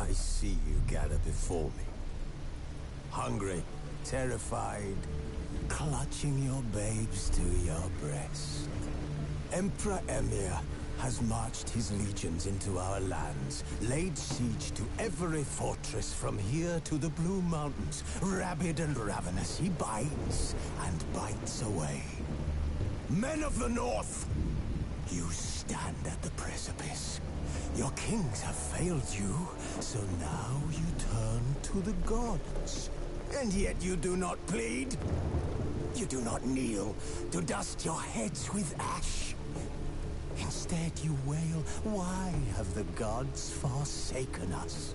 I see you gather before me. Hungry, terrified, clutching your babes to your breast. Emperor Emir has marched his legions into our lands, laid siege to every fortress from here to the Blue Mountains. Rabid and ravenous, he bites and bites away. Men of the North, you stand at the precipice. Your kings have failed you, so now you turn to the gods. And yet you do not plead. You do not kneel to dust your heads with ash. Instead you wail, why have the gods forsaken us?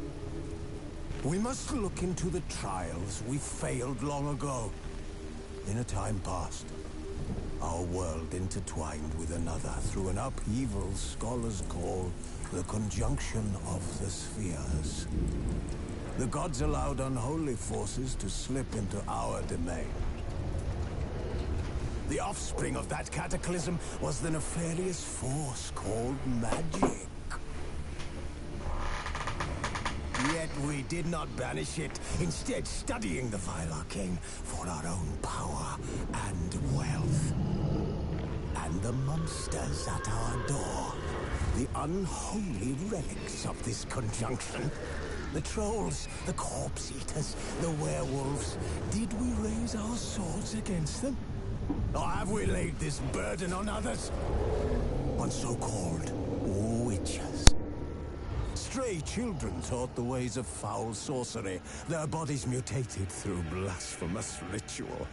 We must look into the trials we failed long ago. In a time past, our world intertwined with another through an upheaval scholars call the conjunction of the spheres. The gods allowed unholy forces to slip into our domain. The offspring of that cataclysm was the nefarious force called magic. Yet we did not banish it, instead studying the vile arcane for our own power and wealth. And the monsters at our door, the unholy relics of this conjunction. The trolls, the corpse eaters, the werewolves. Did we raise our swords against them? Or have we laid this burden on others? On so-called witches. Stray children taught the ways of foul sorcery, their bodies mutated through blasphemous ritual.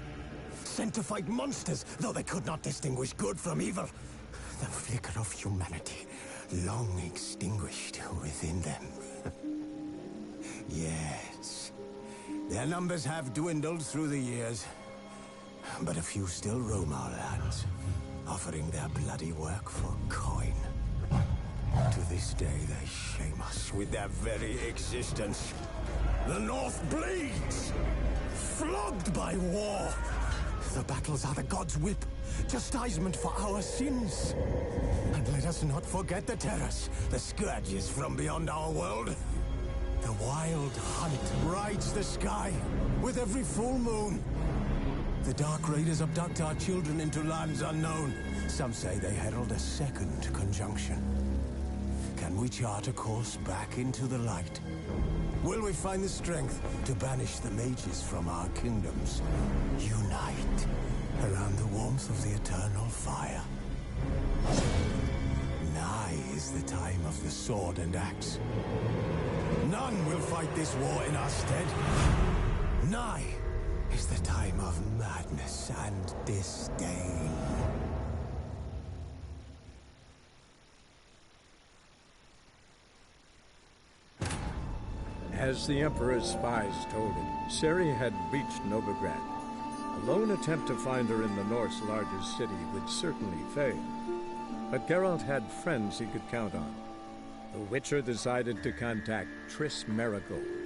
Sent to fight monsters, though they could not distinguish good from evil. The flicker of humanity, long extinguished within them. Yes, their numbers have dwindled through the years. But a few still roam our lands, offering their bloody work for coin. To this day, they shame us with their very existence. The North bleeds, flogged by war. The battles are the gods' whip, chastisement for our sins. And let us not forget the terrors, the scourges from beyond our world. The wild hunt rides the sky with every full moon. The Dark Raiders abduct our children into lands unknown. Some say they herald a second conjunction. Can we chart a course back into the light? Will we find the strength to banish the mages from our kingdoms? Unite around the warmth of the eternal fire. Nigh is the time of the sword and axe. None will fight this war in our stead. Nigh is the time of madness and disdain. As the Emperor's spies told him, Ciri had reached Novigrad. A lone attempt to find her in the North's largest city would certainly fail. But Geralt had friends he could count on. The Witcher decided to contact Triss Merigold.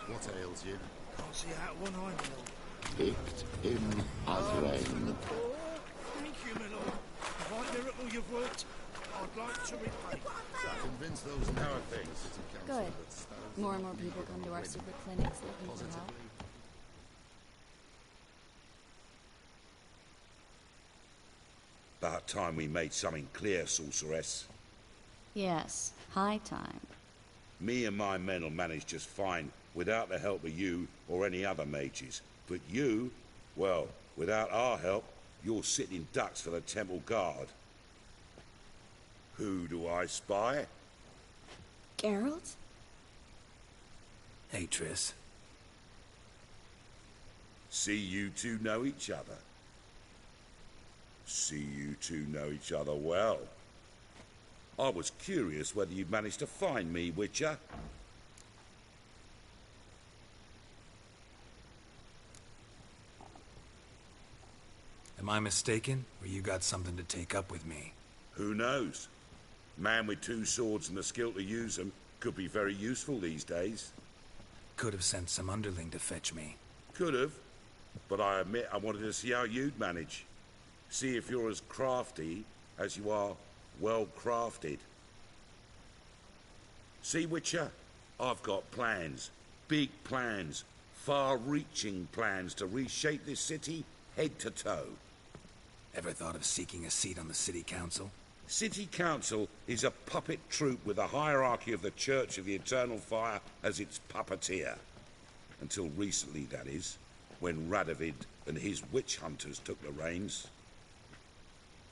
What ails you? Can't see out one eye, my lord. Picked him as rain. Thank you, my lord. If I'd you've worked, I'd like to repay. Convince those narrow things. Good. More and more people come to our super clinics looking for help. About time we made something clear, sorceress. Yes, high time. Me and my men will manage just fine without the help of you or any other mages. But you, well, without our help, you're sitting ducks for the temple guard. Who do I spy? Geralt? Hey, Triss. See you two know each other. See you two know each other well. I was curious whether you'd managed to find me, Witcher. Am I mistaken, or you got something to take up with me? Who knows? Man with two swords and the skill to use them could be very useful these days. Could have sent some underling to fetch me. Could have, but I admit I wanted to see how you'd manage. See if you're as crafty as you are well crafted. See, Witcher, I've got plans. Big plans. Far-reaching plans to reshape this city head to toe. Ever thought of seeking a seat on the city council? City Council is a puppet troupe with the hierarchy of the Church of the Eternal Fire as its puppeteer. Until recently, that is, when Radovid and his witch hunters took the reins.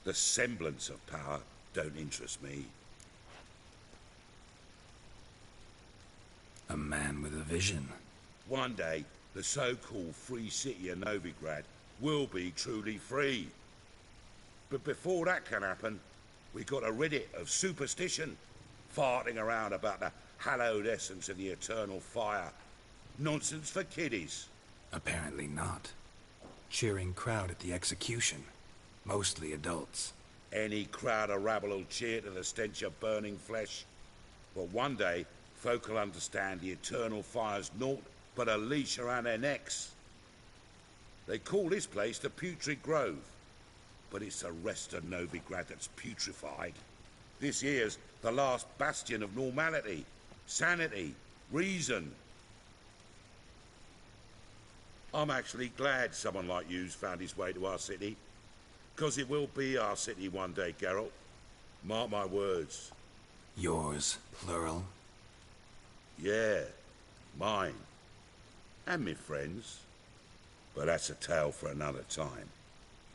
The semblance of power don't interest me. A man with a vision. One day, the so-called free city of Novigrad will be truly free. But before that can happen, we got to rid it of superstition, farting around about the hallowed essence of the eternal fire. Nonsense for kiddies. Apparently not. Cheering crowd at the execution. Mostly adults. Any crowd of rabble will cheer to the stench of burning flesh. But one day, folk will understand the eternal fire's naught but a leash around their necks. They call this place the Putrid Grove, but it's the rest of Novigrad that's putrefied. This here's the last bastion of normality, sanity, reason. I'm actually glad someone like you's found his way to our city, because it will be our city one day, Geralt. Mark my words. Yours, plural? Yeah, mine. And me friends. But that's a tale for another time.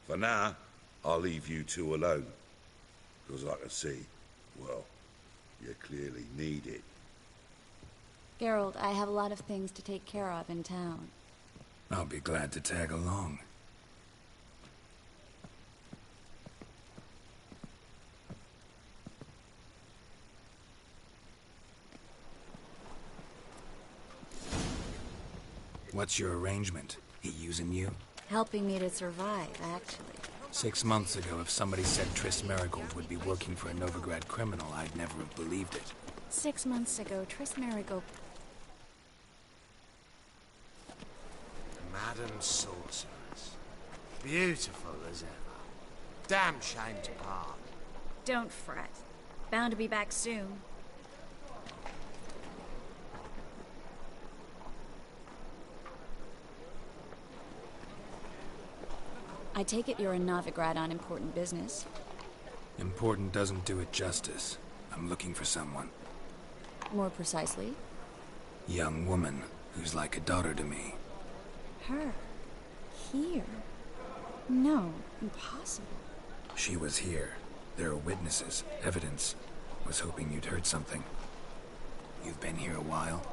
For now, I'll leave you two alone. Because I can see, well, you clearly need it. Geralt, I have a lot of things to take care of in town. I'll be glad to tag along. What's your arrangement? He using you? Helping me to survive, actually. 6 months ago, if somebody said Triss Merigold would be working for a Novigrad criminal, I'd never have believed it. 6 months ago, Triss Merigold... Madam Sorceress. Beautiful as ever. Damn shame to part. Don't fret. Bound to be back soon. I take it you're in Novigrad on important business. Important doesn't do it justice. I'm looking for someone. More precisely? Young woman who's like a daughter to me. Her? Here? No, impossible. She was here. There are witnesses, evidence. Was hoping you'd heard something. You've been here a while.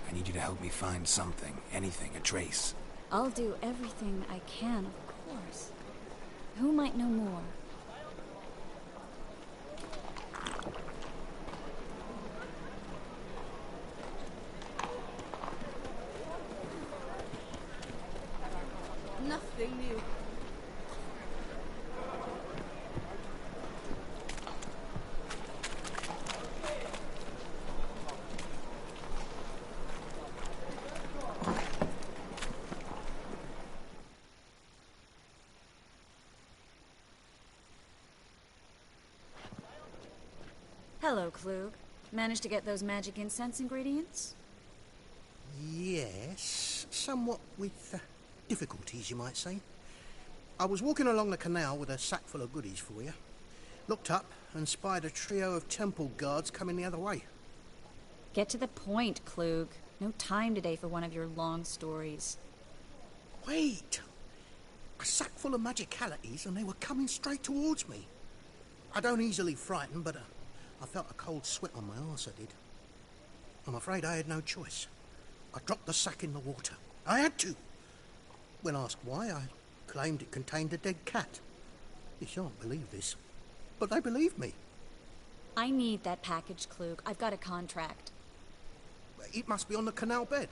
I need you to help me find something, anything, a trace. I'll do everything I can, of course. Who might know more? Nothing new. Hello, Klug. Managed to get those magic incense ingredients? Yes, somewhat with difficulties, you might say. I was walking along the canal with a sack full of goodies for you. Looked up and spied a trio of temple guards coming the other way. Get to the point, Klug. No time today for one of your long stories. Wait! A sack full of magicalities and they were coming straight towards me. I don't easily frighten, but I felt a cold sweat on my arse, I did. I'm afraid I had no choice. I dropped the sack in the water. I had to. When asked why, I claimed it contained a dead cat. You shan't believe this, but they believed me. I need that package, Klug. I've got a contract. It must be on the canal bed.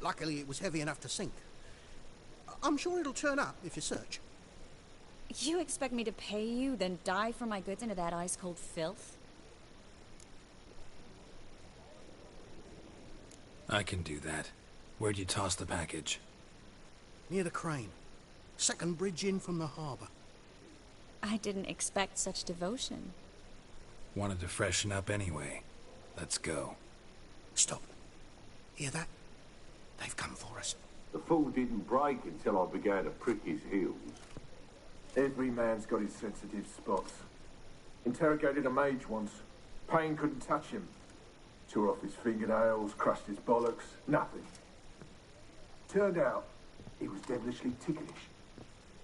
Luckily, it was heavy enough to sink. I'm sure it'll turn up if you search. You expect me to pay you, then dive for my goods into that ice-cold filth? I can do that. Where'd you toss the package? Near the crane. Second bridge in from the harbour. I didn't expect such devotion. Wanted to freshen up anyway. Let's go. Stop. Hear that? They've come for us. The fool didn't break until I began to prick his heels. Every man's got his sensitive spots. Interrogated a mage once. Pain couldn't touch him. Tore off his fingernails, crushed his bollocks, nothing. Turned out, he was devilishly ticklish.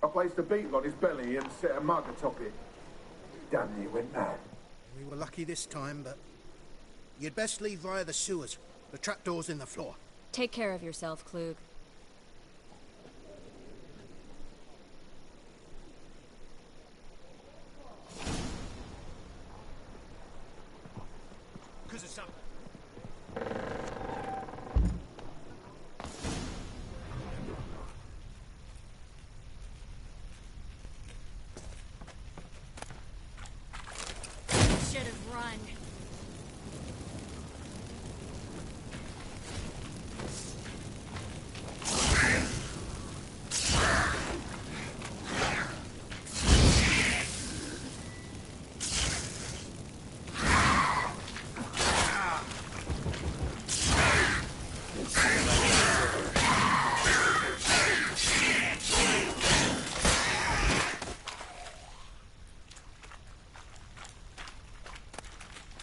I placed a beetle on his belly and set a mug atop it. Damn near went mad. We were lucky this time, but you'd best leave via the sewers. The trapdoor's in the floor. Take care of yourself, Klug. Because of something. Should have run.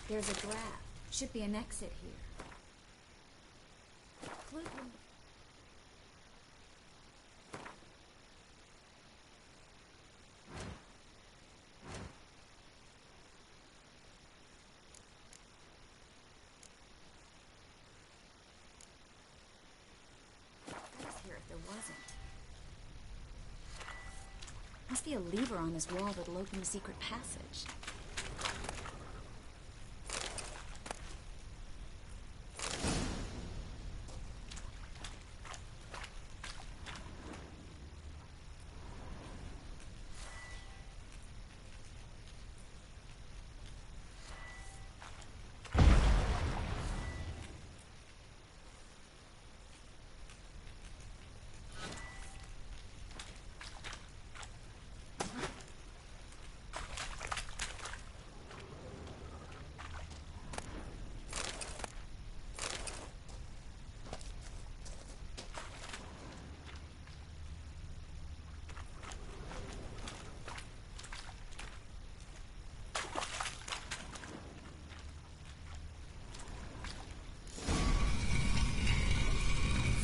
There's a grab. Should be an exit here. Klug. What is here if there wasn't? Must be a lever on this wall that'll open the secret passage.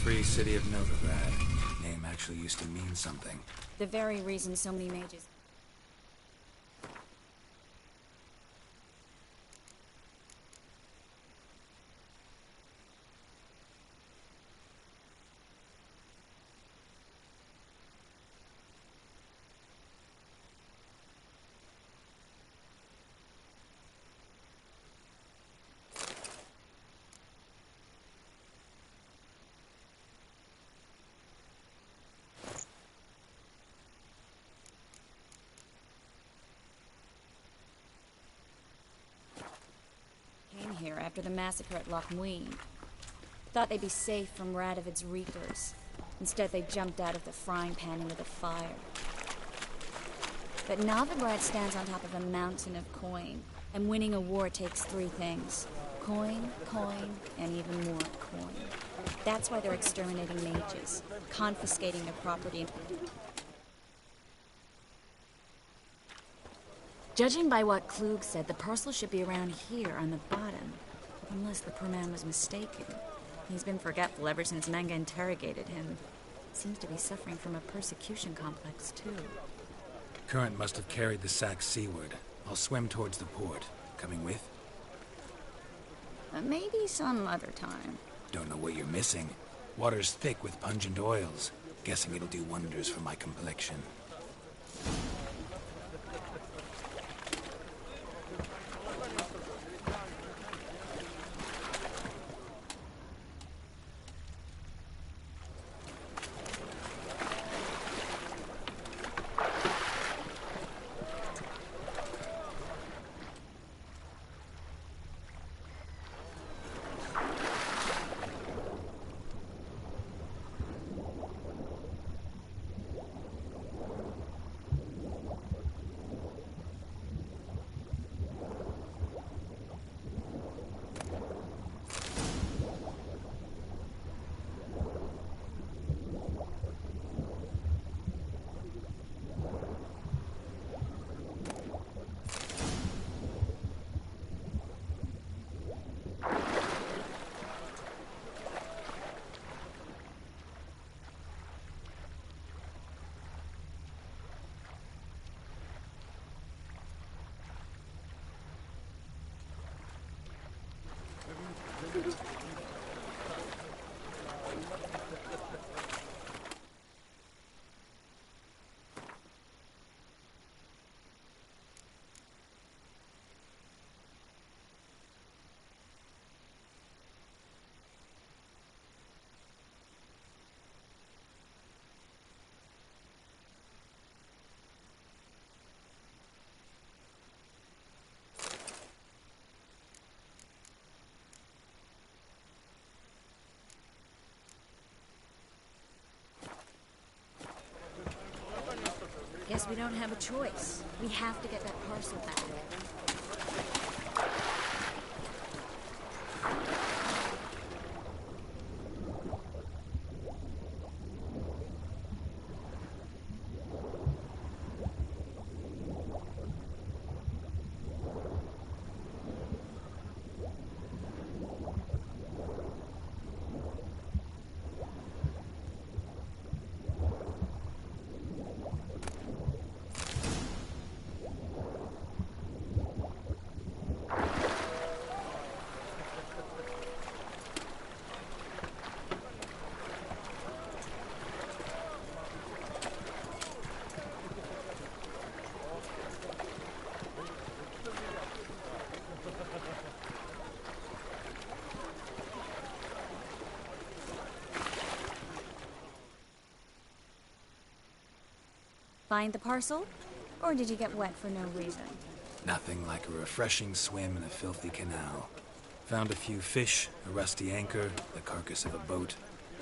Free city of Novigrad. Name actually used to mean something. The very reason so many mages... Came here after the massacre at Loch Muin. Thought they'd be safe from Radovid's reapers. Instead, they jumped out of the frying pan into the fire. But Novigrad stands on top of a mountain of coin, and winning a war takes 3 things. Coin, coin, and even more coin. That's why they're exterminating mages, confiscating their property. Judging by what Klug said, the parcel should be around here on the bottom. Unless the poor man was mistaken. He's been forgetful ever since Manga interrogated him. Seems to be suffering from a persecution complex, too. Current must have carried the sack seaward. I'll swim towards the port. Coming with? Maybe some other time. Don't know what you're missing. Water's thick with pungent oils. Guessing it'll do wonders for my complexion. Guess we don't have a choice. We have to get that parcel back. Find the parcel? Or did you get wet for no reason? Nothing like a refreshing swim in a filthy canal. Found a few fish, a rusty anchor, the carcass of a boat.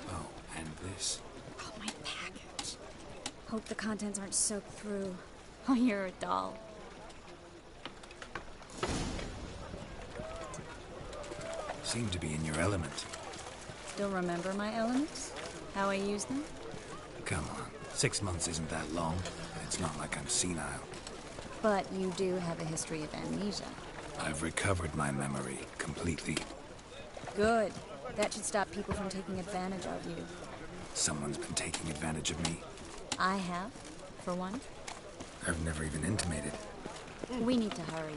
Oh, and this. Oh, my package. Hope the contents aren't soaked through. Oh, you're a doll. Seem to be in your element. Still remember my elements? How I use them? Come on. 6 months isn't that long. It's not like I'm senile. But you do have a history of amnesia. I've recovered my memory completely. Good. That should stop people from taking advantage of you. Someone's been taking advantage of me. I have, for one. I've never even intimated. We need to hurry.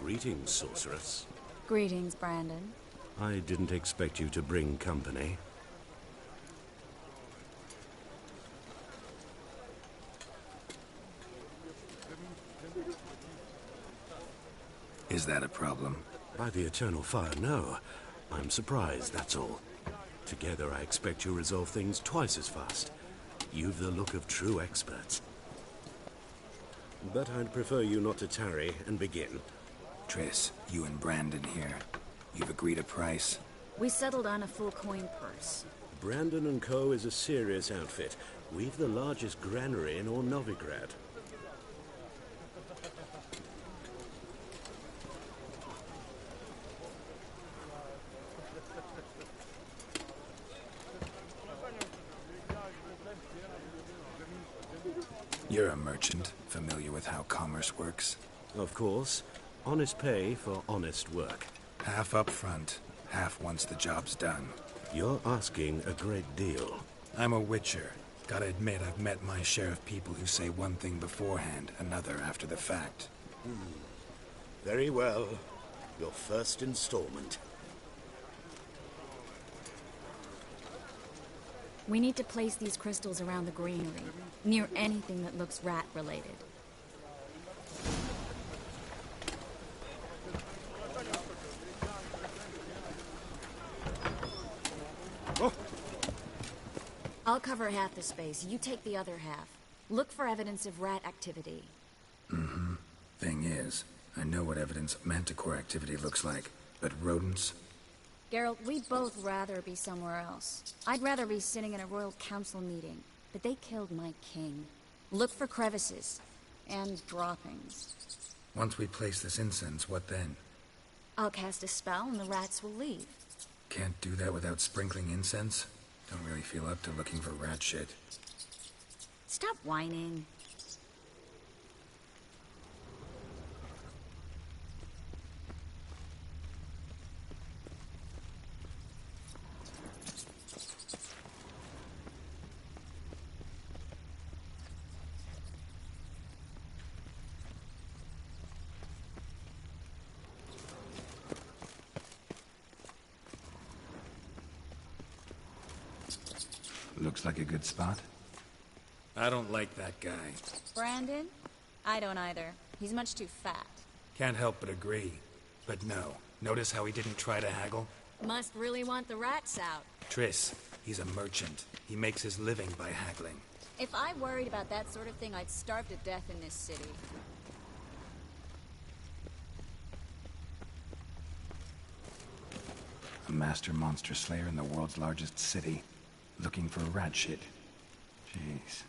Greetings, sorceress. Greetings, Brandon. I didn't expect you to bring company. Is that a problem? By the eternal fire, no. I'm surprised, that's all. Together, I expect you'll resolve things twice as fast. You've the look of true experts. But I'd prefer you not to tarry and begin. Triss, you and Brandon here. You've agreed a price? We settled on a full coin purse. Brandon and Co. is a serious outfit. We've the largest granary in all Novigrad. You're a merchant, familiar with how commerce works? Of course. Honest pay for honest work. Half up front, half once the job's done. You're asking a great deal. I'm a witcher. Gotta admit, I've met my share of people who say one thing beforehand, another after the fact. Very well. Your first installment. We need to place these crystals around the greenery, near anything that looks rat-related. I'll cover half the space. You take the other half. Look for evidence of rat activity. Mm-hmm. Thing is, I know what evidence of manticore activity looks like, but rodents? Geralt, we'd both rather be somewhere else. I'd rather be sitting in a royal council meeting, but they killed my king. Look for crevices and droppings. Once we place this incense, what then? I'll cast a spell and the rats will leave. Can't do that without sprinkling incense? Don't really feel up to looking for rat shit. Stop whining. Looks like a good spot. I don't like that guy. Brandon? I don't either. He's much too fat. Can't help but agree. But no. Notice how he didn't try to haggle? Must really want the rats out. Triss, he's a merchant. He makes his living by haggling. If I worried about that sort of thing, I'd starve to death in this city. A master monster slayer in the world's largest city. Looking for rat shit. Jeez.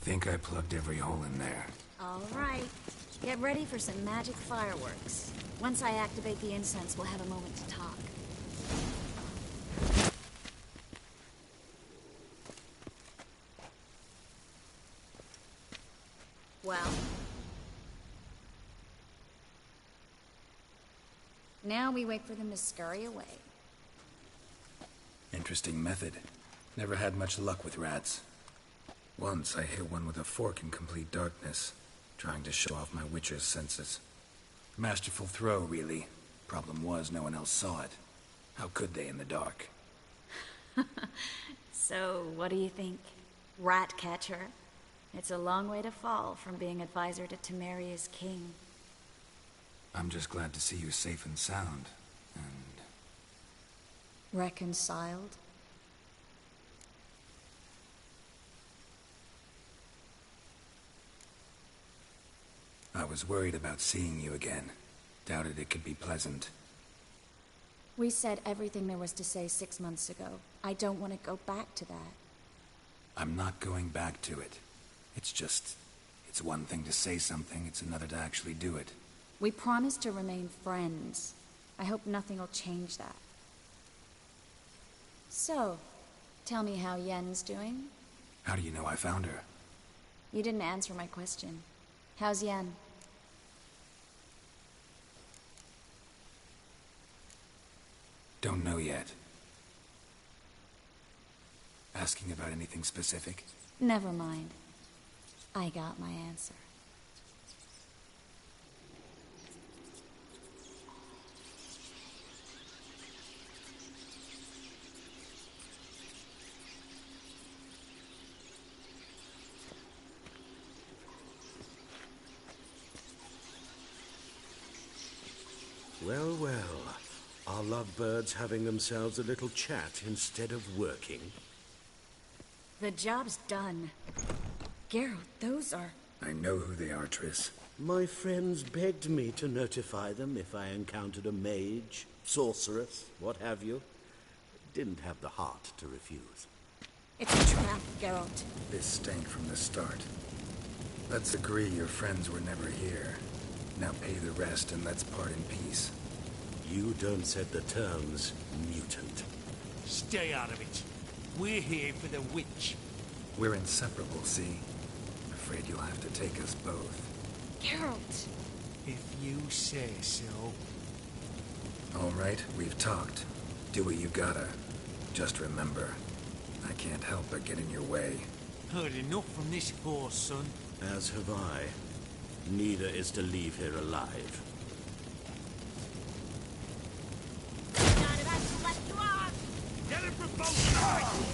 Think I plugged every hole in there. All right. Get ready for some magic fireworks. Once I activate the incense, we'll have a moment to talk. Well. Now we wait for them to scurry away. Interesting method. Never had much luck with rats. Once I hit one with a fork in complete darkness, trying to show off my witcher's senses. Masterful throw, really. Problem was, no one else saw it. How could they in the dark? So, what do you think? Rat catcher? It's a long way to fall from being advisor to Temeria's king. I'm just glad to see you safe and sound, and... Reconciled? I was worried about seeing you again. Doubted it could be pleasant. We said everything there was to say 6 months ago. I don't want to go back to that. I'm not going back to it. It's just... it's one thing to say something, it's another to actually do it. We promised to remain friends. I hope nothing will change that. So, tell me how Yen's doing? How do you know I found her? You didn't answer my question. How's Yen? Don't know yet. Asking about anything specific? Never mind. I got my answer. Well, well. Are lovebirds having themselves a little chat instead of working? The job's done. Geralt, those are... I know who they are, Triss. My friends begged me to notify them if I encountered a mage, sorceress, what have you. Didn't have the heart to refuse. It's a trap, Geralt. This stank from the start. Let's agree your friends were never here. Now pay the rest and let's part in peace. You don't set the terms, mutant. Stay out of it. We're here for the witch. We're inseparable, see? I'm afraid you'll have to take us both. Geralt! If you say so. All right, we've talked. Do what you gotta. Just remember, I can't help but get in your way. Heard enough from this horse, son. As have I. Neither is to leave here alive. Get him from both sides!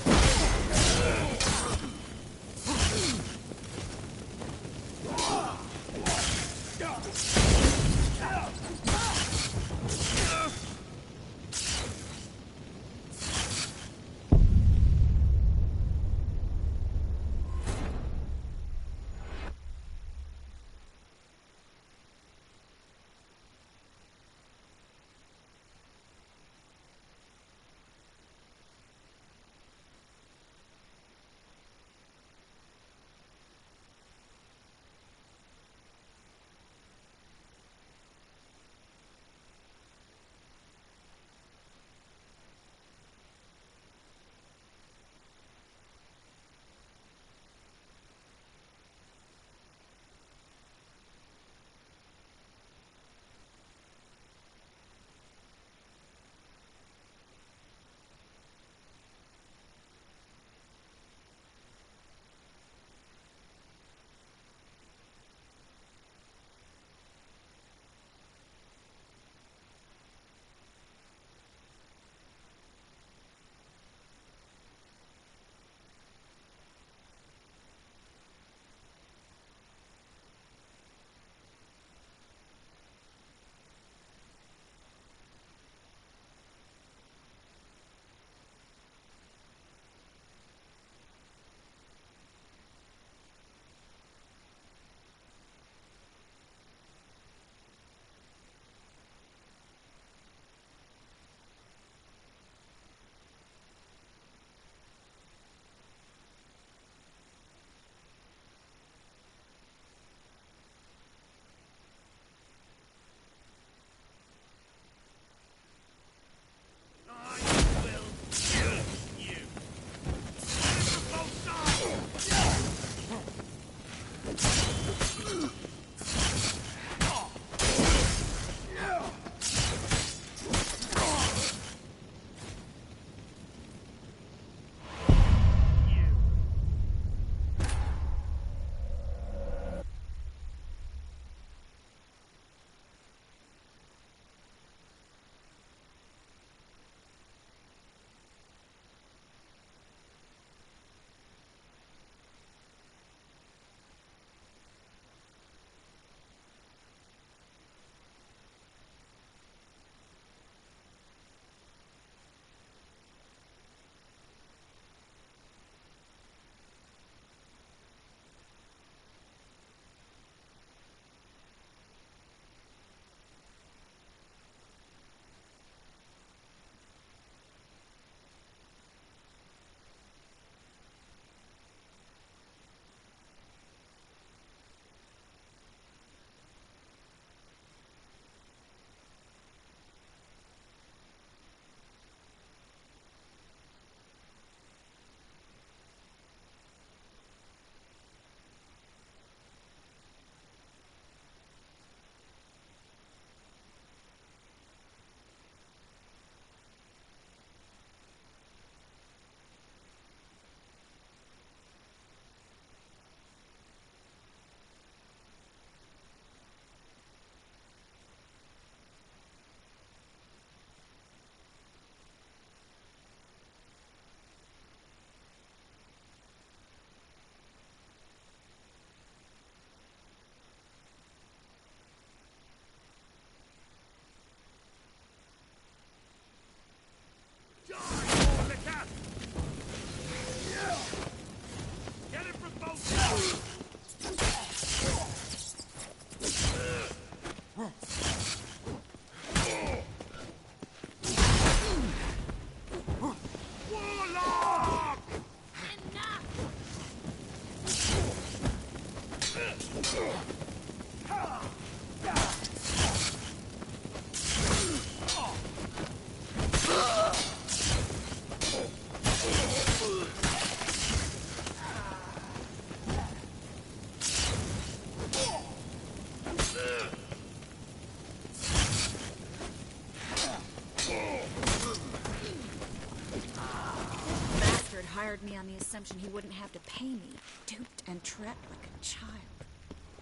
hired me on the assumption he wouldn't have to pay me, duped and trapped like a child.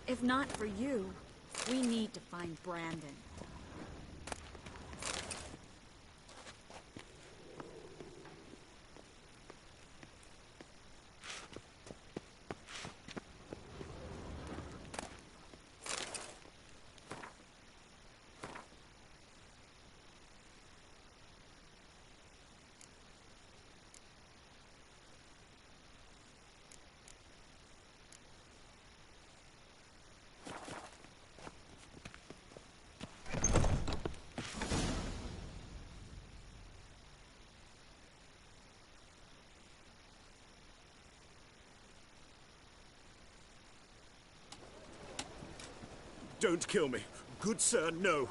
If not for you, we need to find Brandon. Don't kill me. Good sir, no.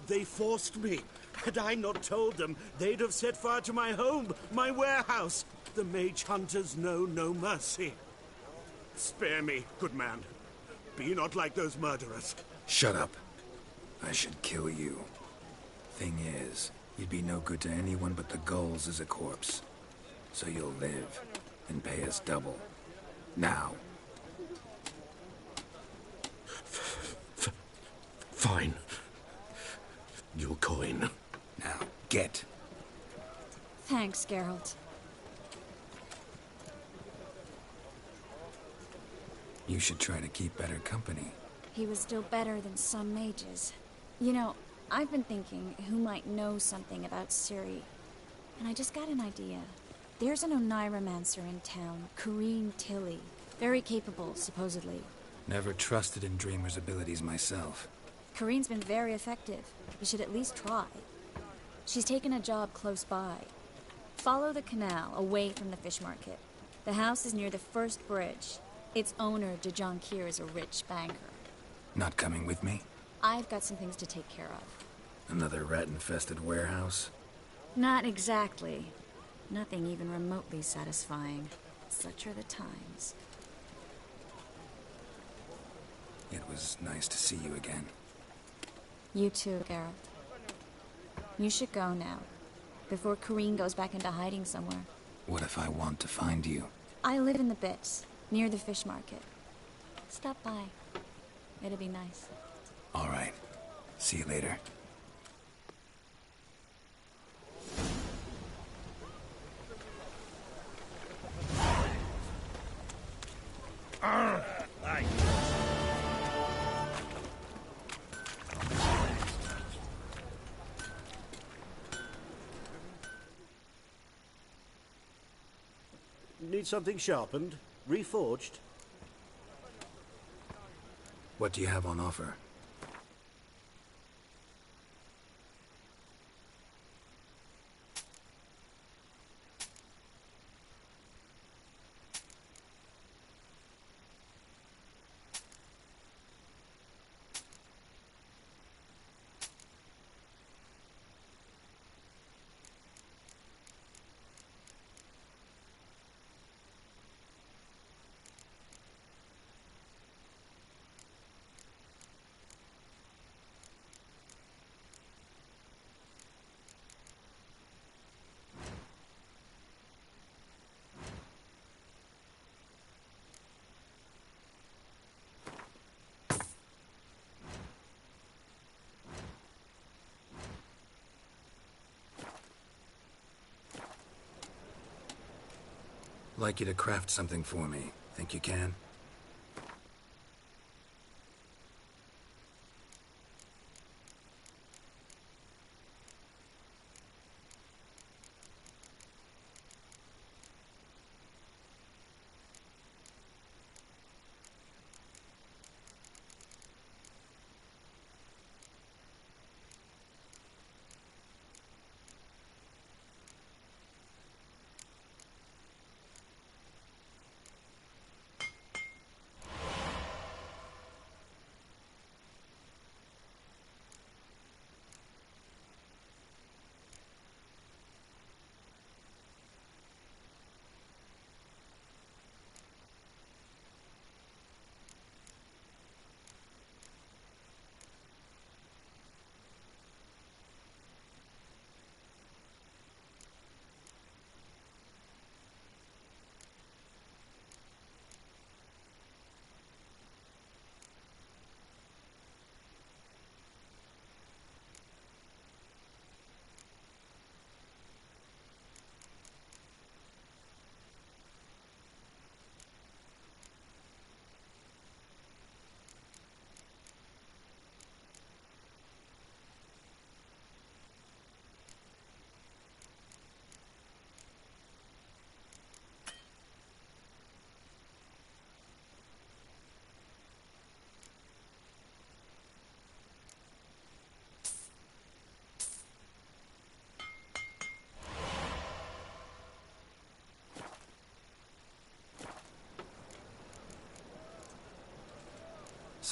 They forced me. Had I not told them, they'd have set fire to my home, my warehouse. The mage hunters know no mercy. Spare me, good man. Be not like those murderers. Shut up. I should kill you. Thing is, you'd be no good to anyone but the gulls as a corpse. So you'll live, and pay us double. Now. Fine. Your coin. Now, get. Thanks, Geralt. You should try to keep better company. He was still better than some mages. You know, I've been thinking who might know something about Ciri. And I just got an idea. There's an Oneiromancer in town, Corrine Tilly. Very capable, supposedly. Never trusted in Dreamer's abilities myself. Corrine's been very effective. You should at least try. She's taken a job close by. Follow the canal, away from the fish market. The house is near the first bridge. Its owner, de Jonquier, is a rich banker. Not coming with me? I've got some things to take care of. Another rat-infested warehouse? Not exactly. Nothing even remotely satisfying. Such are the times. It was nice to see you again. You too, Geralt. You should go now, before Corrine goes back into hiding somewhere. What if I want to find you? I live in the Bits, near the fish market. Stop by. It'll be nice. All right. See you later. Need something sharpened? Reforged? What do you have on offer? Like you to craft something for me. Think you can?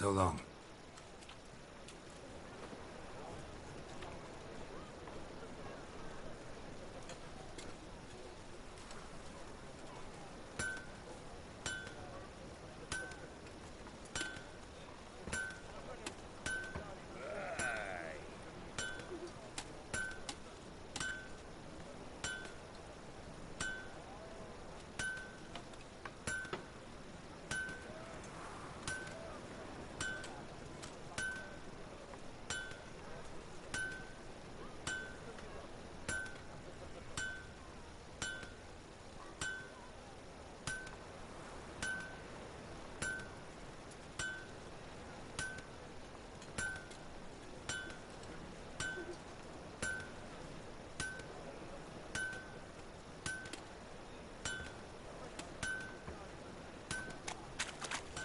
So long.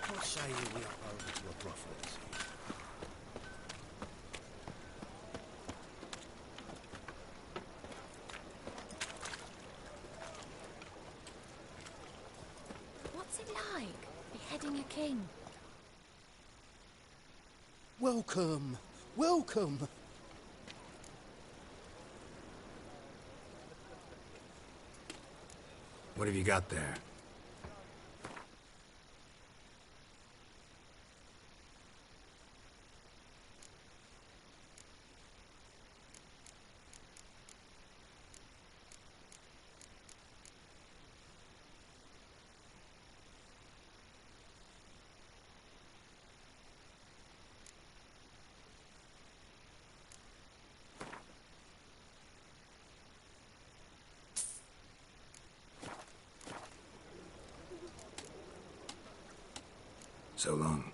What say you we up over to a brothel and see? What's it like, beheading a king? Welcome, welcome. What have you got there? So long.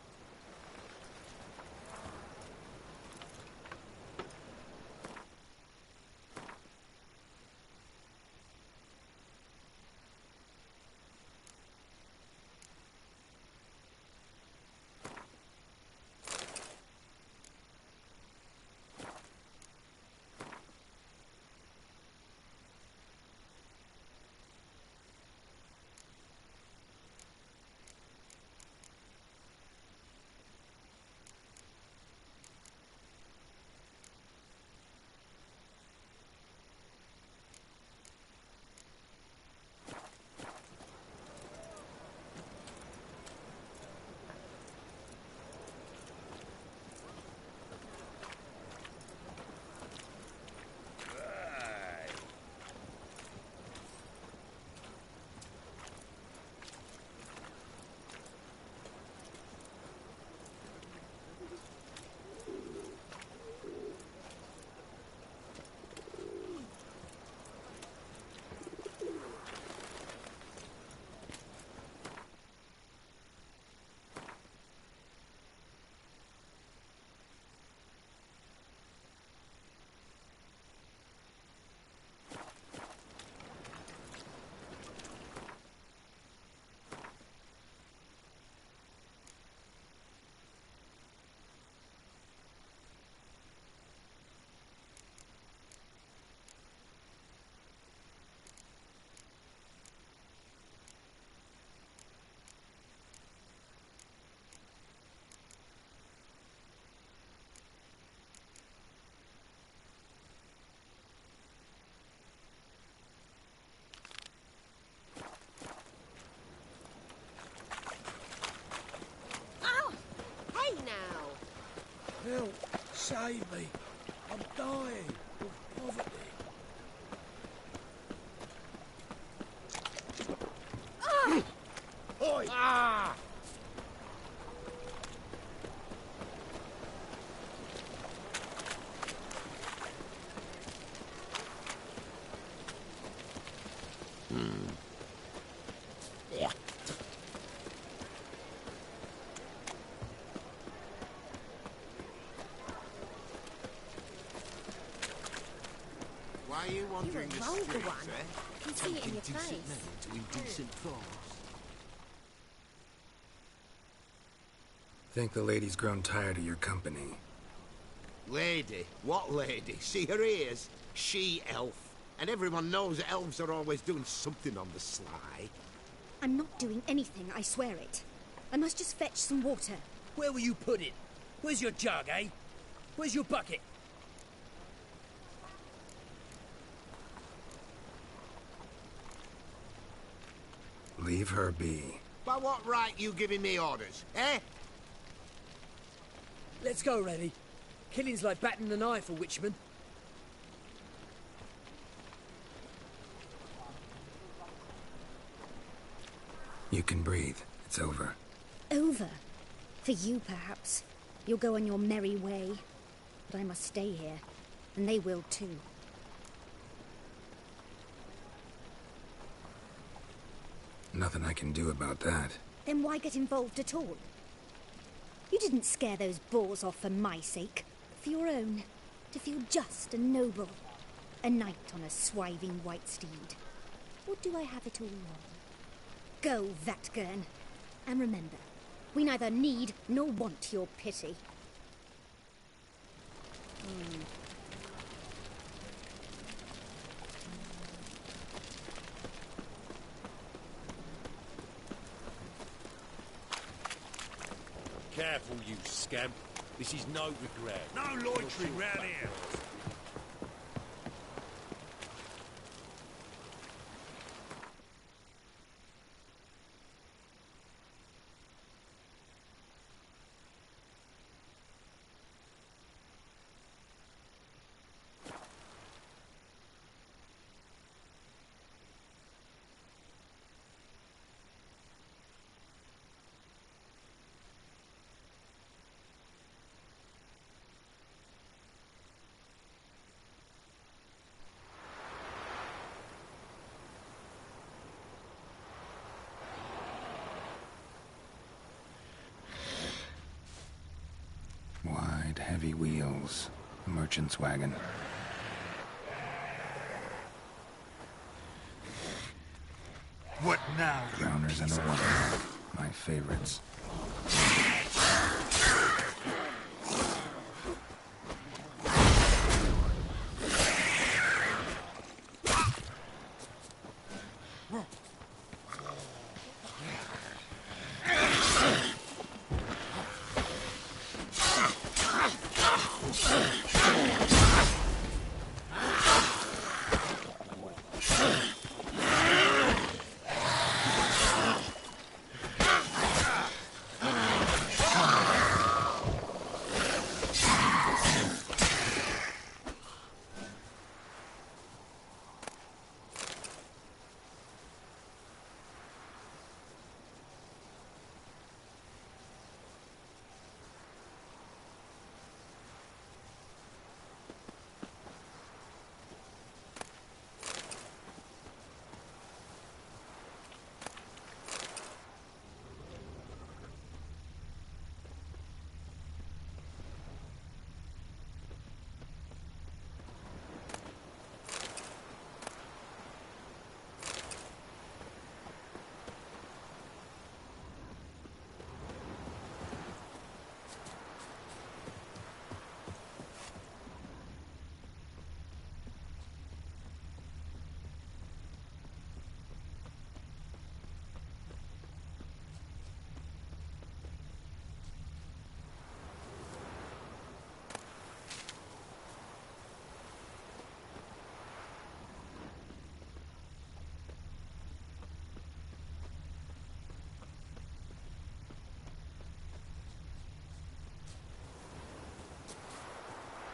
Help! Save me! I'm dying of poverty. Oi! Ah! Why are you wandering the vulgar streets, one. eh? I can see it in your Tempting decent face. men to indecent thoughts. Think the lady's grown tired of your company. Lady? What lady? See her ears? She-elf. And everyone knows that elves are always doing something on the sly. I'm not doing anything, I swear it. I must just fetch some water. Where will you put it? Where's your jug, eh? Where's your bucket? Leave her be. By what right you giving me orders, eh? Let's go, Rennie. Killing's like batting an eye for witchmen. You can breathe. It's over. Over? For you, perhaps. You'll go on your merry way. But I must stay here. And they will too. Nothing I can do about that. Then why get involved at all? You didn't scare those boars off for my sake. For your own. To feel just and noble. A knight on a swiving white steed. Or do I have it all wrong? Go, Vatgern. And remember, we neither need nor want your pity. Careful, you scamp. This is no regret. No loitering round here. Wide, heavy wheels. A merchant's wagon. What now? Drowners and a woman. My favorites.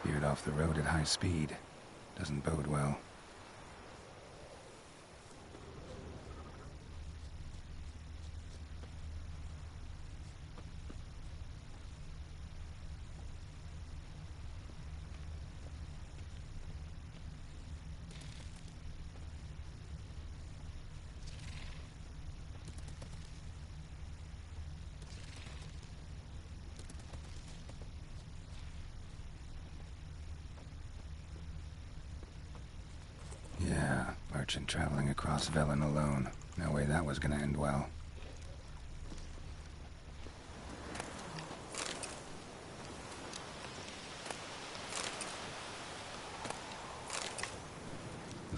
Veered off the road at high speed. Doesn't bode well. Merchant traveling across Velen alone. No way that was gonna end well.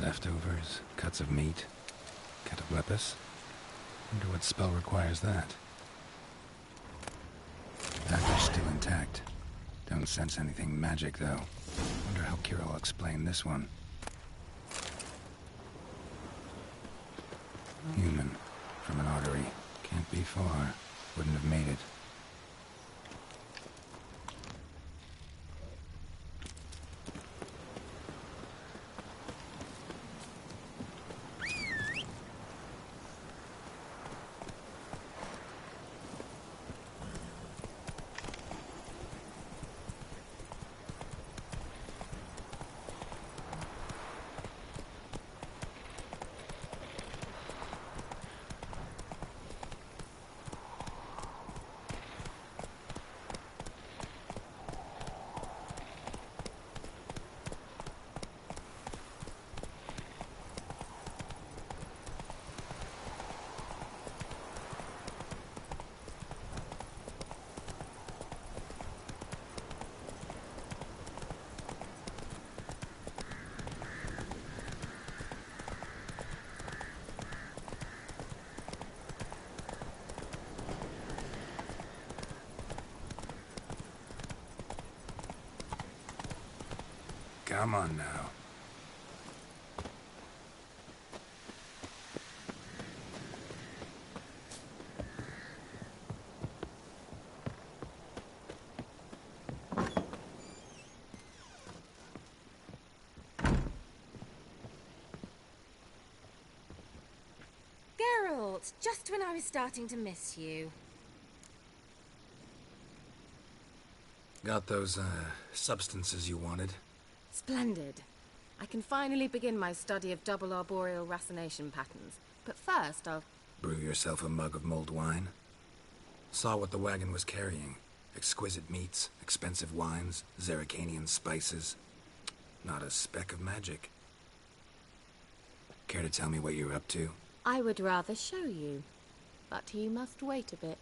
Leftovers, cuts of meat, cataplepis. Wonder what spell requires that. intact. Don't sense anything magic, though. Wonder how Kira will explain this one. Human. From an artery. Can't be far. Wouldn't have made it. Come on now. Geralt, just when I was starting to miss you. Got those, substances you wanted? Splendid. I can finally begin my study of double arboreal racination patterns. But first, I'll... Brew yourself a mug of mulled wine? Saw what the wagon was carrying. Exquisite meats, expensive wines, Zerrikanian spices. Not a speck of magic. Care to tell me what you're up to? I would rather show you. But you must wait a bit.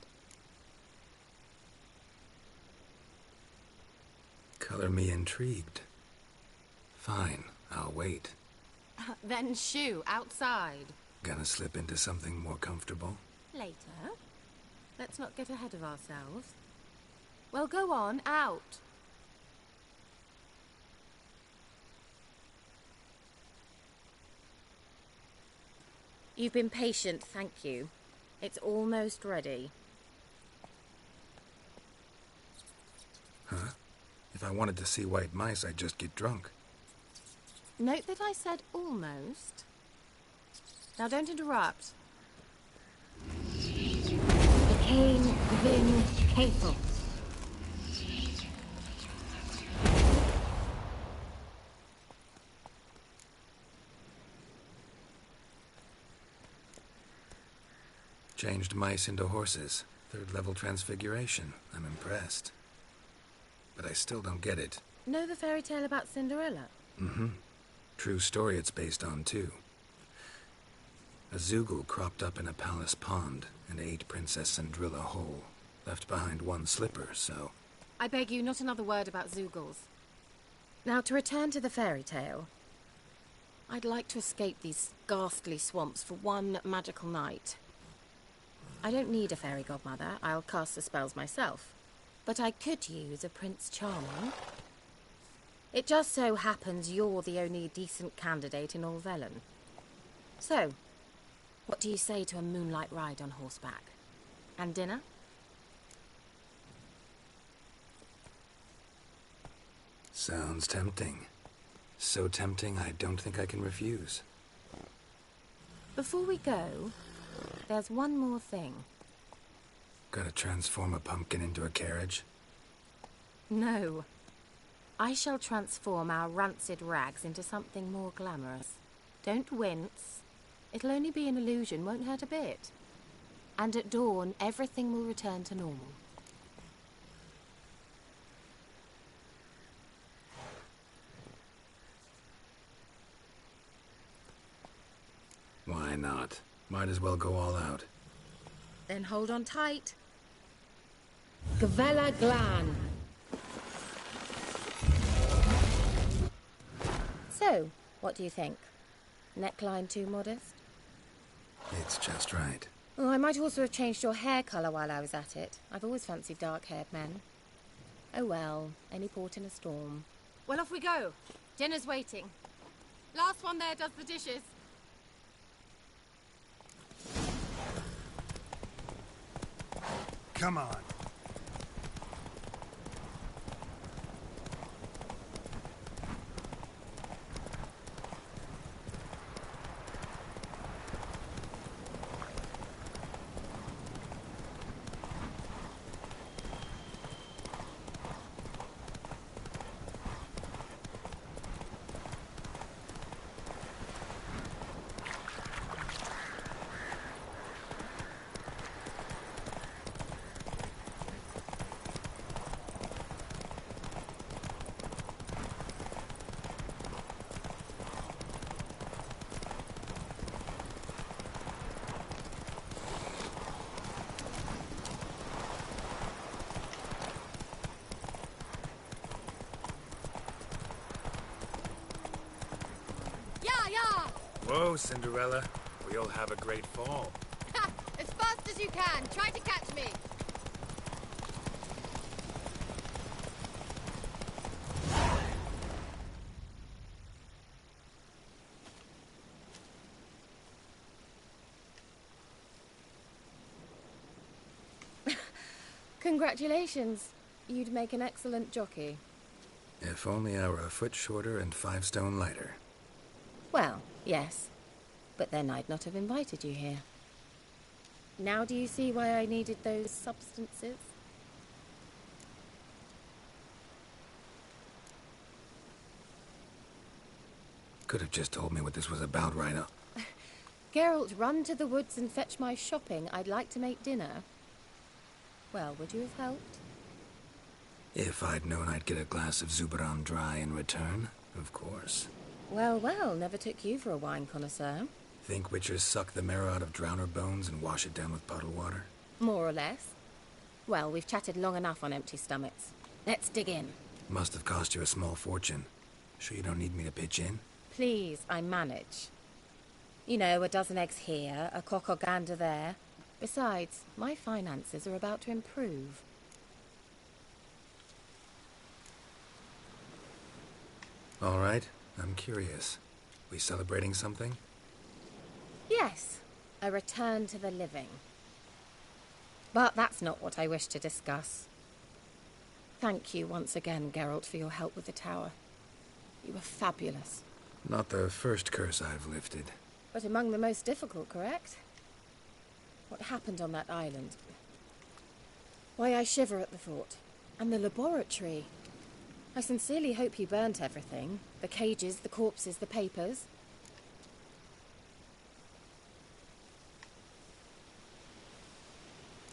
Color me intrigued. Fine, I'll wait. Then shoo, outside. Gonna slip into something more comfortable? Later. Let's not get ahead of ourselves. Well, go on, out. You've been patient, thank you. It's almost ready. Huh? If I wanted to see white mice, I'd just get drunk. Note that I said almost. Now don't interrupt. Became Vin Capel. Changed mice into horses. 3rd level transfiguration. I'm impressed. But I still don't get it. Know the fairy tale about Cinderella? Mm-hmm. True story it's based on, too. A Zoogle cropped up in a palace pond and ate Princess Cinderella whole. Left behind one slipper, so... I beg you, not another word about Zoogles. Now, to return to the fairy tale. I'd like to escape these ghastly swamps for one magical night. I don't need a fairy godmother. I'll cast the spells myself. But I could use a Prince Charming. It just so happens you're the only decent candidate in all Velen. So, what do you say to a moonlight ride on horseback? And dinner? Sounds tempting. So tempting, I don't think I can refuse. Before we go, there's one more thing. Gotta transform a pumpkin into a carriage? No. I shall transform our rancid rags into something more glamorous. Don't wince. It'll only be an illusion, won't hurt a bit. And at dawn, everything will return to normal. Why not? Might as well go all out. Then hold on tight. Gavella Glan. So, what do you think? Neckline too modest? It's just right. Oh, I might also have changed your hair colour while I was at it. I've always fancied dark-haired men. Oh well, any port in a storm. Well, off we go. Dinner's waiting. Last one there does the dishes. Come on. Whoa, Cinderella. We'll have a great fall. Ha! As fast as you can. Try to catch me. Congratulations. You'd make an excellent jockey. If only I were a foot shorter and 5 stone lighter. Well, yes. But then I'd not have invited you here. Now do you see why I needed those substances? Could have just told me what this was about right up. Geralt, run to the woods and fetch my shopping. I'd like to make dinner. Well, would you have helped? If I'd known I'd get a glass of Zubaran dry in return, of course. Well, well, never took you for a wine connoisseur. Think witchers suck the marrow out of drowner bones and wash it down with puddle water? More or less. Well, we've chatted long enough on empty stomachs. Let's dig in. Must have cost you a small fortune. Sure you don't need me to pitch in? Please, I manage. You know, a dozen eggs here, a cock or gander there. Besides, my finances are about to improve. All right, I'm curious. We celebrating something? Yes, a return to the living. But that's not what I wish to discuss. Thank you once again, Geralt, for your help with the tower. You were fabulous. Not the first curse I've lifted. But among the most difficult, correct? What happened on that island? Why, I shiver at the thought. And the laboratory. I sincerely hope you burnt everything. The cages, the corpses, the papers.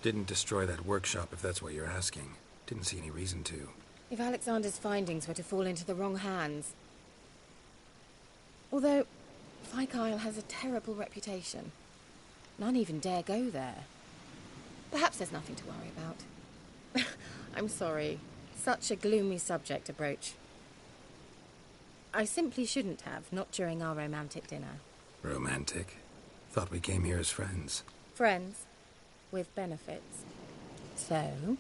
Didn't destroy that workshop, if that's what you're asking. Didn't see any reason to. If Alexander's findings were to fall into the wrong hands. Although, Vikyle has a terrible reputation. None even dare go there. Perhaps there's nothing to worry about. I'm sorry. Such a gloomy subject to broach. I simply shouldn't have, not during our romantic dinner. Romantic? Thought we came here as friends. Friends, with benefits. So?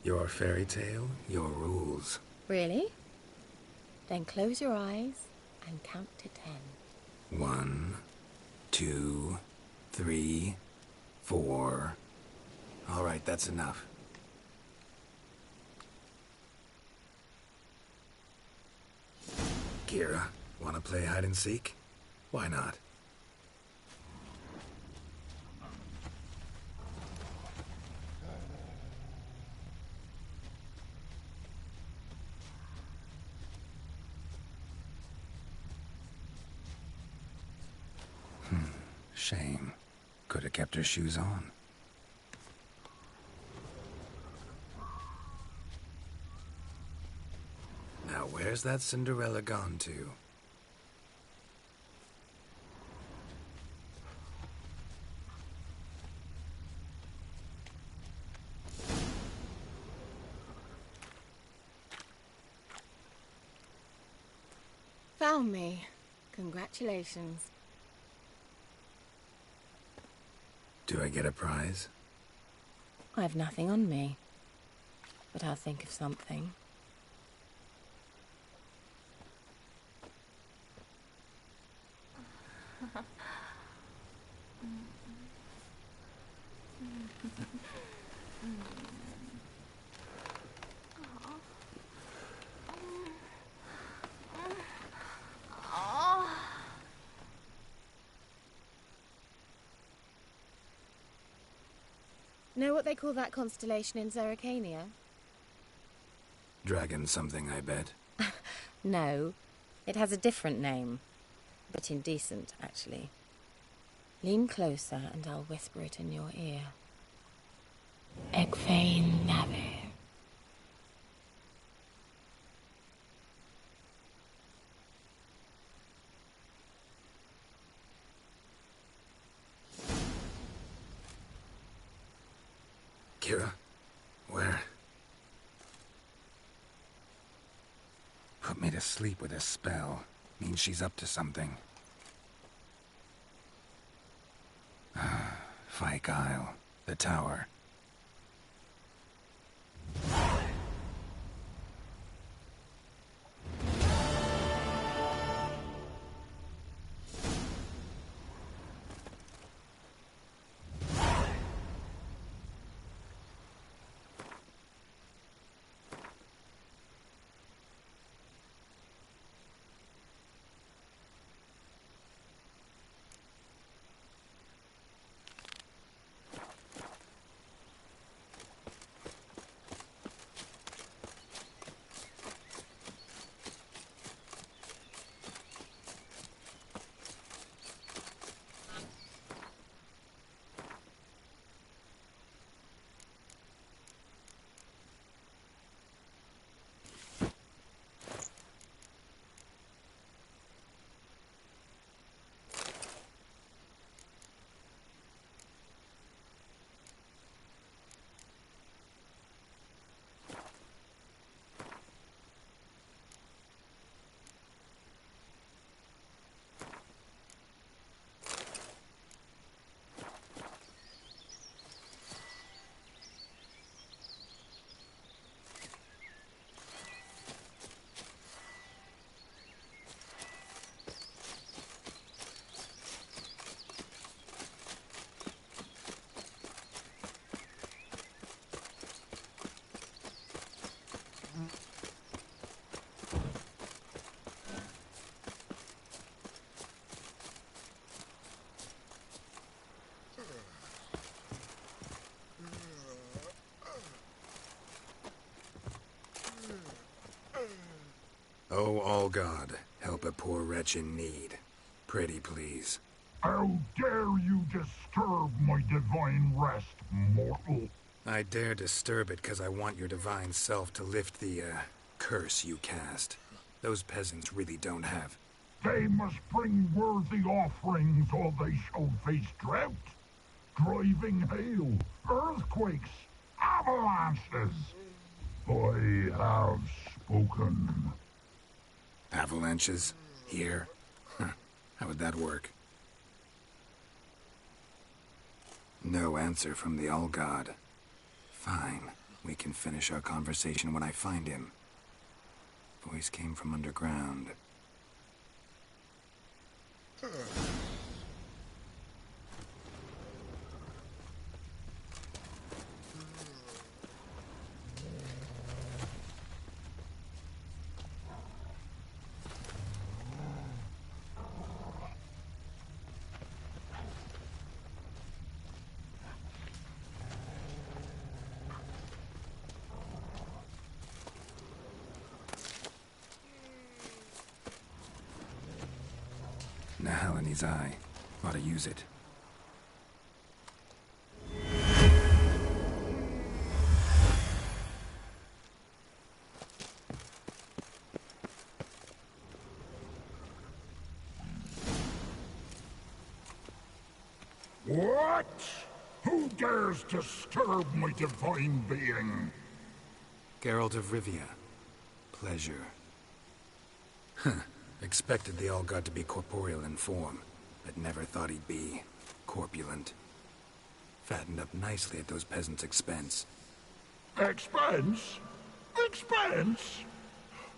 Your fairy tale, your rules. Really? Then close your eyes and count to 10. 1, 2, 3, 4. All right, that's enough. Kira, wanna play hide and seek? Why not? Shame. Could have kept her shoes on. Now where's that Cinderella gone to? Found me. Congratulations. Do I get a prize? I've nothing on me, but I'll think of something. Know what they call that constellation in Zerrikania? Dragon something, I bet. No, it has a different name. A bit indecent, actually. Lean closer and I'll whisper it in your ear. Egfain Nave. Kira? Where? Put me to sleep with a spell. Means she's up to something. Fyke Isle. The tower. Oh, all God, help a poor wretch in need. Pretty please. How dare you disturb my divine rest, mortal? I dare disturb it because I want your divine self to lift the, curse you cast. Those peasants really don't have. They must bring worthy offerings or they shall face drought, driving hail, earthquakes, avalanches. I have spoken. Avalanches? Here? Huh. How would that work? No answer from the All-God. Fine. We can finish our conversation when I find him. Voice came from underground. Nahal in his eye. Ought to use it. What? Who dares disturb my divine being? Geralt of Rivia. Pleasure. Expected the All-God to be corporeal in form, but never thought he'd be corpulent. Fattened up nicely at those peasants' expense. Expense? Expense?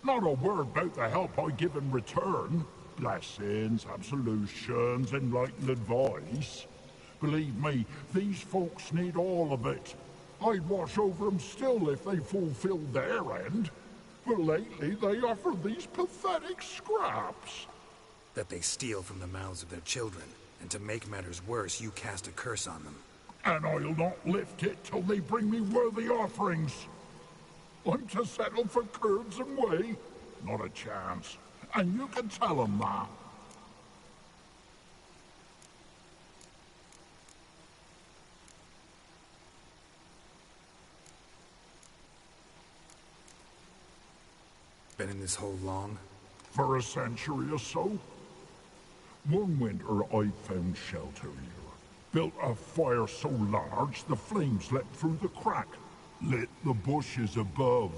Not a word about the help I give in return. Blessings, absolutions, enlightened advice. Believe me, these folks need all of it. I'd watch over them still if they fulfilled their end. But lately they offer these pathetic scraps. That they steal from the mouths of their children, and to make matters worse, you cast a curse on them. And I'll not lift it till they bring me worthy offerings. I'm to settle for curds and whey? Not a chance. And you can tell them that. Been in this hole long? For a century or so. One winter I found shelter here. Built a fire so large the flames leapt through the crack, lit the bushes above.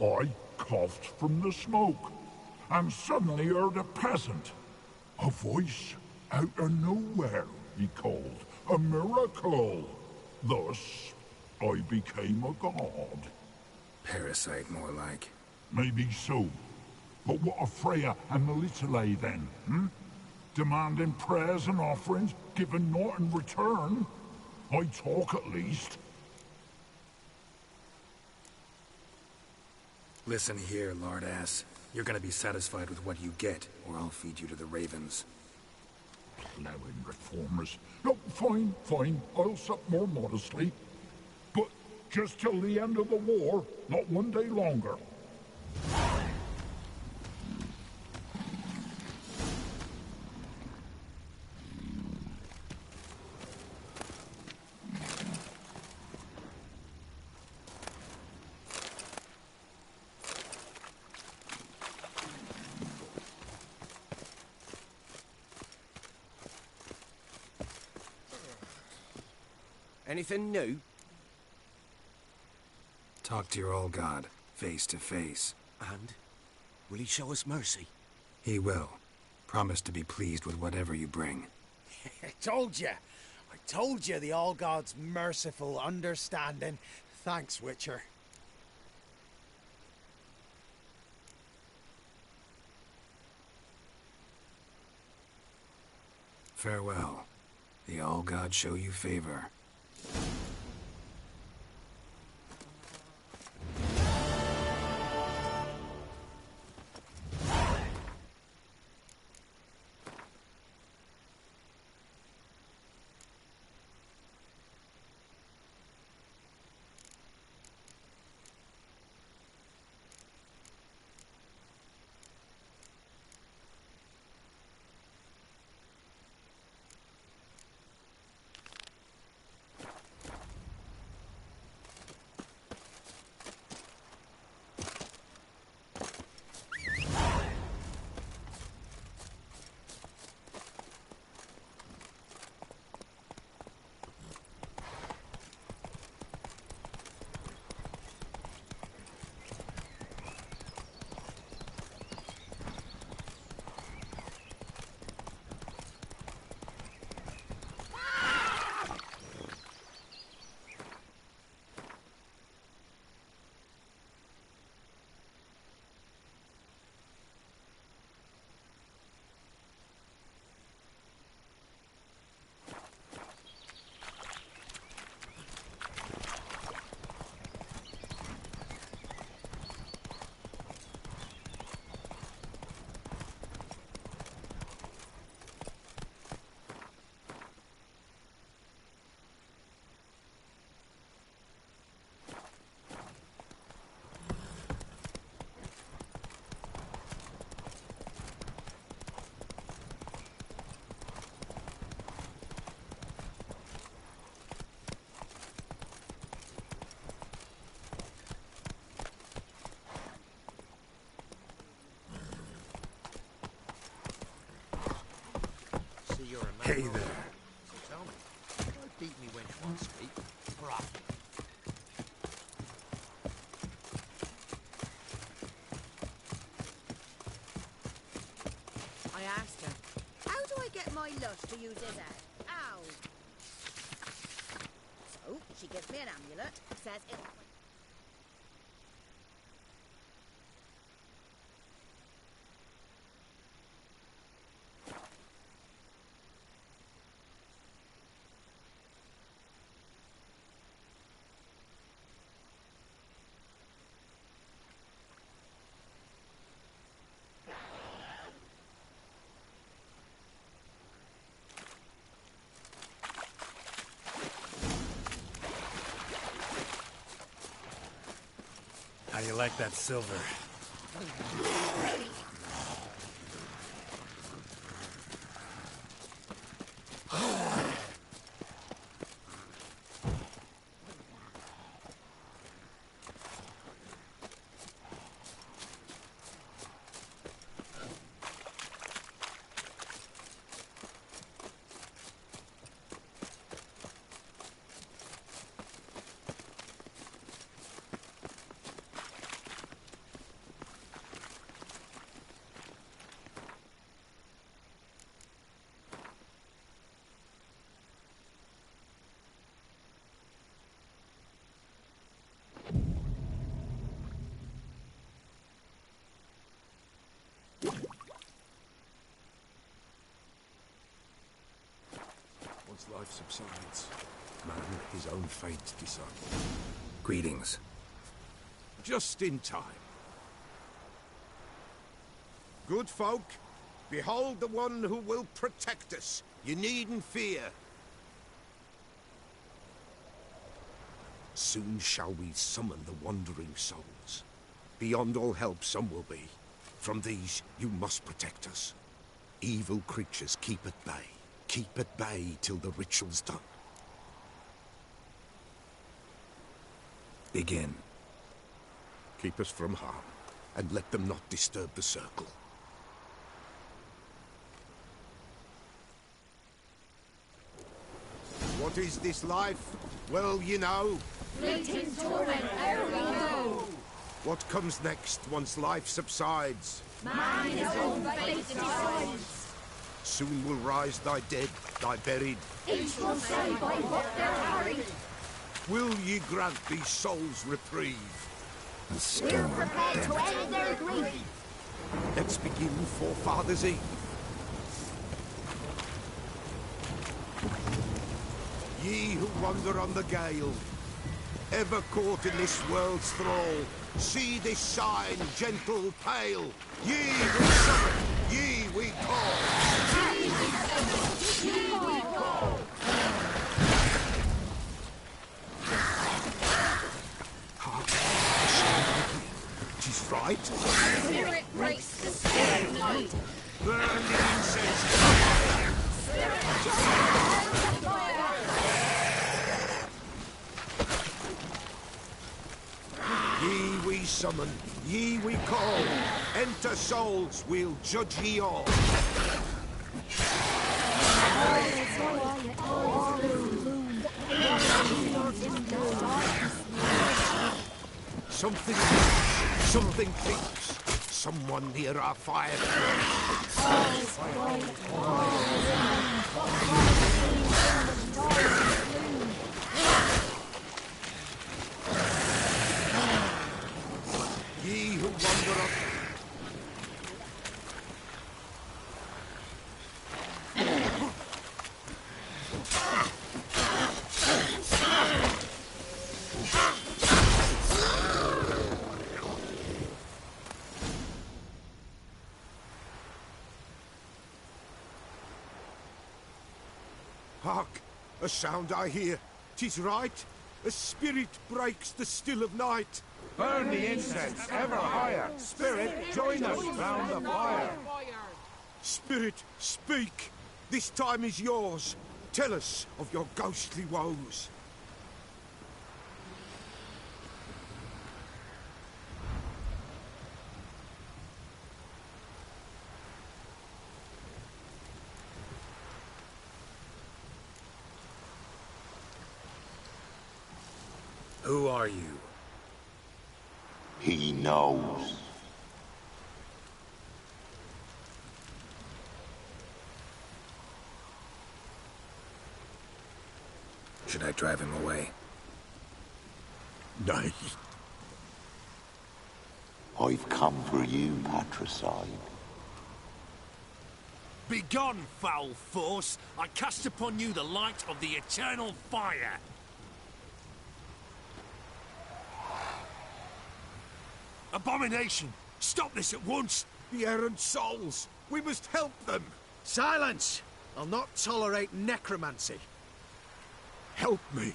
I coughed from the smoke, and suddenly heard a peasant. A voice out of nowhere, he called. A miracle. Thus, I became a god. Parasite, more like. Maybe so. But what of Freya and the Little then, Demanding prayers and offerings, given naught in return? I talk at least. Listen here, lard ass. You're gonna be satisfied with what you get, or I'll feed you to the ravens. Plowing reformers. No, fine, fine. I'll sup more modestly. But just till the end of the war, not one day longer. Anything new? Talk to your old god, face to face. And? Will he show us mercy? He will. Promise to be pleased with whatever you bring. I told you the All-God's merciful, understanding. Thanks, Witcher. Farewell. The All-God show you favor. Hey there. So tell me, Speak properly. I asked her, how do I get my lush to use his head? How? So, she gives me an amulet, says if... How do you like that silver? Once life subsides, man his own fate decides. Greetings. Just in time. Good folk, behold the one who will protect us. You needn't fear. Soon shall we summon the wandering souls. Beyond all help some will be. From these you must protect us. Evil creatures keep at bay. Keep at bay till the ritual's done. Begin. Keep us from harm, and let them not disturb the circle. What is this life? Well, you know. Fleeting torment, ere we know. What comes next once life subsides? Man his own fate decides. Soon will rise thy dead, thy buried. Each will say by what they're harried. Will ye grant these souls reprieve? We're prepared to end their grief. Let's begin Forefathers' Eve. Ye who wander on the gale, ever caught in this world's thrall, see this sign, gentle, pale. Ye we summon, ye we call. Ye we summon, ye we call. Tis right. Spirit breaks the spirit night. Burn the incense. Spirit just fire. Ye we summon, ye we call. Enter souls, we'll judge ye all. Something thinks. Someone near our fire. Ye who wander up. Hark! A sound I hear. 'Tis right. A spirit breaks the still of night. Burn the incense ever higher. Spirit, join us round the fire. Spirit, speak. This time is yours. Tell us of your ghostly woes. Who are you? He knows. Should I drive him away? Nay. I've come for you, patricide. Begone, foul force! I cast upon you the light of the eternal fire! Abomination! Stop this at once! The errant souls! We must help them! Silence! I'll not tolerate necromancy. Help me!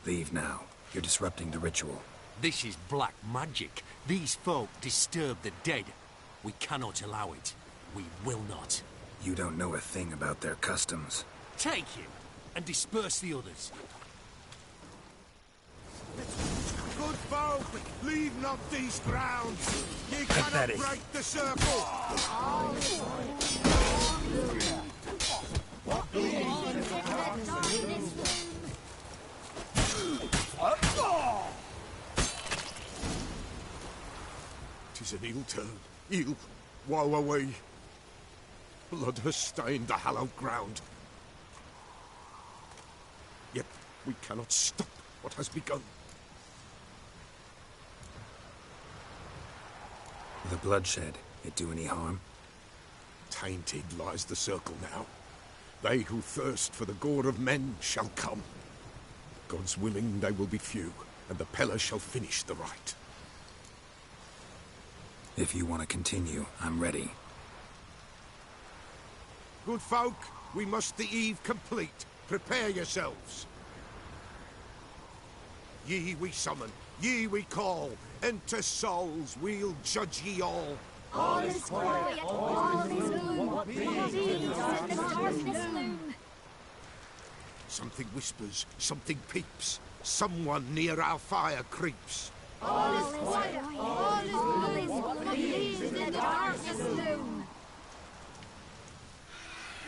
Leave now. You're disrupting the ritual. This is black magic. These folk disturb the dead. We cannot allow it. We will not. You don't know a thing about their customs. Take him, and disperse the others. Good folk, leave not these grounds. Ye Pathetic. cannot break the circle. Tis an ill turn. Ill. Woe away. Blood has stained the hallowed ground. Yet we cannot stop what has begun. The bloodshed, it do any harm? Tainted lies the circle now. They who thirst for the gore of men shall come. God's willing, they will be few, and the Peller shall finish the rite. If you want to continue, I'm ready. Good folk, we must the eve complete. Prepare yourselves. Ye we summon, ye we call. Enter souls, we'll judge ye all. All is quiet, all is gloom. Beings in the darkness loom. Something whispers, something peeps. Someone near our fire creeps. All is quiet, all is gloom. Beings in the darkness loom.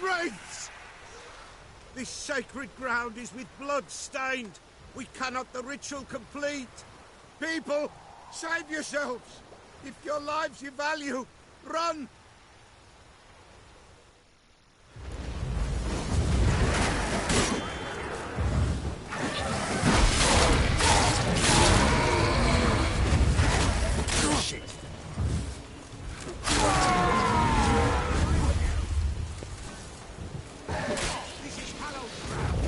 Wraiths! This sacred ground is with blood stained. We cannot the ritual complete. People, save yourselves. If your lives you value, run! Shit! This is hallowed ground.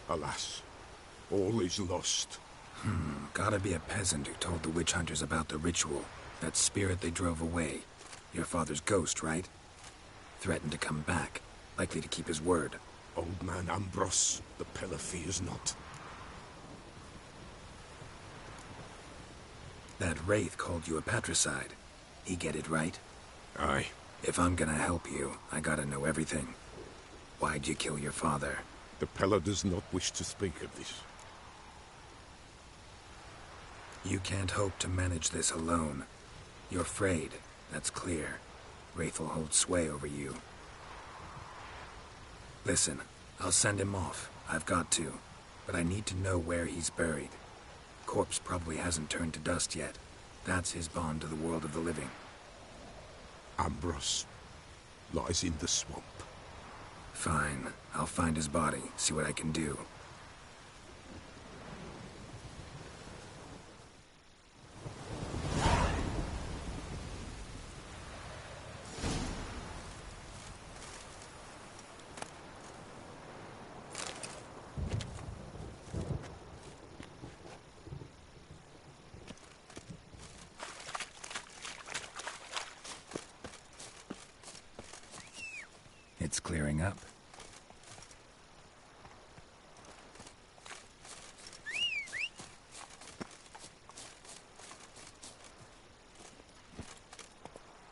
Alas, all is lost. Gotta be a peasant who told the witch hunters about the ritual. That spirit they drove away. Your father's ghost, right? Threatened to come back. Likely to keep his word. Old man Ambrose, the Peller fears not. That wraith called you a patricide. He get it right? Aye. If I'm gonna help you, I gotta know everything. Why'd you kill your father? The Peller does not wish to speak of this. You can't hope to manage this alone. You're afraid, that's clear. Wraith will hold sway over you. Listen, I'll send him off. I've got to. But I need to know where he's buried. Corpse probably hasn't turned to dust yet. That's his bond to the world of the living. Ambrose lies in the swamp. Fine. I'll find his body, see what I can do. It's clearing up.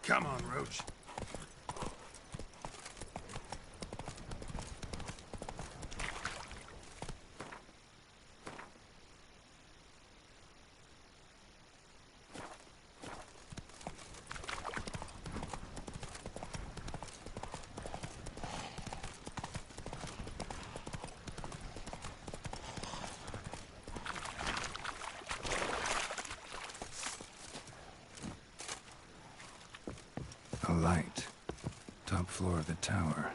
Come on, Roach. light. Top floor of the tower.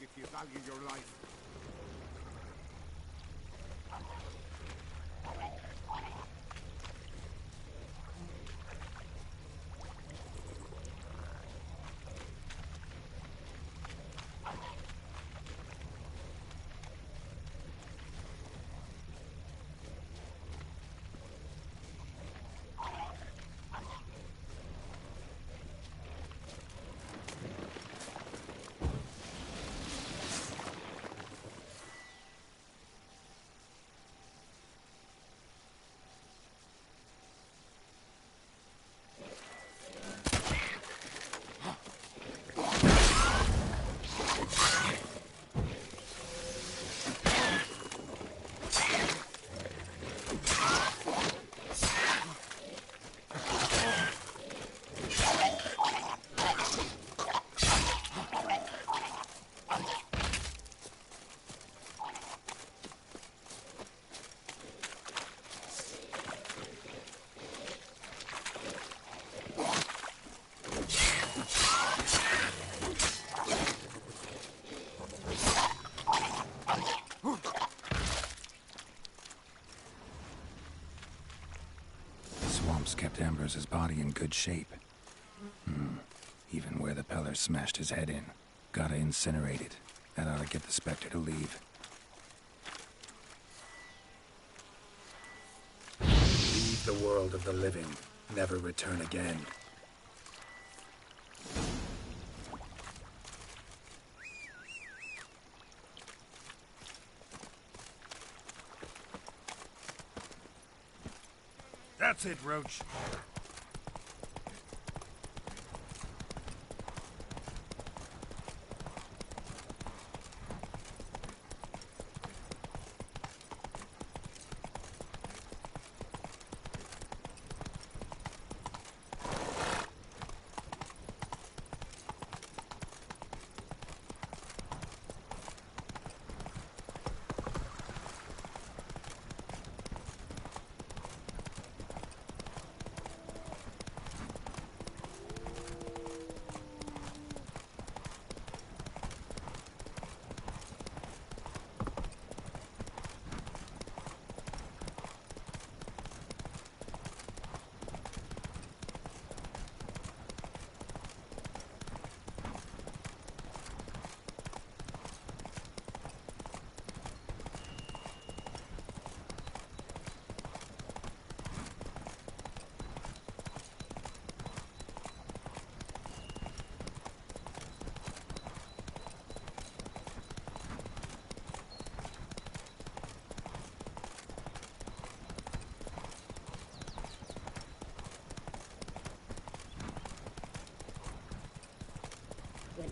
If you value your life. Kept Ambrose's body in good shape. Even where the Peller smashed his head in. Gotta incinerate it. That ought to get the Spectre to leave. Leave the world of the living. Never return again. That's it, Roach.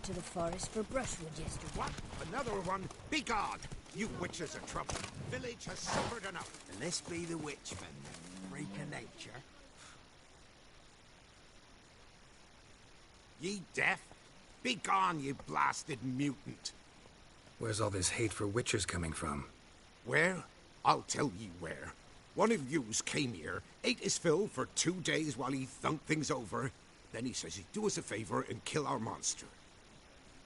to the forest for brushwood yesterday. What? Another one? Begone! You witches are trouble. Village has suffered enough. Unless be the witchman, freak of nature. Ye deaf? Begone, you blasted mutant. Where's all this hate for witchers coming from? Where? I'll tell ye where. One of yous came here, ate his fill for 2 days while he thunked things over. Then he says he'd do us a favor and kill our monster.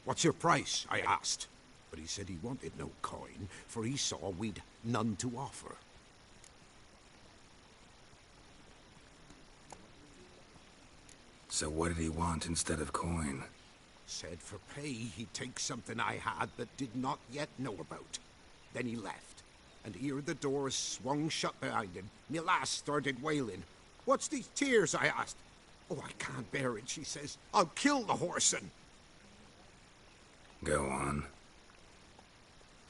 What's your price? I asked. But he said he wanted no coin, for he saw we'd none to offer. So what did he want instead of coin? Said for pay he'd take something I had but did not yet know about. Then he left, and here the door swung shut behind him. Me lass started wailing. What's these tears? I asked. Oh, I can't bear it, she says. I'll kill the whoreson. Go on.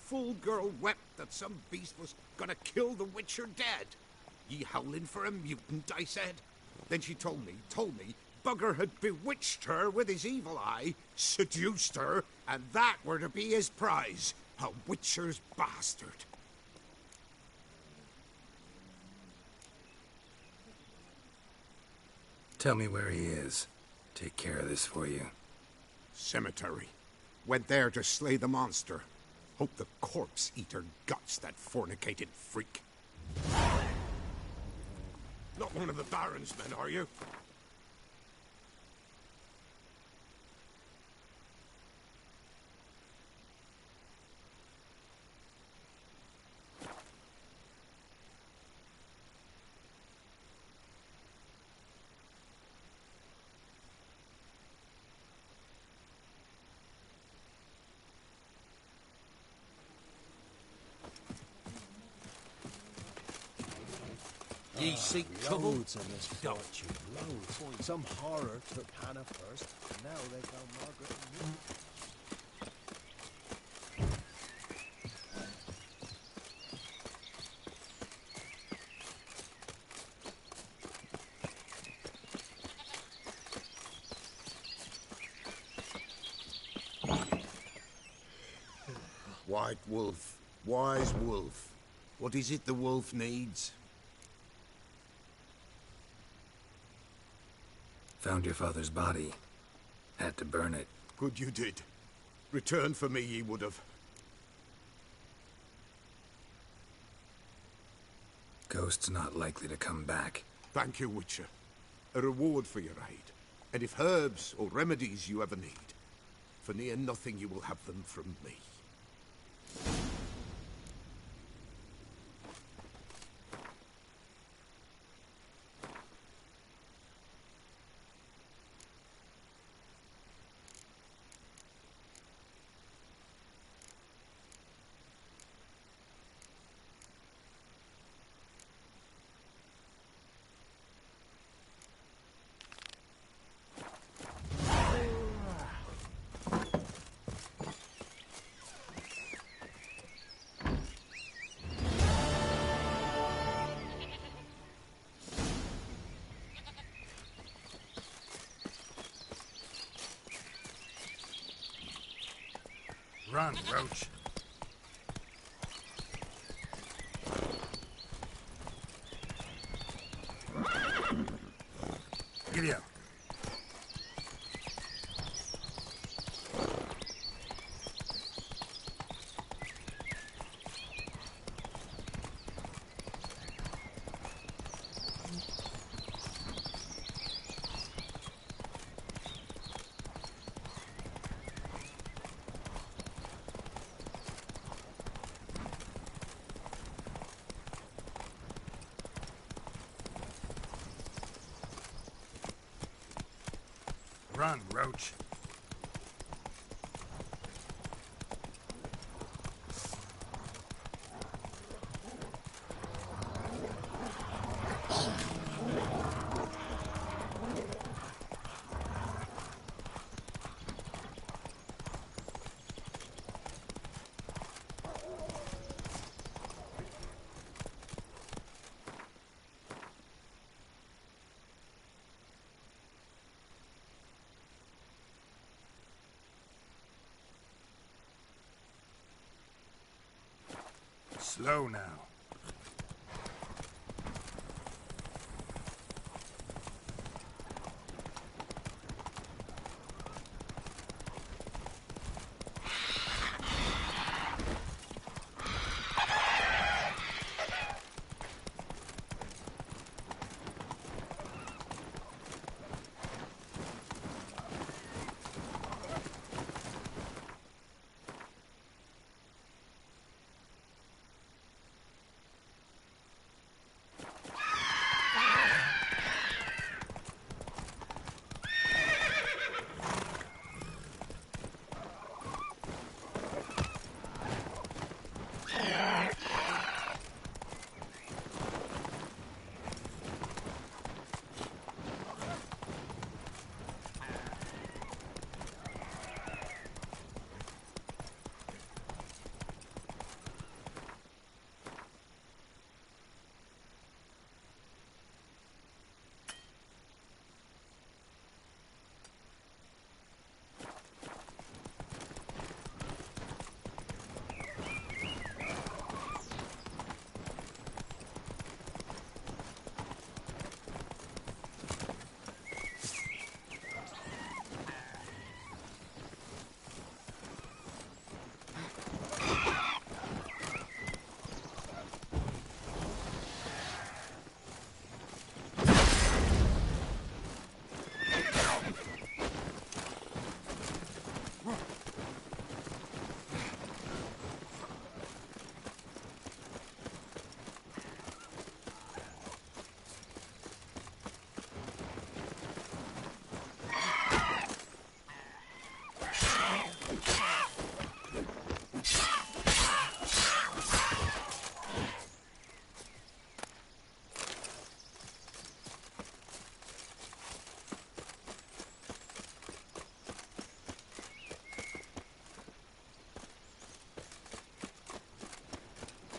Fool girl wept that some beast was gonna kill the witcher dead. Ye howling for a mutant, I said. Then she told me, Bugger had bewitched her with his evil eye, seduced her, and that were to be his prize. A witcher's bastard. Tell me where he is. Take care of this for you. Cemetery. Went there to slay the monster. Hope the corpse eater guts that fornicated freak. Not one of the Baron's men, are you? Ye seek trouble? Loads of misfortune, loads. Some horror took Hannah first, and now they found Margaret and me. White wolf, wise wolf. What is it the wolf needs? Found your father's body. Had to burn it. Good you did. Return for me ye would have. Ghost's not likely to come back. Thank you, Witcher. A reward for your aid. And if herbs or remedies you ever need, for near nothing you will have them from me. Run, Roach. Giddy up. Run, Roach. Slow now.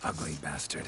Ugly bastard.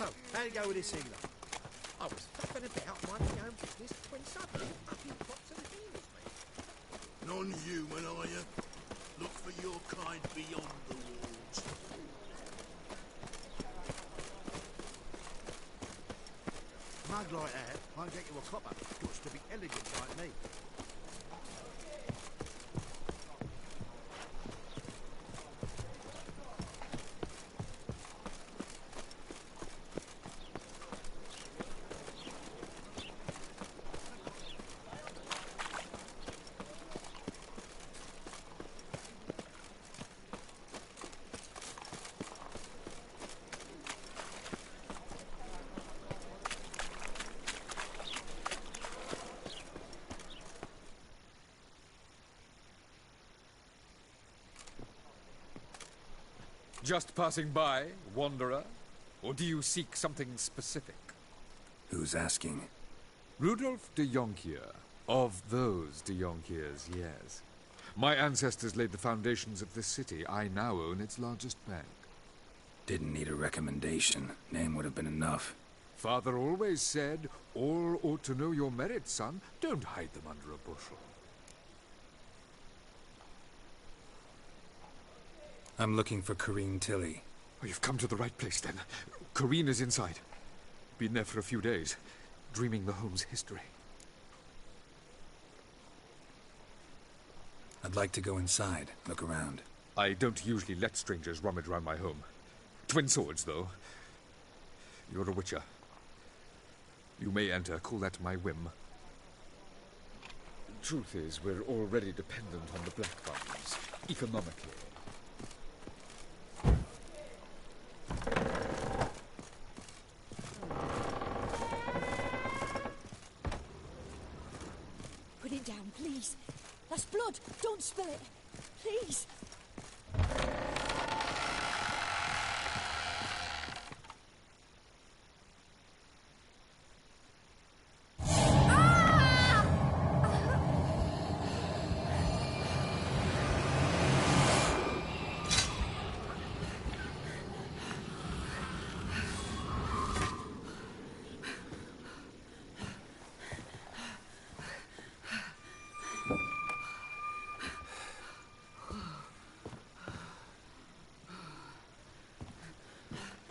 So, how'd it go with this healer? I was faffing about minding my own business when suddenly up he pops and heals me. Non-human, are you? Look for your kind beyond the walls. Mug like that, I'll get you a copper. Got to be elegant like me. Just passing by, wanderer? Or do you seek something specific? Who's asking? Rudolf de Jonkier. Of those de Jonkiers, yes. My ancestors laid the foundations of this city. I now own its largest bank. Didn't need a recommendation. Name would have been enough. Father always said, all ought to know your merits, son. Don't hide them under a bushel. I'm looking for Corrine Tilly. Oh, you've come to the right place, then. Corrine is inside. Been there for a few days, dreaming the home's history. I'd like to go inside, look around. I don't usually let strangers rummage around my home. Twin swords, though. You're a witcher. You may enter, call that my whim. Truth is, we're already dependent on the black funds, economically. Put it down, please. That's blood. Don't spill it. Please.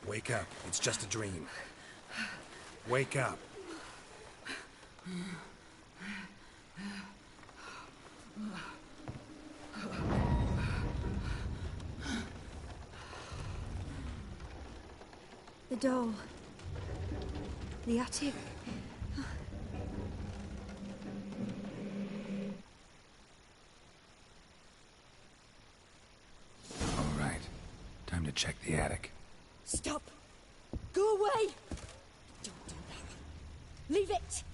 Wake up. It's just a dream. Wake up. The doll. The attic. All right. Time to check the attic. Stop. Go away. Don't do that. Leave it.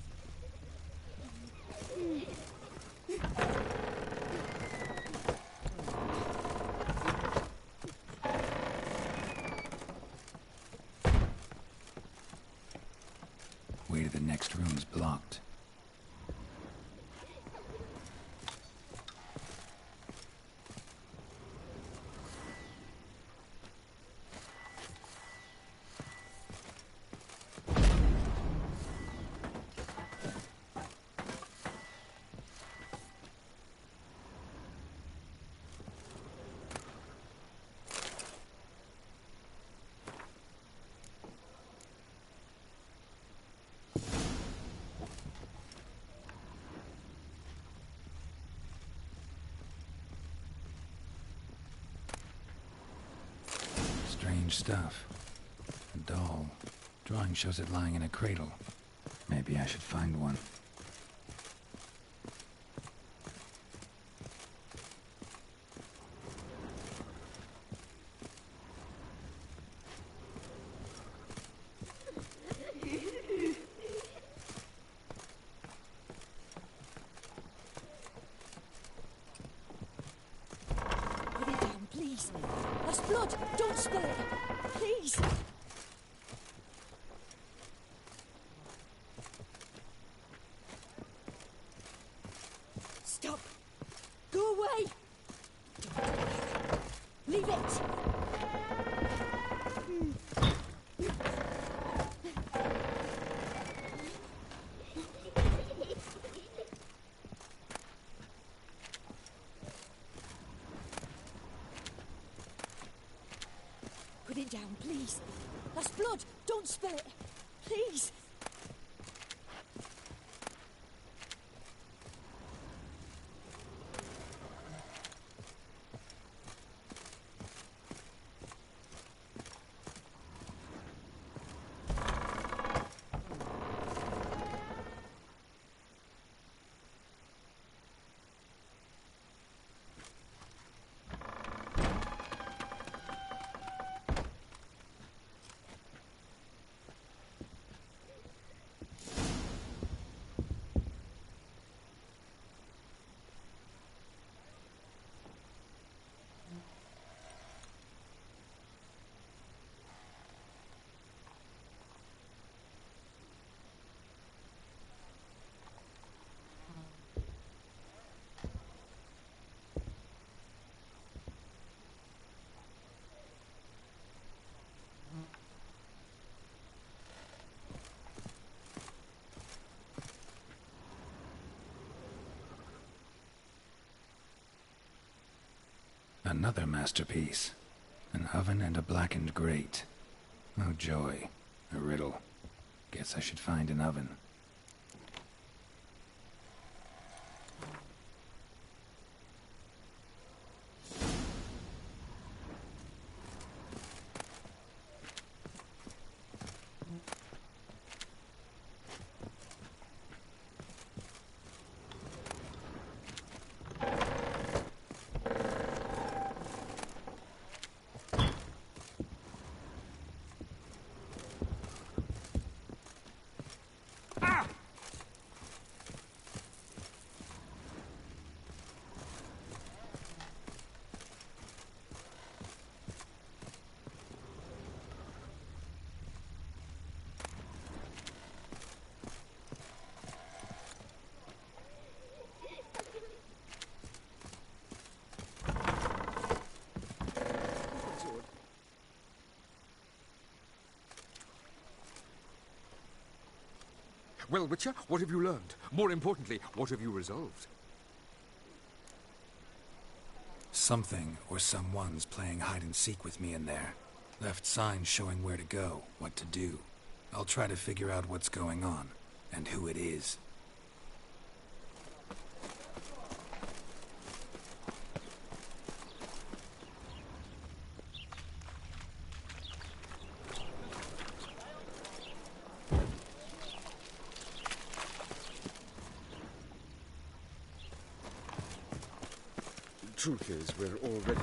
Way to the next room's blocked. Strange stuff. A doll. Drawing shows it lying in a cradle. Maybe I should find one. Put it down, please. That's blood. Don't spill it. Please. Please. That's blood. Don't spill it. Please. Another masterpiece. An oven and a blackened grate. Oh joy. A riddle. Guess I should find an oven. Well, Witcher, what have you learned? More importantly, what have you resolved? Something or someone's playing hide-and-seek with me in there. Left signs showing where to go, what to do. I'll try to figure out what's going on, and who it is. Truth is, we're already...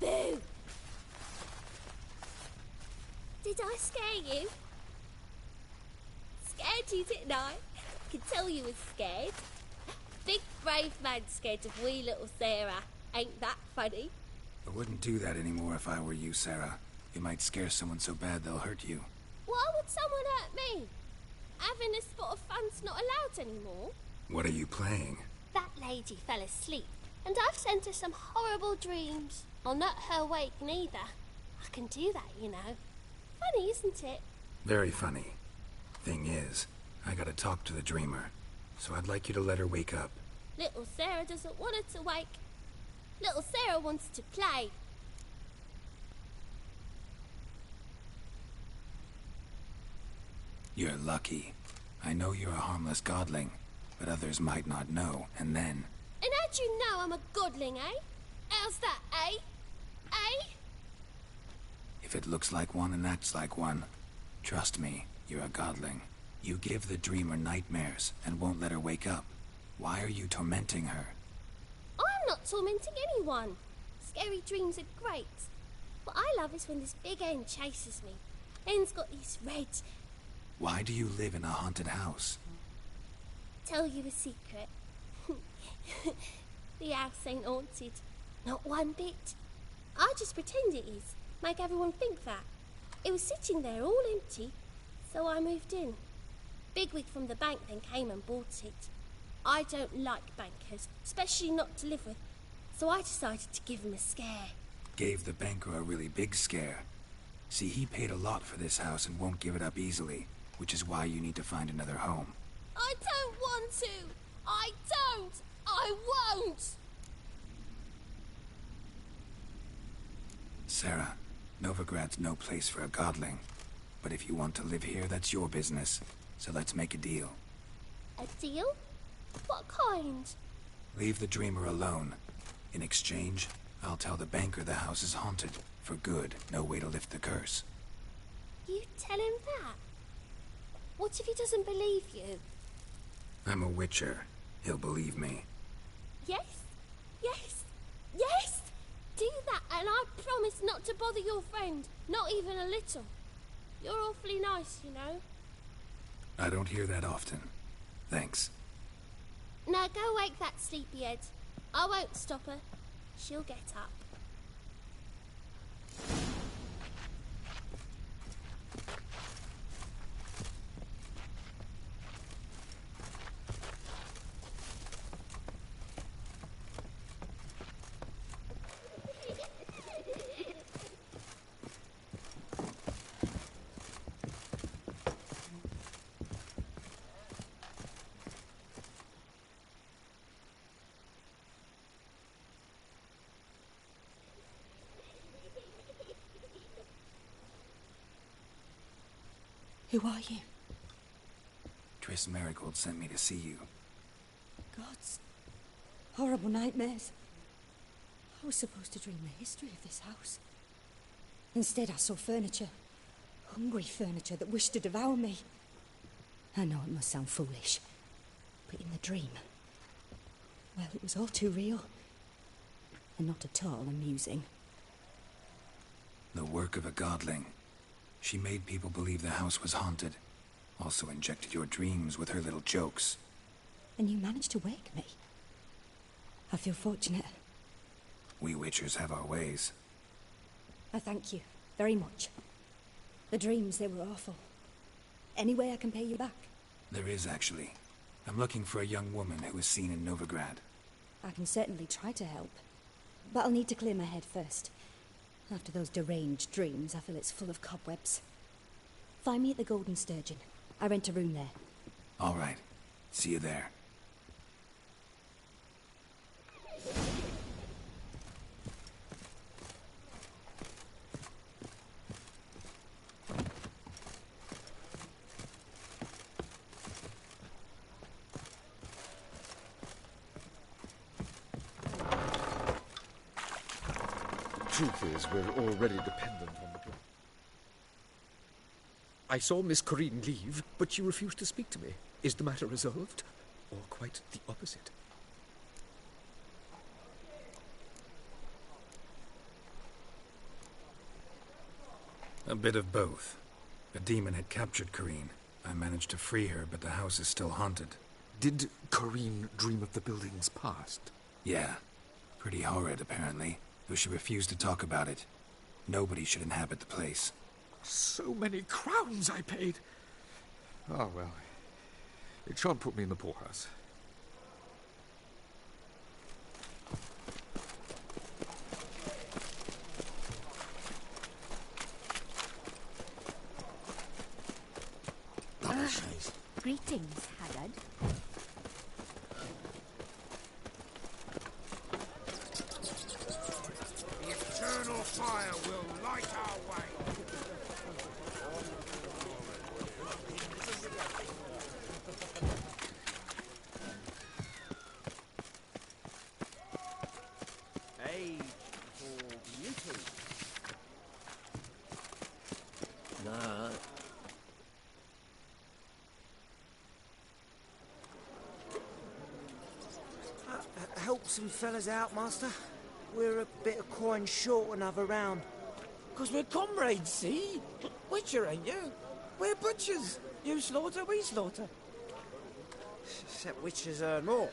Boo! Did I scare you? Scared you, didn't I? I can tell you was scared. Big brave man scared of wee little Sarah. Ain't that funny? I wouldn't do that anymore if I were you, Sarah. You might scare someone so bad they'll hurt you. Why would someone hurt me? Having a spot of fun's not allowed anymore. What are you playing? That lady fell asleep, and I've sent her some horrible dreams. I'll not her wake neither. I can do that, you know. Funny, isn't it? Very funny. Thing is, I gotta talk to the dreamer, so I'd like you to let her wake up. Little Sarah doesn't want her to wake. Little Sarah wants to play. You're lucky. I know you're a harmless godling, but others might not know, and then... And how'd you know I'm a godling, eh? How's that, eh? Eh? If it looks like one and acts like one, trust me, you're a godling. You give the dreamer nightmares and won't let her wake up. Why are you tormenting her? I'm not tormenting anyone. Scary dreams are great. What I love is when this big hen chases me. Hen's got these red... Why do you live in a haunted house? Tell you a secret. The house ain't haunted. Not one bit. I just pretend it is. Make everyone think that. It was sitting there all empty, so I moved in. Bigwig from the bank then came and bought it. I don't like bankers, especially not to live with, so I decided to give him a scare. Gave the banker a really big scare. See, he paid a lot for this house and won't give it up easily, which is why you need to find another home. I don't want to! I don't! I won't! Sarah, Novigrad's no place for a godling. But if you want to live here, that's your business. So let's make a deal. A deal? What kind? Leave the dreamer alone. In exchange, I'll tell the banker the house is haunted. For good, no way to lift the curse. You tell him that? What if he doesn't believe you? I'm a witcher. He'll believe me. Yes? Yes? Yes! Do that, and I promise not to bother your friend. Not even a little. You're awfully nice, you know. I don't hear that often. Thanks. Now go wake that sleepyhead. I won't stop her. She'll get up. Who are you? Triss Marigold sent me to see you. Gods. Horrible nightmares. I was supposed to dream the history of this house. Instead, I saw furniture. Hungry furniture that wished to devour me. I know it must sound foolish, but in the dream, well, it was all too real. And not at all amusing. The work of a godling. She made people believe the house was haunted. Also injected your dreams with her little jokes. And you managed to wake me. I feel fortunate. We witchers have our ways. I thank you very much. The dreams, they were awful. Any way I can pay you back? There is, actually. I'm looking for a young woman who was seen in Novigrad. I can certainly try to help. But I'll need to clear my head first. After those deranged dreams, I feel it's full of cobwebs. Find me at the Golden Sturgeon. I rent a room there. All right. See you there. Truth is, we're already dependent on the... I saw Miss Corinne leave, but she refused to speak to me. Is the matter resolved? Or quite the opposite? A bit of both. A demon had captured Corinne. I managed to free her, but the house is still haunted. Did Corinne dream of the building's past? Yeah. Pretty horrid, apparently. Though she refused to talk about it. Nobody should inhabit the place. So many crowns I paid! Ah, well. It shan't put me in the poorhouse. Greetings, Haggard. The eternal fire will light our way. Age for beauty. No. Help some fellas out, Master. We're a bit of coin short another round. 'Cause we're comrades, see? Witcher, ain't you? We're butchers. You slaughter, we slaughter. Except witchers earn more.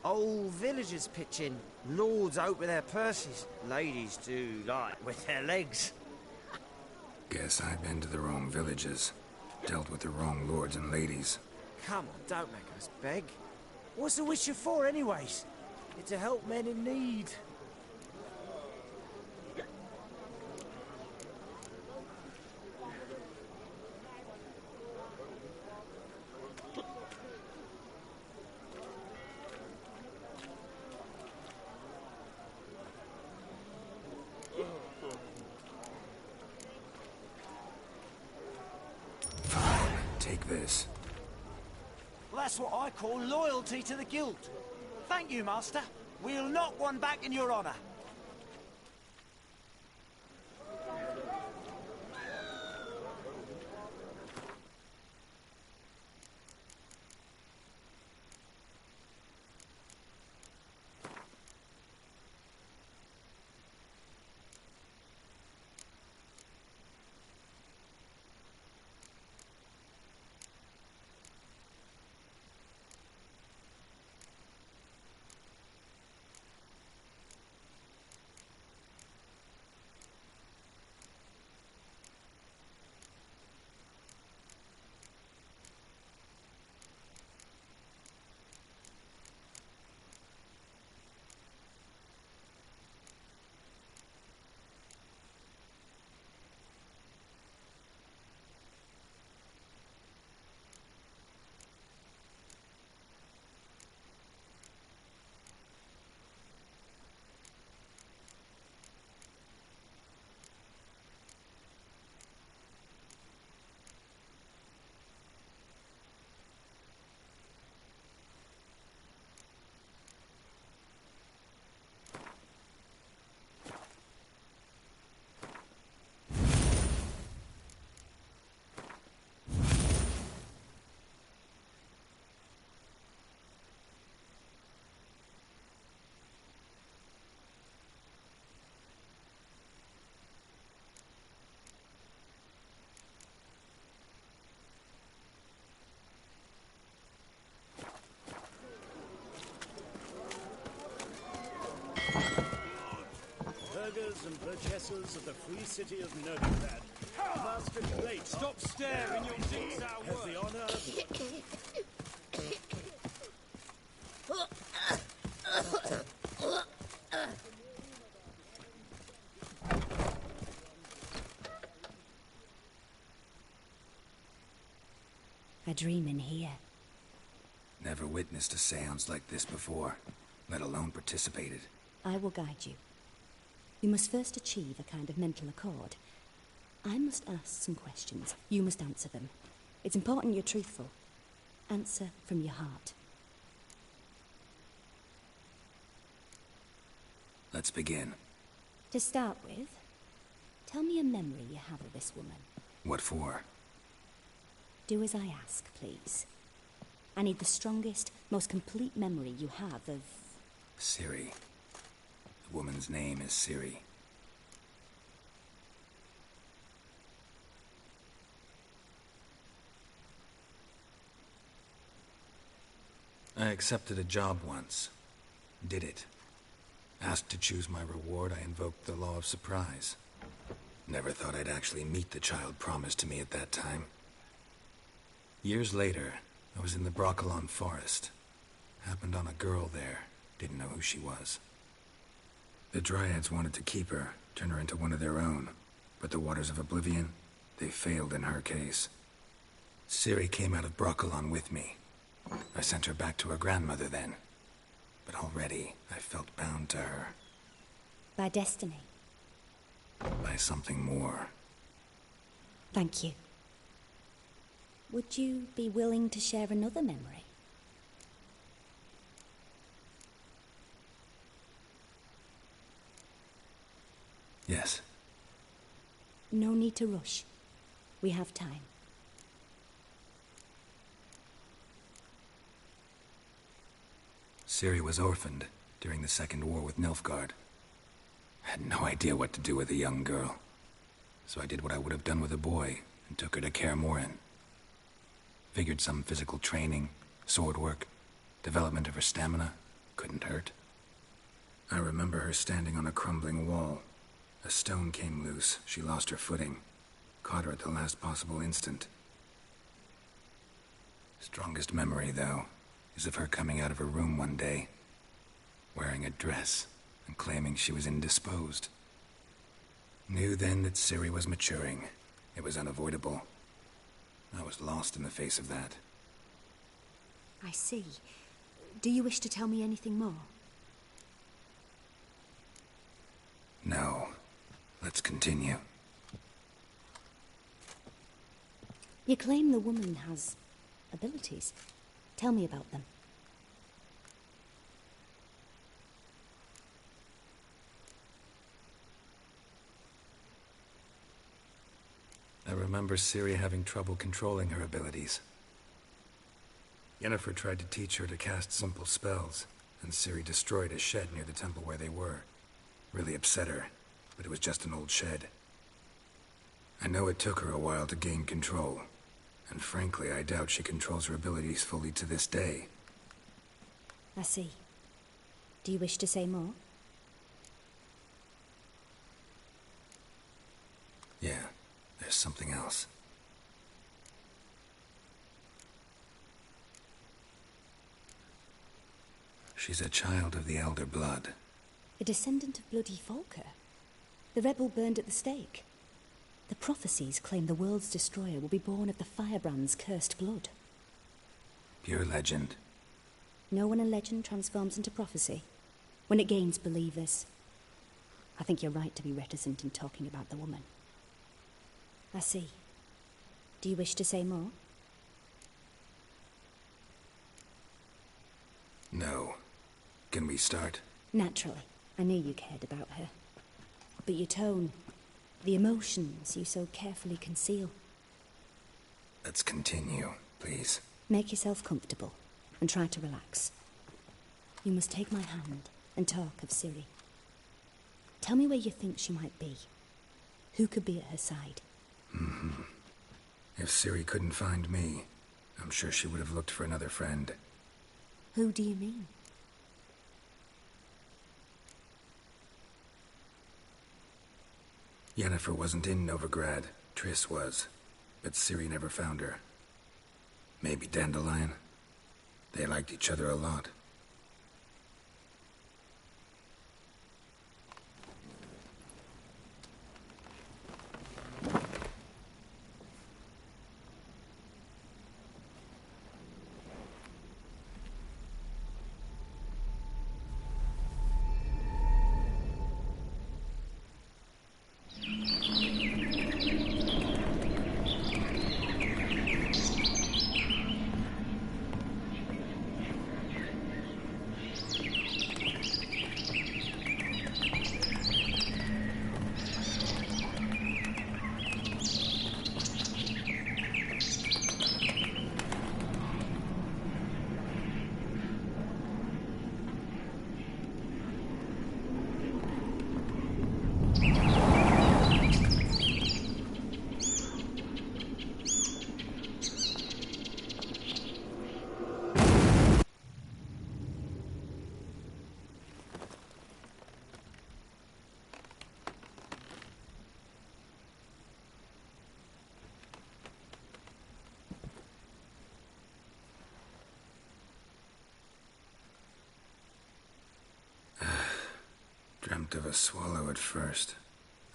Old villagers pitch in. Lords out with their purses. Ladies do like with their legs. Guess I've been to the wrong villages. Dealt with the wrong lords and ladies. Come on, don't make us beg. What's the Witcher for, anyways? It's to help men in need. Take this. Well, that's what I call loyalty to the guild. Thank you, Master. We'll knock one back in your honor. Burghers and burgesses of the free city of Novigrad. Master Blade, stop staring, your dicks our has the honor. A dream in here. Never witnessed a seance like this before, let alone participated. I will guide you. You must first achieve a kind of mental accord. I must ask some questions. You must answer them. It's important you're truthful. Answer from your heart. Let's begin. To start with, tell me a memory you have of this woman. What for? Do as I ask, please. I need the strongest, most complete memory you have of... Ciri. The woman's name is Ciri. I accepted a job once. Did it. Asked to choose my reward, I invoked the law of surprise. Never thought I'd actually meet the child promised to me at that time. Years later, I was in the Broccolon forest. Happened on a girl there. Didn't know who she was. The Dryads wanted to keep her, turn her into one of their own. But the Waters of Oblivion, they failed in her case. Ciri came out of Broccolon with me. I sent her back to her grandmother then. But already, I felt bound to her. By destiny. By something more. Thank you. Would you be willing to share another memory? Yes. No need to rush. We have time. Ciri was orphaned during the Second War with Nilfgaard. Had no idea what to do with a young girl. So I did what I would have done with a boy and took her to Kaer Morhen. Figured some physical training, sword work, development of her stamina couldn't hurt. I remember her standing on a crumbling wall. A stone came loose. She lost her footing. Caught her at the last possible instant. Strongest memory, though, is of her coming out of her room one day, wearing a dress and claiming she was indisposed. Knew then that Ciri was maturing. It was unavoidable. I was lost in the face of that. I see. Do you wish to tell me anything more? No. Let's continue. You claim the woman has abilities. Tell me about them. I remember Ciri having trouble controlling her abilities. Yennefer tried to teach her to cast simple spells, and Ciri destroyed a shed near the temple where they were. Really upset her, but it was just an old shed. I know it took her a while to gain control, and frankly, I doubt she controls her abilities fully to this day. I see. Do you wish to say more? Yeah, there's something else. She's a child of the Elder Blood. A descendant of bloody Volker. The rebel burned at the stake. The prophecies claim the world's destroyer will be born of the firebrand's cursed blood. Pure legend. Know when a legend transforms into prophecy? When it gains believers. I think you're right to be reticent in talking about the woman. I see. Do you wish to say more? No. Can we start? Naturally. I knew you cared about her. But your tone, the emotions you so carefully conceal. Let's continue, please. Make yourself comfortable and try to relax. You must take my hand and talk of Ciri. Tell me where you think she might be. Who could be at her side? If Ciri couldn't find me, I'm sure she would have looked for another friend. Who do you mean? Yennefer wasn't in Novigrad. Triss was. But Ciri never found her. Maybe Dandelion? They liked each other a lot. Dreamt of a swallow at first.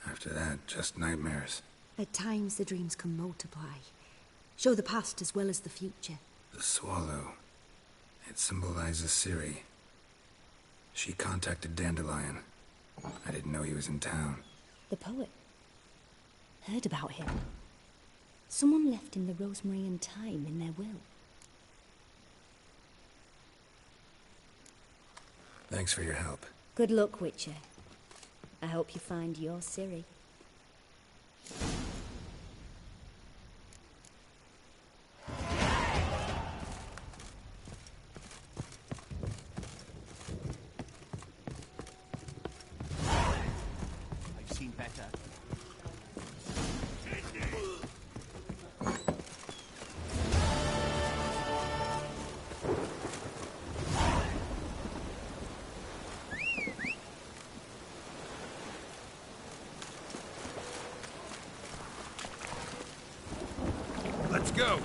After that, just nightmares. At times the dreams can multiply. Show the past as well as the future. The swallow. It symbolizes Ciri. She contacted Dandelion. I didn't know he was in town. The poet. Heard about him. Someone left him the rosemary and thyme in their will. Thanks for your help. Good luck, Witcher. I hope you find your Ciri. I've seen better. go.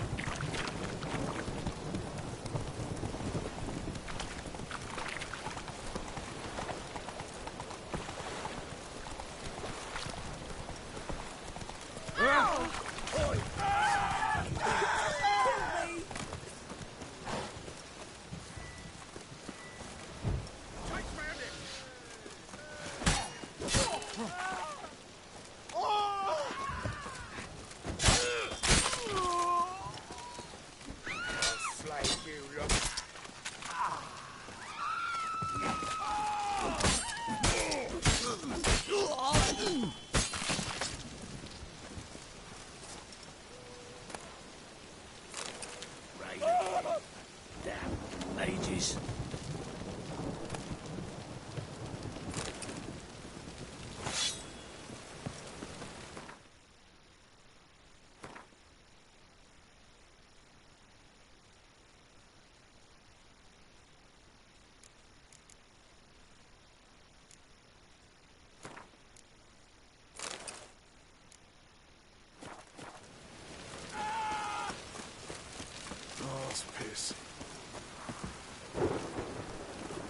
Piss.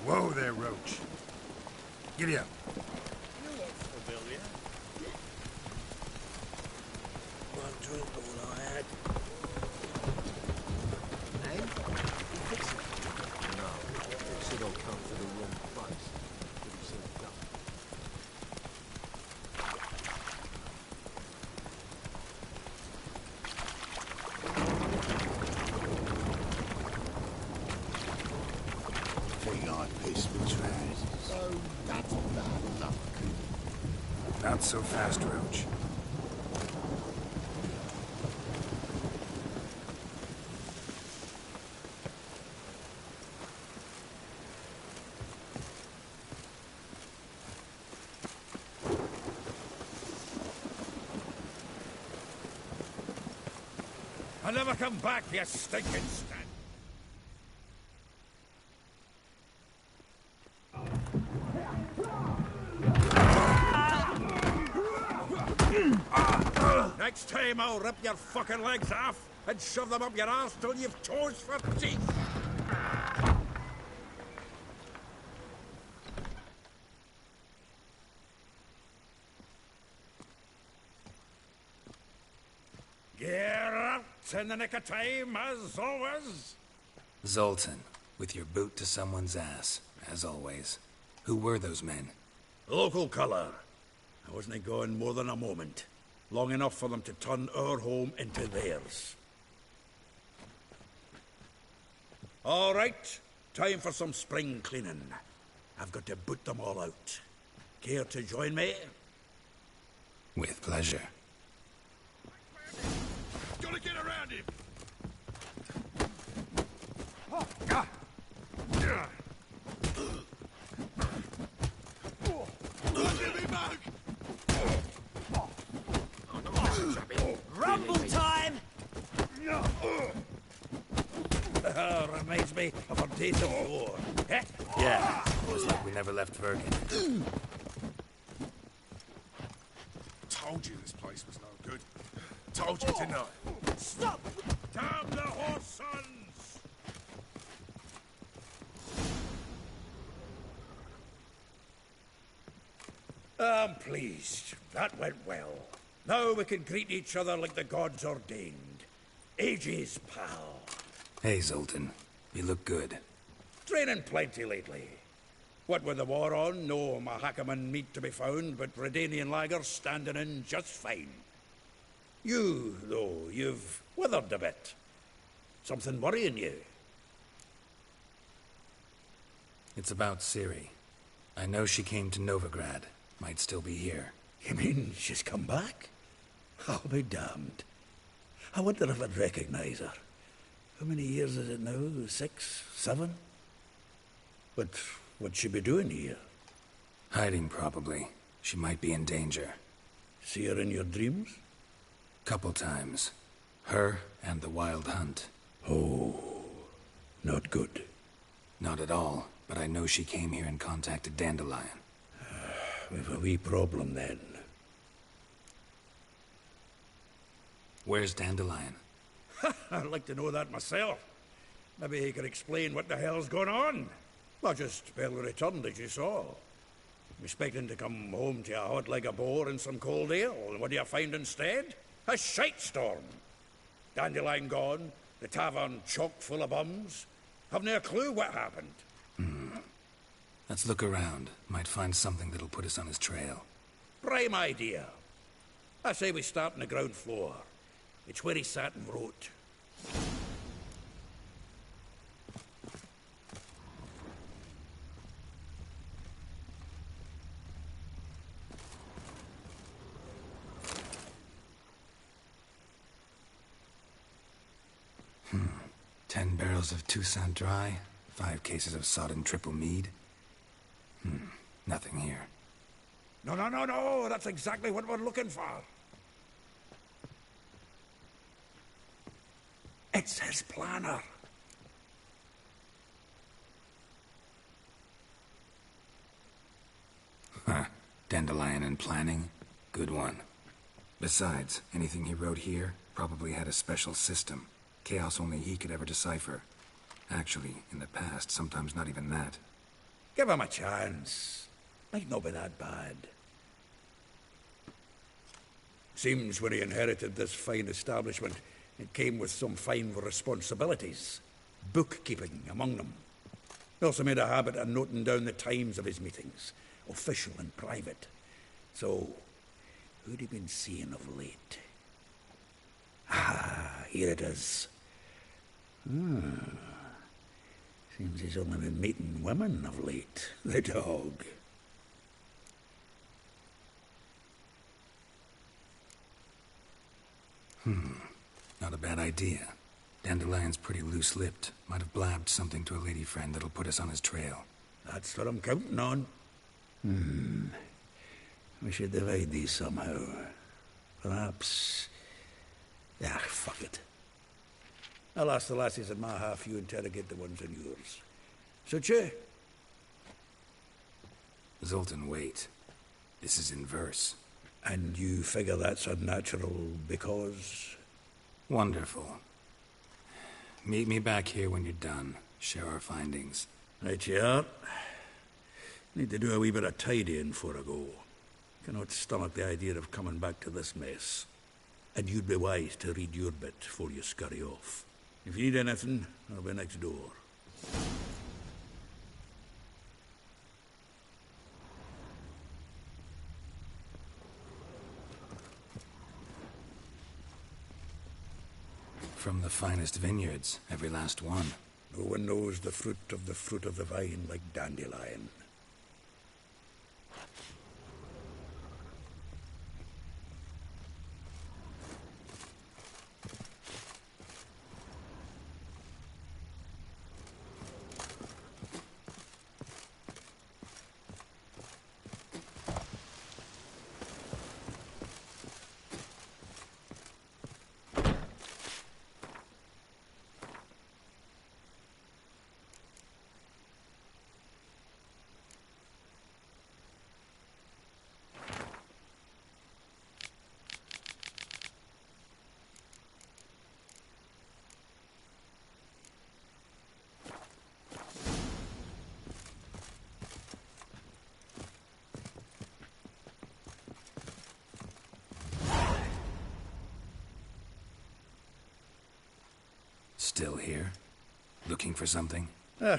Whoa there, Roach. Giddy up. You look familiar. One drink all I had. Eh? You fix it? No. Fix it or come to the wrong place. Get himself done. So that's bad luck. Not so fast, Roach. I'll never come back, you stinking stand. Next time I'll rip your fucking legs off and shove them up your arse till you've toes for teeth. Geralt, in the nick of time, as always. Zoltan, with your boot to someone's ass, as always. Who were those men? Local colour. I wasn't going more than a moment. Long enough for them to turn our home into theirs. All right, time for some spring cleaning. I've got to boot them all out. Care to join me? With pleasure. Gotta get around him! Rumble time! Reminds me of our days of war. Eh? Yeah, it was like we never left Vergen. Told you this place was no good. Told you, didn't I? Stop! Damn the horse sons! I'm pleased. That went well. Now we can greet each other like the gods ordained. Ages, pal. Hey, Zoltan. You look good. Training plenty lately. What with the war on, no Mahakaman meat to be found, but Redanian lagers standing in just fine. You, though, you've withered a bit. Something worrying you? It's about Ciri. I know she came to Novigrad. Might still be here. You mean she's come back? I'll be damned. I wonder if I'd recognize her. How many years is it now? 6, 7? But what'd she be doing here? Hiding, probably. She might be in danger. See her in your dreams? Couple times. Her and the Wild Hunt. Oh, not good. Not at all, but I know she came here and contacted Dandelion. We've a wee problem then. Where's Dandelion? I'd like to know that myself. Maybe he could explain what the hell's going on. I just barely returned, as you saw. I'm expecting to come home to a hot like a boar and some cold ale, and what do you find instead? A shite storm. Dandelion gone, the tavern chock full of bums. Have no clue what happened. Let's look around. Might find something that'll put us on his trail. Prime idea. I say we start on the ground floor. It's where he sat and wrote. 10 barrels of Toussaint Dry, 5 cases of sodden triple mead. Nothing here. No, that's exactly what we're looking for. It's his planner. Dandelion and planning. Good one. Besides, anything he wrote here probably had a special system. Chaos only he could ever decipher. Actually, in the past, sometimes not even that. Give him a chance. Might not be that bad. Seems when he inherited this fine establishment, it came with some fine responsibilities. Bookkeeping among them. He also made a habit of noting down the times of his meetings, official and private. So, who'd he been seeing of late? Here it is. Seems he's only been meeting women of late. The dog. Not a bad idea. Dandelion's pretty loose-lipped. Might have blabbed something to a lady friend that'll put us on his trail. That's what I'm counting on. We should divide these somehow. Perhaps... fuck it. I'll ask the lassies in my half, you interrogate the ones in yours. Suit you? Zoltan, wait. This is in verse. And you figure that's unnatural because... Wonderful. Meet me back here when you're done. Share our findings. Right you are. Need to do a wee bit of tidying before I go. Cannot stomach the idea of coming back to this mess. And you'd be wise to read your bit before you scurry off. If you need anything, I'll be next door. From the finest vineyards, every last one. No one knows the fruit of the vine like Dandelion. Still here? Looking for something?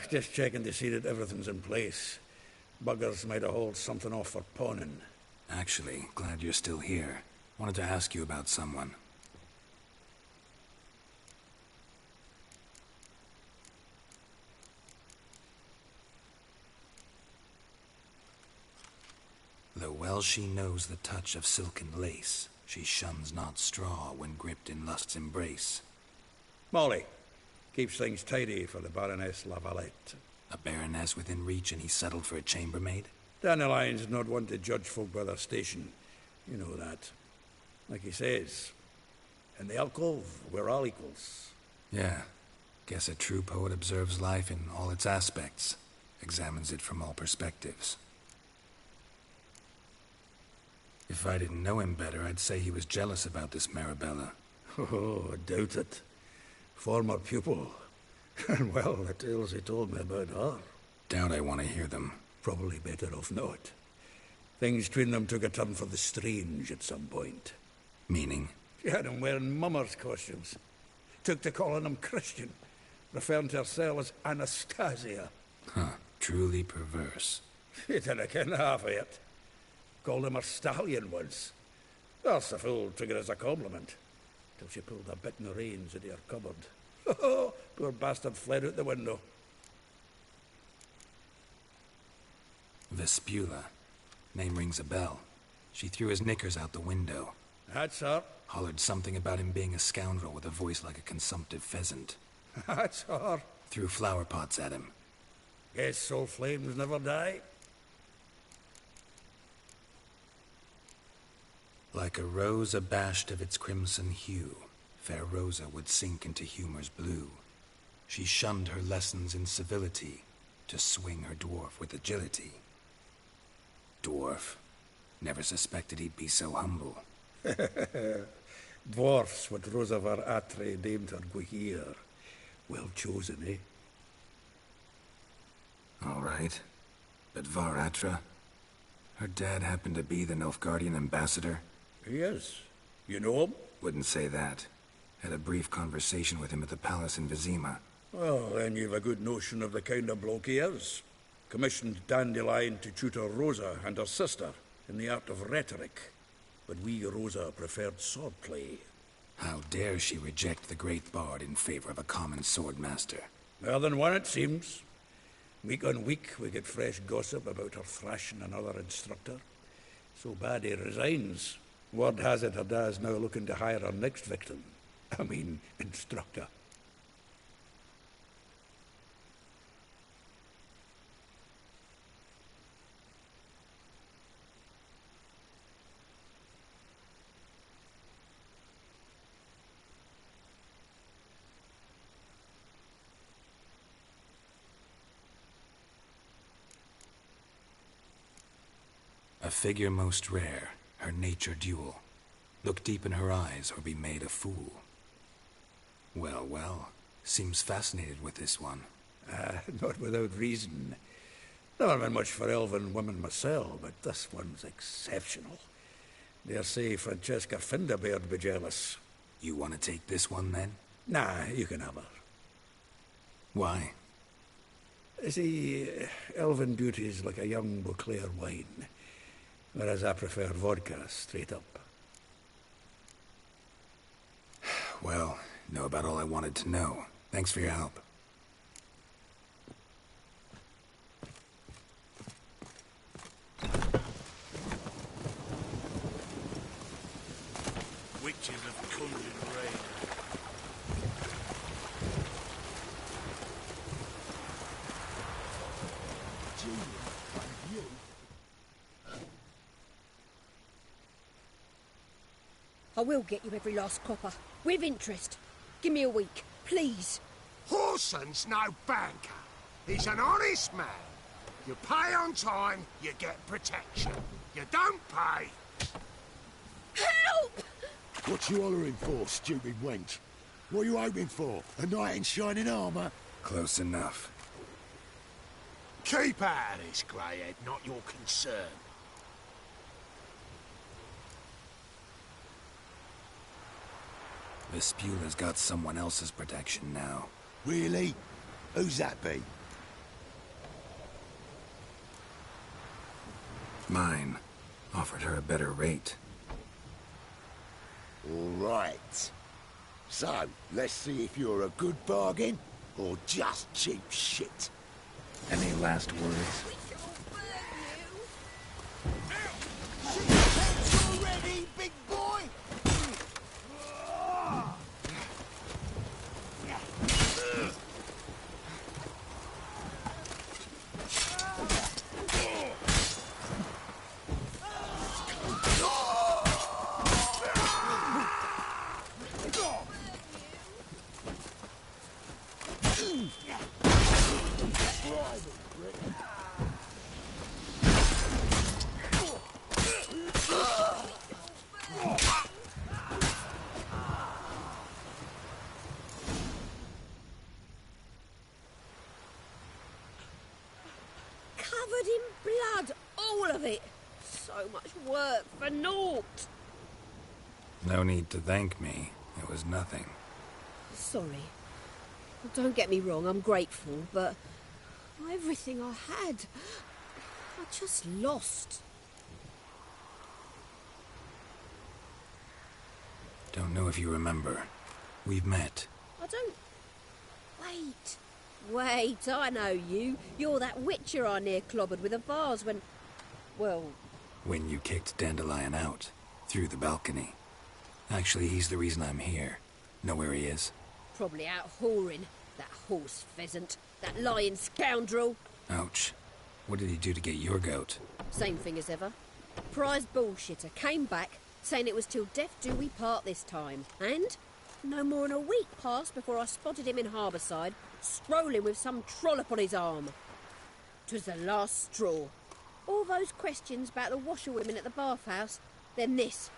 Just checking to see that everything's in place. Buggers might have hauled something off for pawning. Actually, glad you're still here. Wanted to ask you about someone. Though well she knows the touch of silken lace, she shuns not straw when gripped in lust's embrace. Molly. Keeps things tidy for the Baroness Lavalette. A baroness within reach and he settled for a chambermaid? Dandelion's not one to judge folk by their station. You know that. Like he says, in the alcove, we're all equals. Yeah. Guess a true poet observes life in all its aspects. Examines it from all perspectives. If I didn't know him better, I'd say he was jealous about this Marabella. Oh, I doubt it. Former pupil. And well, the tales he told me about her. Doubt I want to hear them. Probably better off not. Things between them took a turn for the strange at some point. Meaning? She had him wearing mummers' costumes. Took to calling him Christian, referring to herself as Anastasia. Huh. Truly perverse. She didn't ken half of it. Called him her stallion once. That's the fool took it as a compliment. Till she pulled a bit in the reins into her cupboard. Oh, poor bastard fled out the window. Vespula. Name rings a bell. She threw his knickers out the window. That's her. Hollered something about him being a scoundrel with a voice like a consumptive pheasant. That's her. Threw flower pots at him. Guess soul flames never die. Like a rose abashed of its crimson hue, fair Rosa would sink into humor's blue. She shunned her lessons in civility, to swing her dwarf with agility. Dwarf. Never suspected he'd be so humble. Dwarfs, what Rosa var Atre named her Guihir. Well chosen, eh? All right. But Var Atra? Her dad happened to be the Nilfgaardian ambassador? He is. You know him? Wouldn't say that. Had a brief conversation with him at the palace in Vizima. Well, then you've a good notion of the kind of bloke he is. Commissioned Dandelion to tutor Rosa and her sister in the art of rhetoric. But we, Rosa, preferred swordplay. How dare she reject the great bard in favor of a common swordmaster? More than one, it seems. Week on week, we get fresh gossip about her thrashing another instructor. So bad he resigns. Word has it her dad's now looking to hire her next victim. I mean, instructor. A figure most rare, her nature dual. Look deep in her eyes or be made a fool. Well, well, seems fascinated with this one. Not without reason. Never been much for elven women myself, but this one's exceptional. Dare say Francesca Finderbeard be jealous. You want to take this one, then? Nah, you can have her. Why? See, elven beauty is like a young Beauclair wine, whereas I prefer vodka straight up. Well, know about all I wanted to know. Thanks for your help. Witches have conjured rain. I will get you every last copper, with interest. Give me a week, please. Horson's no banker. He's an honest man. You pay on time, you get protection. You don't pay... Help! What you hollering for, stupid wench? What are you hoping for? A knight in shining armour? Close enough. Keep out of this, greyhead, not your concern. Vespula's got someone else's protection now. Really? Who's that be? Mine. Offered her a better rate. All right. So, let's see if you're a good bargain or just cheap shit. Any last words? Ready, big boy? Covered in blood, all of it. So much work for naught. No need to thank me. It was nothing. Sorry. Don't get me wrong, I'm grateful, but everything I had, I just lost. Don't know if you remember. We've met. I don't... Wait, I know you. You're that witcher I near clobbered with a vase when... Well... When you kicked Dandelion out. Through the balcony. Actually, he's the reason I'm here. Know where he is? Probably out whoring. That horse pheasant. That lying scoundrel. Ouch. What did he do to get your goat? Same thing as ever. Prize bullshitter came back, saying it was till death do we part this time. And no more than a week passed before I spotted him in Harbourside, strolling with some trollop on his arm. 'Twas the last straw. All those questions about the washerwomen at the bathhouse, then this.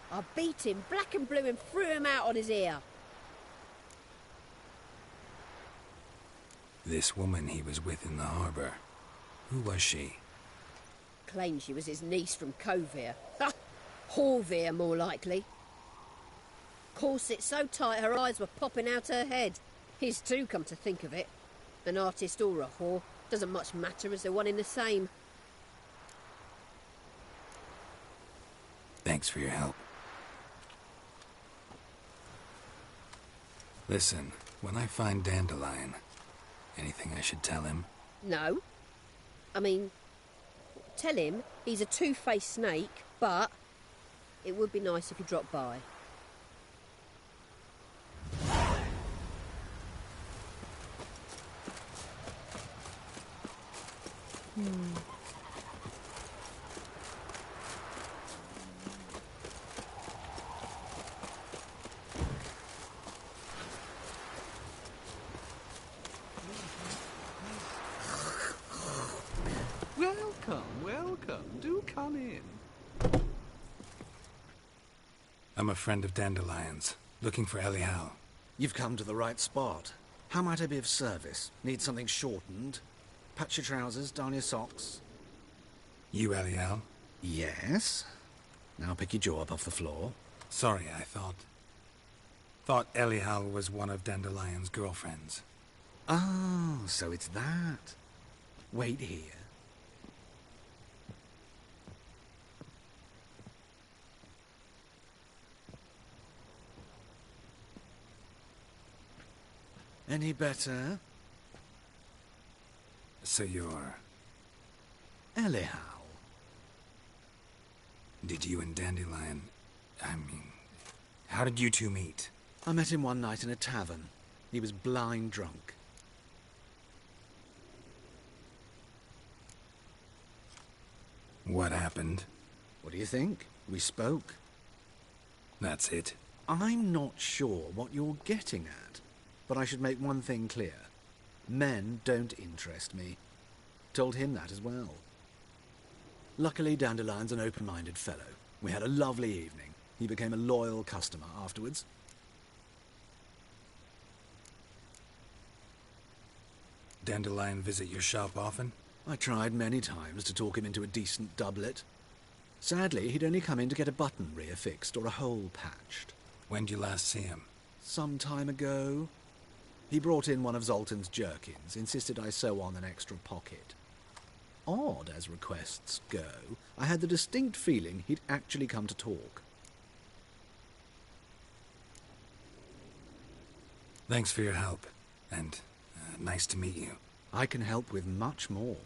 I beat him black and blue and threw him out on his ear. This woman he was with in the harbour. Who was she? Claimed she was his niece from Covere. Ha! Horvere, more likely. Corset so tight her eyes were popping out her head. His too, come to think of it. An artist or a whore. Doesn't much matter as they're one in the same. Thanks for your help. Listen, when I find Dandelion, anything I should tell him? No. I mean, tell him he's a two-faced snake, but it would be nice if he dropped by. Welcome. Do come in. I'm a friend of Dandelion's, looking for Elial. You've come to the right spot. How might I be of service? Need something shortened? Patch your trousers, darn your socks. You Elial? Yes. Now pick your jaw up off the floor. Sorry, I thought Elial was one of Dandelion's girlfriends. Oh, so it's that. Wait here. Any better? So you're... Elial. Did you and Dandelion... how did you two meet? I met him one night in a tavern. He was blind drunk. What happened? What do you think? We spoke. That's it. I'm not sure what you're getting at, but I should make one thing clear. Men don't interest me. Told him that as well. Luckily, Dandelion's an open-minded fellow. We had a lovely evening. He became a loyal customer afterwards. Dandelion visit your shop often? I tried many times to talk him into a decent doublet. Sadly, he'd only come in to get a button reaffixed or a hole patched. When did you last see him? Some time ago. He brought in one of Zoltan's jerkins, insisted I sew on an extra pocket. Odd as requests go, I had the distinct feeling he'd actually come to talk. Thanks for your help, and nice to meet you. I can help with much more.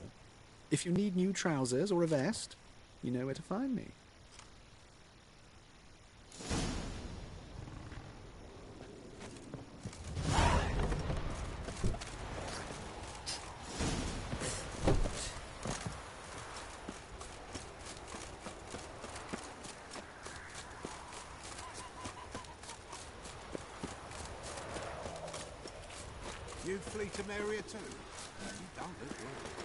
If you need new trousers or a vest, you know where to find me. You flee to Maria too? You don't look well.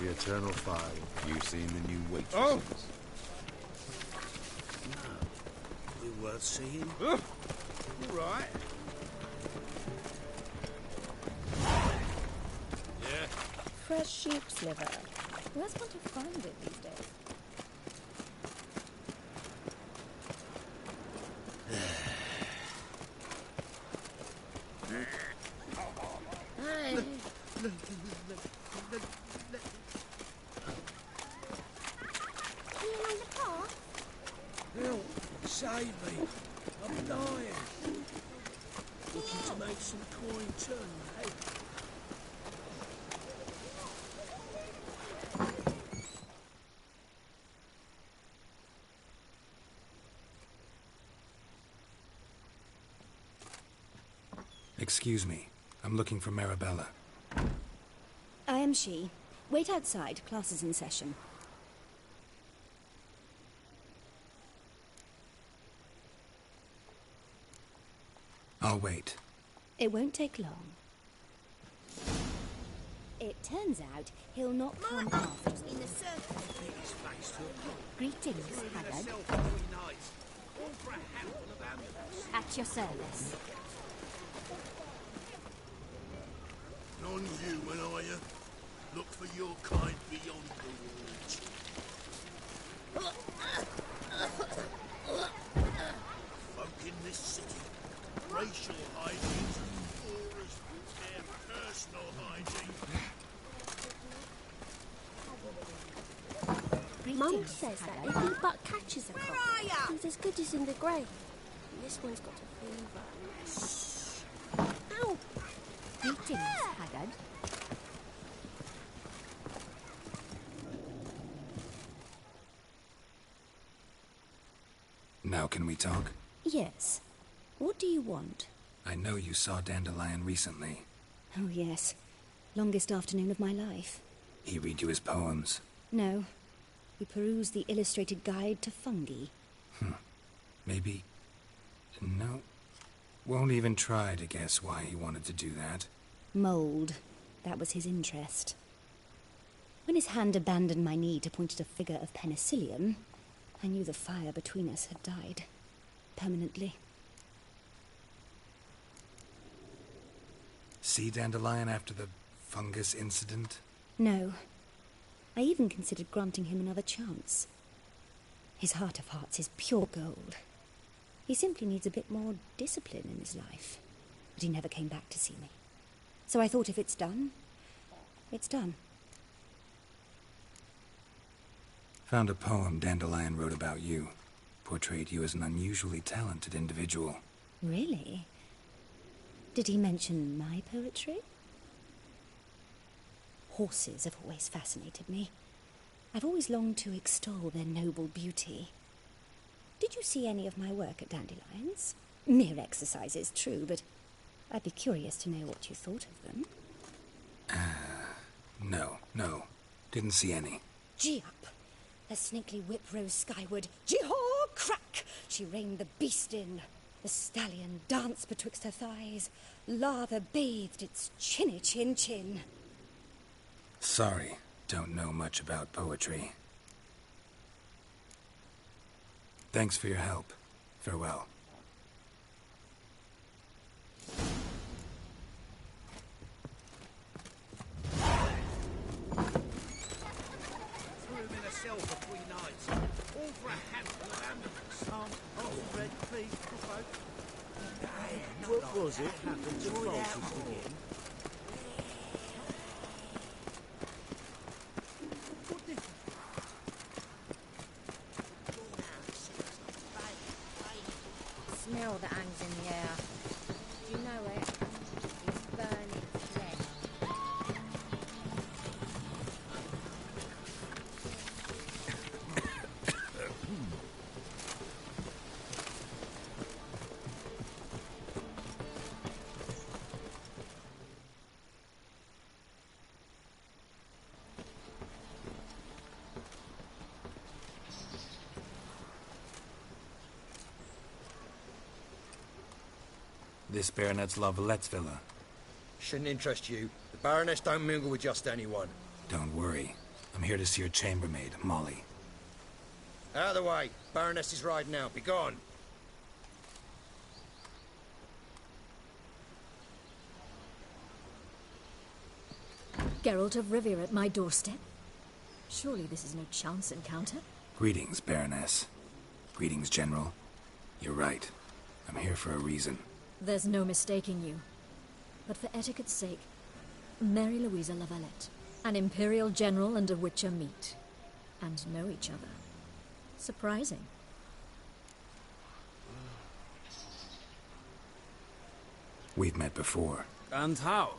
the eternal fire. You seen the new waitresses? Oh! No. We're worth seeing. All right. Yeah. Fresh sheep's liver. Where's one to find it these days? Help! Save me! I'm dying! Looking to make some coin turn, mate. Excuse me. I'm looking for Marabella. I am she. Wait outside. Class is in session. I'll wait. It won't take long. It turns out he'll not come after me. Greetings, Haggard. At your service. Non-human, are you? Look for your kind beyond the walls. Folk in this city, racial hygiene, or as their personal hygiene. Mum says that if he but catches a copper, he's as good as in the grave. And this one's got a fever. Ow! Greetings, Haggard. Now can we talk? Yes. What do you want? I know you saw Dandelion recently. Oh, yes. Longest afternoon of my life. He read you his poems? No. We perused the illustrated guide to fungi. Maybe... No. Won't even try to guess why he wanted to do that. Mold. That was his interest. When his hand abandoned my knee to point at a figure of penicillium, I knew the fire between us had died. Permanently. See Dandelion after the fungus incident? No. I even considered granting him another chance. His heart of hearts is pure gold. He simply needs a bit more discipline in his life. But he never came back to see me. So I thought if it's done, it's done. Found a poem Dandelion wrote about you. Portrayed you as an unusually talented individual. Really? Did he mention my poetry? Horses have always fascinated me. I've always longed to extol their noble beauty. Did you see any of my work at Dandelion's? Mere exercises, true, but I'd be curious to know what you thought of them. No. Didn't see any. Gee up! The snakely whip rose skyward. Gee-haw! Crack! She reined the beast in. The stallion danced betwixt her thighs. Lather bathed its chinny chin. Sorry, don't know much about poetry. Thanks for your help. Farewell. Threw him in a cell for 3 nights. All for a handful of ambulance. Red, please, what was it happened to Francis again? Smell that hangs in the air. Do you know it? It's burning flesh. This Baronet's La Vallette's villa. Shouldn't interest you. The Baroness don't mingle with just anyone. Don't worry. here to see your chambermaid, Molly. Out of the way. Baroness is riding out. Be gone. Geralt of Rivia at my doorstep? Surely this is no chance encounter? Greetings, Baroness. Greetings, General. You're right. I'm here for a reason. There's no mistaking you. But for etiquette's sake, Mary Louisa Lavalette. An Imperial General and a Witcher meet. And know each other. Surprising. We've met before. And how?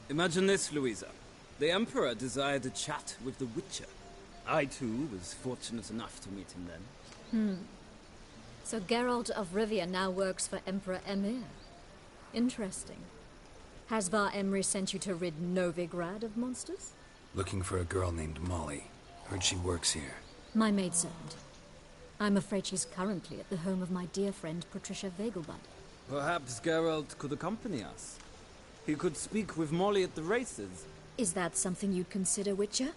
Imagine this, Louisa. The Emperor desired a chat with the Witcher. I, too, was fortunate enough to meet him then. So Geralt of Rivia now works for Emperor Emir. Interesting. Has Var Emry sent you to rid Novigrad of monsters? Looking for a girl named Molly. Heard she works here. My maidservant. I'm afraid she's currently at the home of my dear friend Patricia Vegelbud. Perhaps Geralt could accompany us. He could speak with Molly at the races. Is that something you'd consider, Witcher?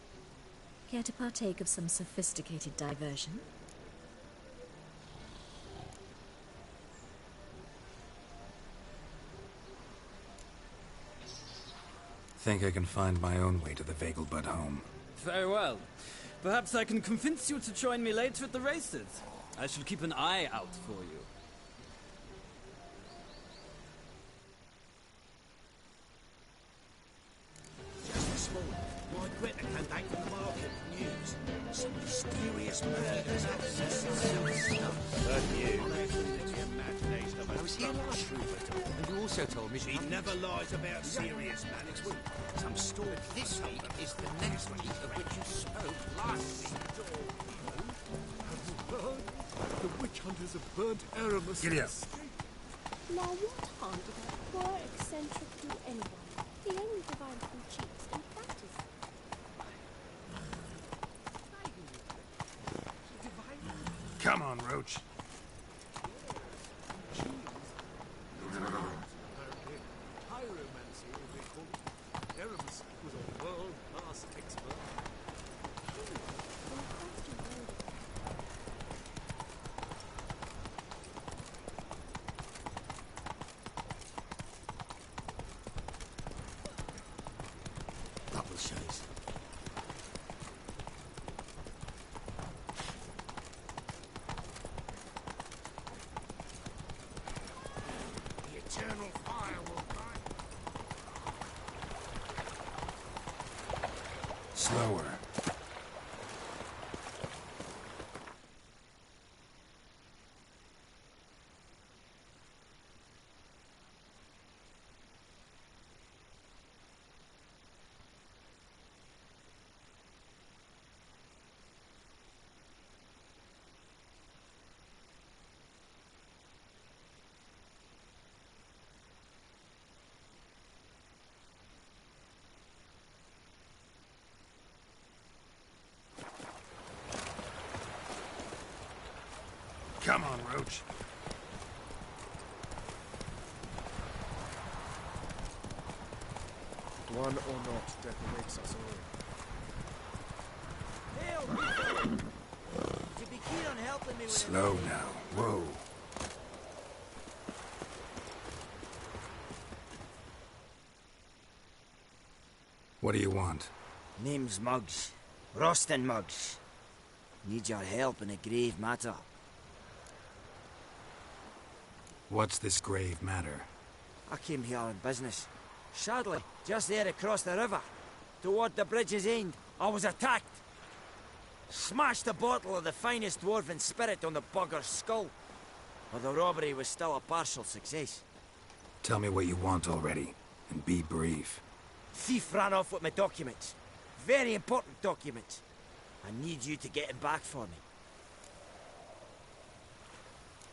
Care to partake of some sophisticated diversion? Think I can find my own way to the Vegelbud home. Very well. Perhaps I can convince you to join me later at the races. I shall keep an eye out for you. Just this morning, my Greta came back from the market with news. Some mysterious murders. But you. I was here last week, and you also told me She never lies about serious matters. some story. This week is the next week of which you spoke last week. The witch hunters have burnt Aramis. Giddy up. Now what harm did that poor eccentric do anyone? He only divided from cheats and practice. Come on, Roach. Pyromancy, they call it. Aramis was a world-class expert. Double shows. The eternal fire will burn. Slower. Come on, Roach. One or not, death makes us all. Would you be keen on helping me with Slow now. Whoa. What do you want? Name's Muggs. Rostin Muggs. Need your help in a grave matter. What's this grave matter? I came here on business. Sadly, just there across the river, toward the bridge's end, I was attacked. Smashed a bottle of the finest dwarven spirit on the bugger's skull. But the robbery was still a partial success. Tell me what you want already, and be brief. Thief ran off with my documents. Very important documents. I need you to get them back for me.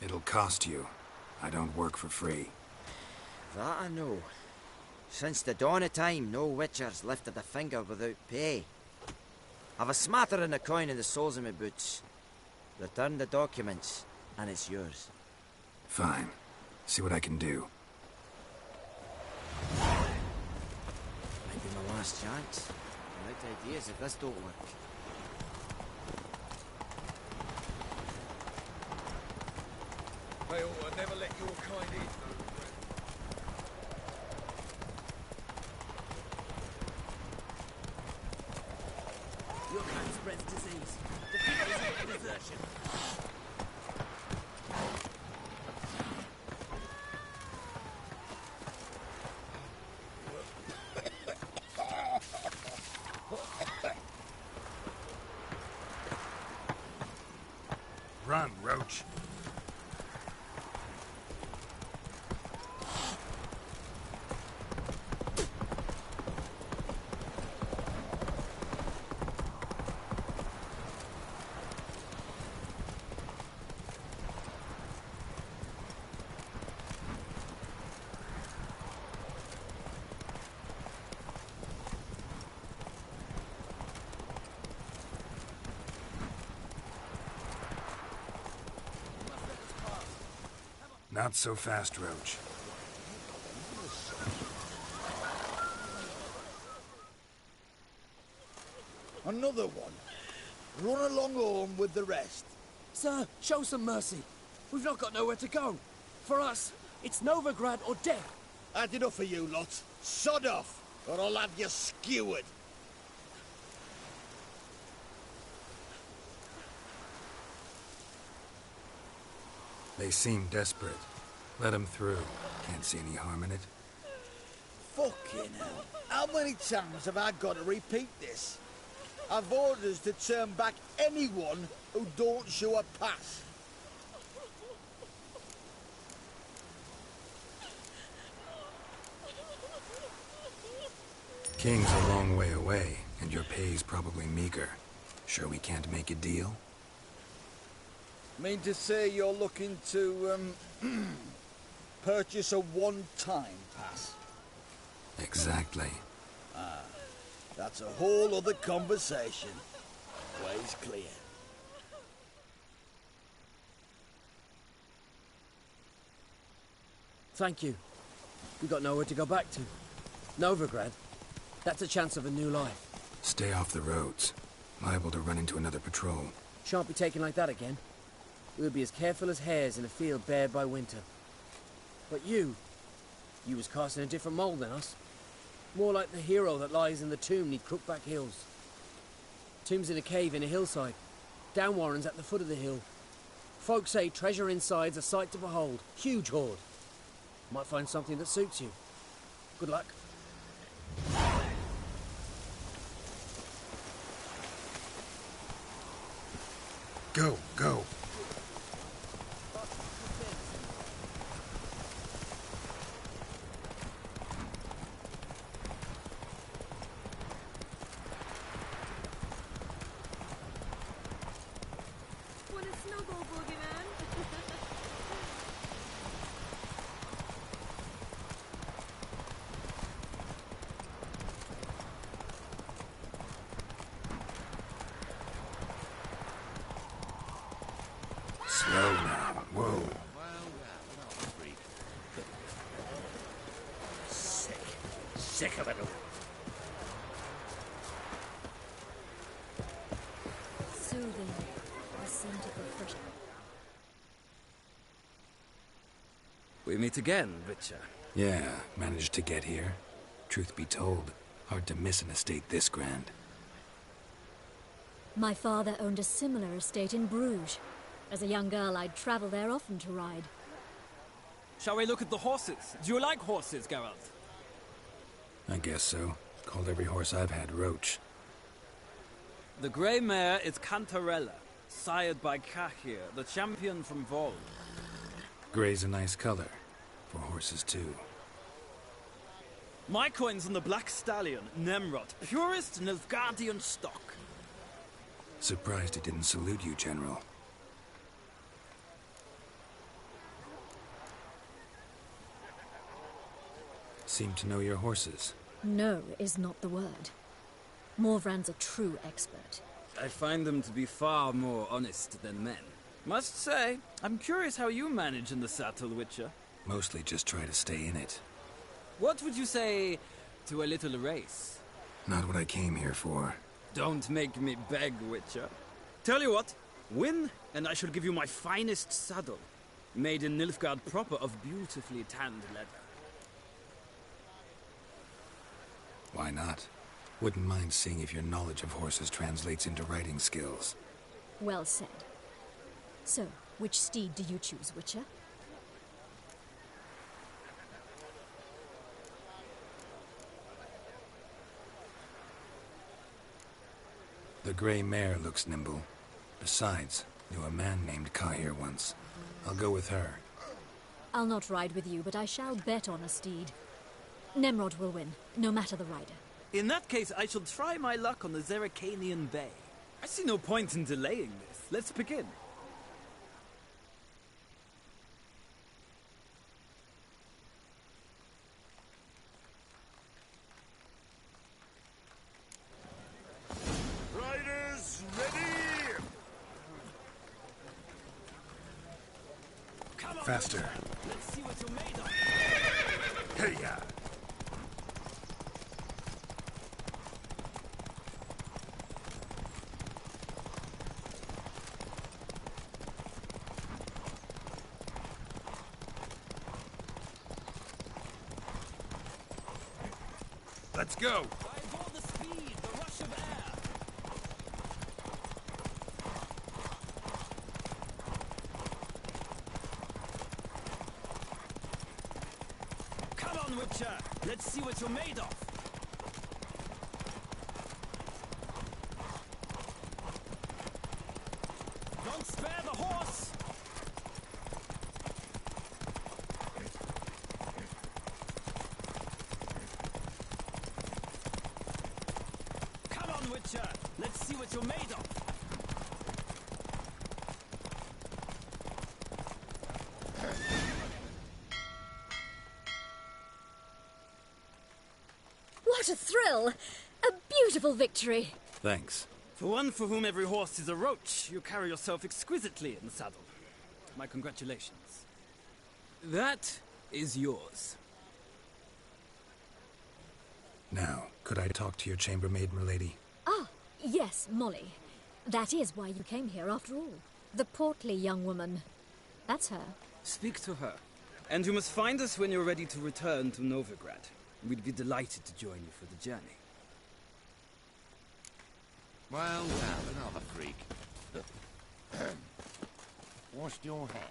It'll cost you. I don't work for free. That I know. Since the dawn of time, no witcher's lifted a finger without pay. I've a smattering of coin in the soles of my boots. Return the documents, and it's yours. Fine. See what I can do. Might be my last chance. I like ideas if this don't work. May I never let your kind in. Your kind spreads disease. Defeat is not desertion. Run, Roach. Not so fast, Roach. Another one. Run along home with the rest. Sir, show some mercy. We've not got nowhere to go. For us, it's Novigrad or death. Had enough of you lot. Sod off, or I'll have you skewered. They seem desperate. Let them through. Can't see any harm in it. Fucking hell. How many times have I got to repeat this? I've orders to turn back anyone who don't show a pass. King's a long way away, and your pay's probably meager. Sure we can't make a deal? Mean to say you're looking to, purchase a one-time pass? Exactly. Ah, that's a whole other conversation. Way's clear. Thank you. We've got nowhere to go back to. Novigrad. That's a chance of a new life. Stay off the roads. Liable to run into another patrol. Shan't be taken like that again. We'll be as careful as hares in a field bared by winter. But you was cast in a different mould than us. More like the hero that lies in the tomb neath Crookback Hills. Tomb's in a cave in a hillside. Downwarren's at the foot of the hill. Folk say treasure inside's a sight to behold. Huge hoard. Might find something that suits you. Good luck. Go, go. Slow now. Whoa. Sick of it all. Soothing. A scent of refreshment. We meet again, Witcher. Yeah, managed to get here. Truth be told, hard to miss an estate this grand. My father owned a similar estate in Bruges. As a young girl, I'd travel there often to ride. Shall we look at the horses? Do you like horses, Geralt? I guess so. Called every horse I've had Roach. The grey mare is Cantarella, sired by Cahir, the champion from Vol. Grey's a nice color. For horses, too. My coin's on the black stallion, Nemrod, purest Nilfgaardian stock. Surprised he didn't salute you, General. Seem to know your horses. No is not the word. Morvran's a true expert. I find them to be far more honest than men. Must say, I'm curious how you manage in the saddle, Witcher. Mostly just try to stay in it. What would you say to a little race? Not what I came here for. Don't make me beg, Witcher. Tell you what, win, and I shall give you my finest saddle, made in Nilfgaard proper of beautifully tanned leather. Why not? Wouldn't mind seeing if your knowledge of horses translates into riding skills. Well said. So, which steed do you choose, Witcher? The grey mare looks nimble. Besides, knew a man named Kahir once. I'll go with her. I'll not ride with you, but I shall bet on a steed. Nemrod will win, no matter the rider. In that case, I shall try my luck on the Zeracanian Bay. I see no point in delaying this. Let's begin. Riders, ready! Come on, faster. Let's see what you're made of. Hey-ya! Let's go! Drive all the speed, the rush of air. Come on, Witcher! Let's see what you're made of. Don't spare the horse! Come on, Witcher! Let's see what you're made of. What a thrill! A beautiful victory! Thanks. For one for whom every horse is a roach, you carry yourself exquisitely in the saddle. My congratulations. That is yours. Now, could I talk to your chambermaid, milady? Ah, yes, Molly. That is why you came here after all. The portly young woman. That's her. Speak to her. And you must find us when you're ready to return to Novigrad. We'd be delighted to join you for the journey. Well, another freak. Washed your head.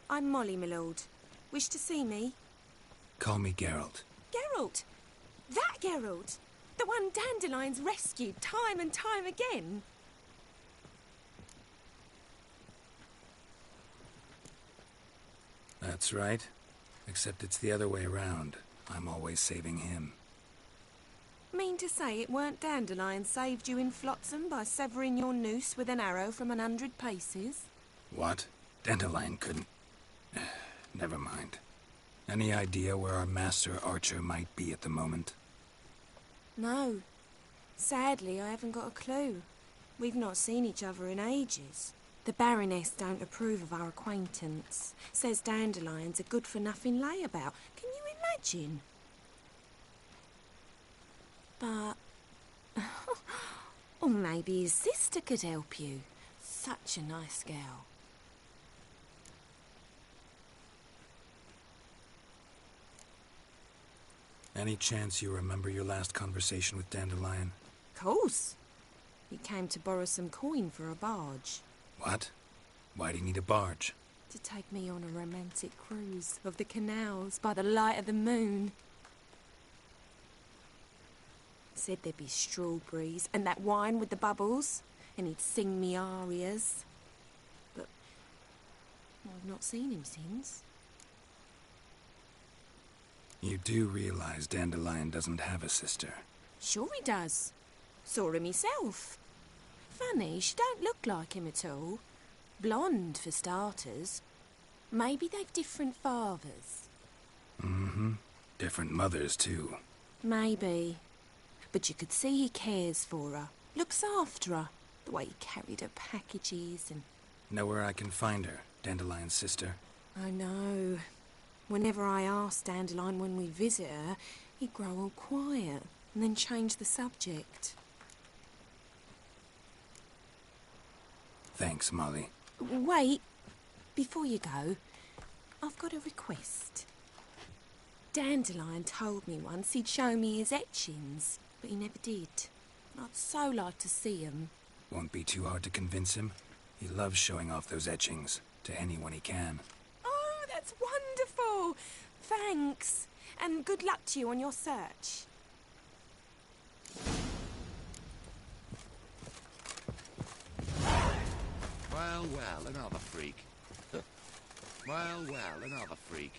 I'm Molly, my lord. Wish to see me? Call me Geralt. Geralt! That Geralt! The one Dandelion's rescued time and time again! That's right. Except it's the other way around. I'm always saving him. Mean to say it weren't Dandelion saved you in Flotsam by severing your noose with an arrow from 100 paces? What? Dandelion couldn't... Never mind. Any idea where our master archer might be at the moment? No. Sadly, I haven't got a clue. We've not seen each other in ages. The Baroness don't approve of our acquaintance. Says Dandelion's a good-for-nothing layabout. Can you imagine? But... or maybe his sister could help you. Such a nice girl. Any chance you remember your last conversation with Dandelion? Course. He came to borrow some coin for a barge. What? Why do you need a barge? To take me on a romantic cruise of the canals by the light of the moon. Said there'd be strawberries and that wine with the bubbles, and he'd sing me arias. But I've not seen him since. You do realize Dandelion doesn't have a sister? Sure he does. Saw him himself. Funny, she don't look like him at all. Blonde, for starters. Maybe they've different fathers. Mm-hmm. Different mothers, too. Maybe. But you could see he cares for her. Looks after her. The way he carried her packages and... Know where I can find her, Dandelion's sister? I know. Whenever I ask Dandelion when we visit her, he'd grow all quiet and then change the subject. Thanks, Molly. Wait. Before you go, I've got a request. Dandelion told me once he'd show me his etchings, but he never did. I'd so like to see them. Won't be too hard to convince him. He loves showing off those etchings to anyone he can. Oh, that's wonderful! Thanks. And good luck to you on your search. Well, well, another freak. Well, well, another freak.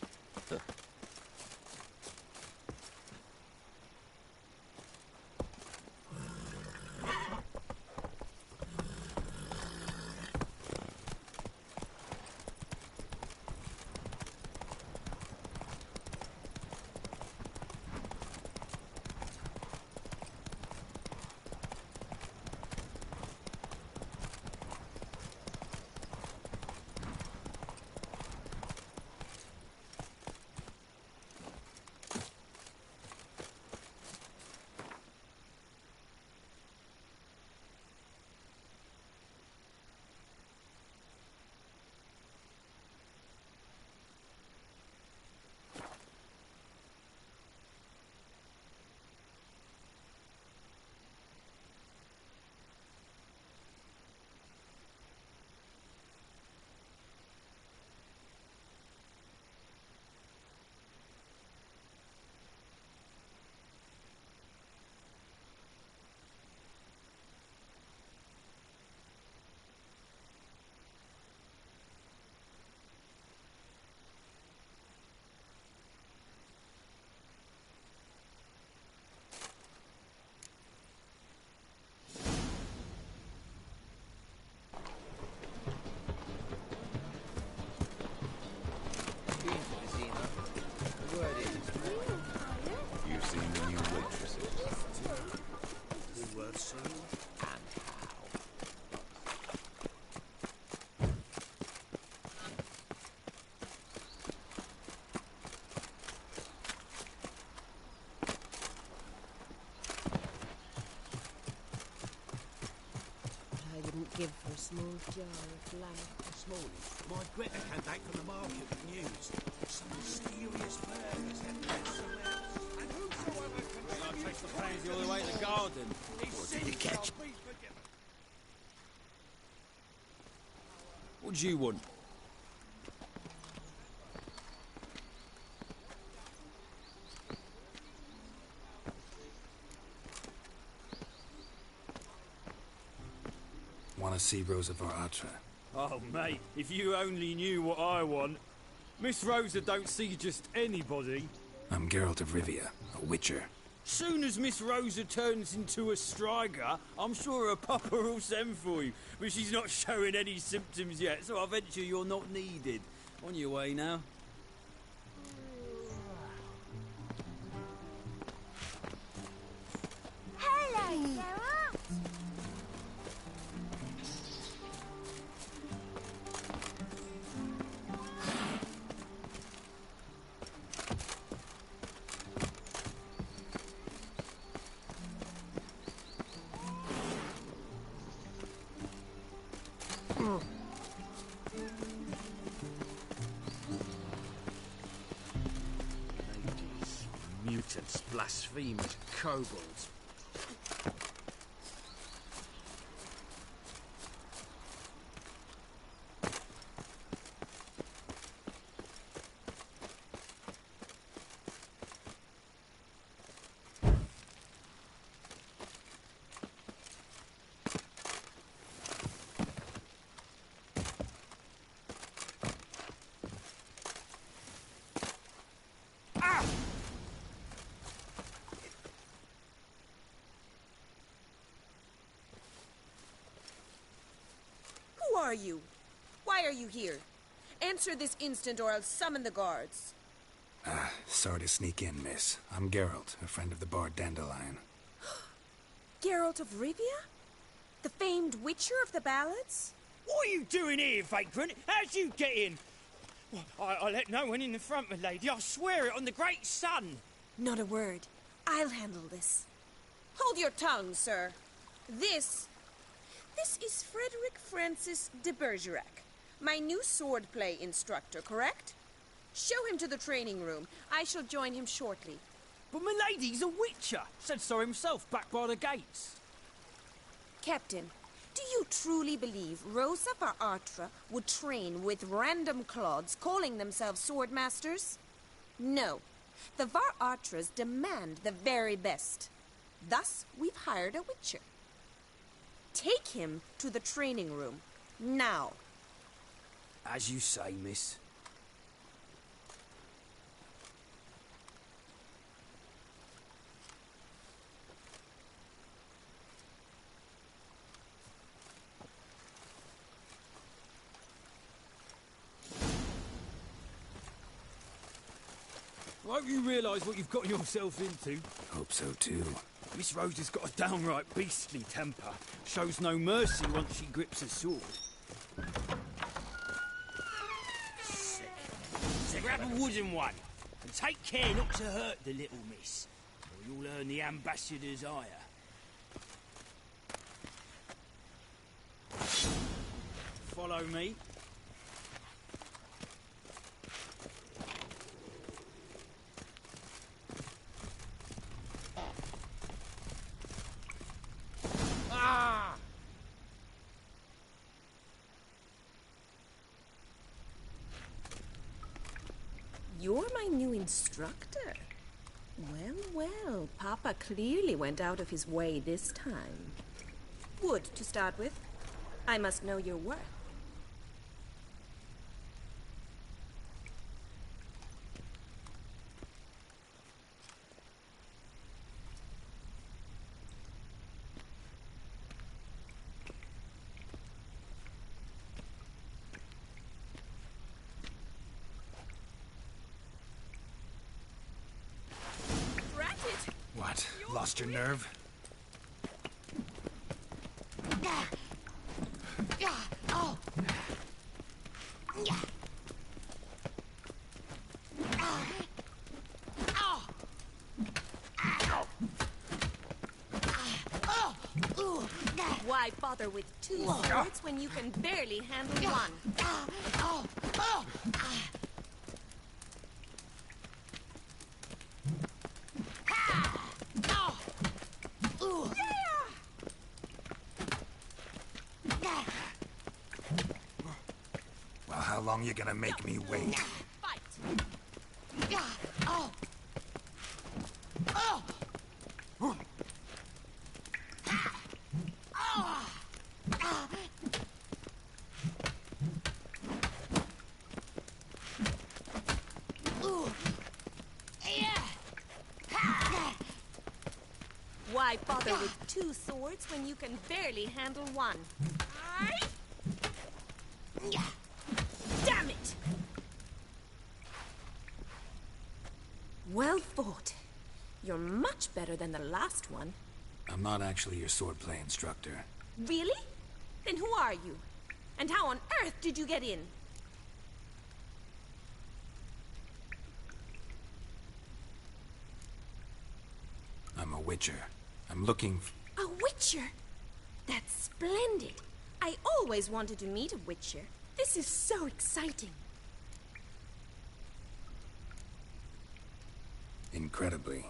You've seen the new waitresses. Good word, sir. And how. I wouldn't give for a small jar of lamb. This morning, my Greta came back from the market with news. Some mysterious burgers had left some else. And whosoever can... I'll chase the pansy all the way to the garden. What did you catch? What do you want? Want to see Rosa Varatra? Oh, mate, if you only knew what I want. Miss Rosa don't see just anybody. I'm Geralt de Rivia, a witcher. Soon as Miss Rosa turns into a striker, I'm sure her papa will send for you. But she's not showing any symptoms yet, so I venture you're not needed. On your way now. Hello, Geralt. Mutants, blasphemers, kobolds. you? Why are you here? Answer this instant or I'll summon the guards. Sorry to sneak in, miss. I'm Geralt, a friend of the bard Dandelion. Geralt of Rivia? The famed witcher of the ballads? What are you doing here, vagrant? How'd you get in? Well, I let no one in the front, my lady. I swear it on the great sun. Not a word. I'll handle this. Hold your tongue, sir. This is Frederick Francis de Bergerac, my new swordplay instructor, correct? Show him to the training room. I shall join him shortly. But my lady's a witcher. Said so himself back by the gates. Captain, do you truly believe Rosa Varatra would train with random clods calling themselves swordmasters? No. The Varatras demand the very best. Thus, we've hired a witcher. Take him to the training room, now. As you say, miss. I hope you realise what you've got yourself into. Hope so, too. Miss Rose has got a downright beastly temper. Shows no mercy once she grips a sword. Sick. So grab a wooden one. And take care not to hurt the little miss. Or you'll earn the ambassador's ire. Follow me. You're my new instructor. Well, well, Papa clearly went out of his way this time. Wood, to start with. I must know your worth. What? Lost your nerve? Why bother with two swords when you can barely handle one? Well, how long you gonna make me wait? Why bother with two swords when you can barely handle one? Damn it! Well fought. You're much better than the last one. I'm not actually your swordplay instructor. Really? Then who are you? And how on earth did you get in? I'm a witcher. I'm looking A witcher? That's splendid. I always wanted to meet a witcher. This is so exciting. Incredibly.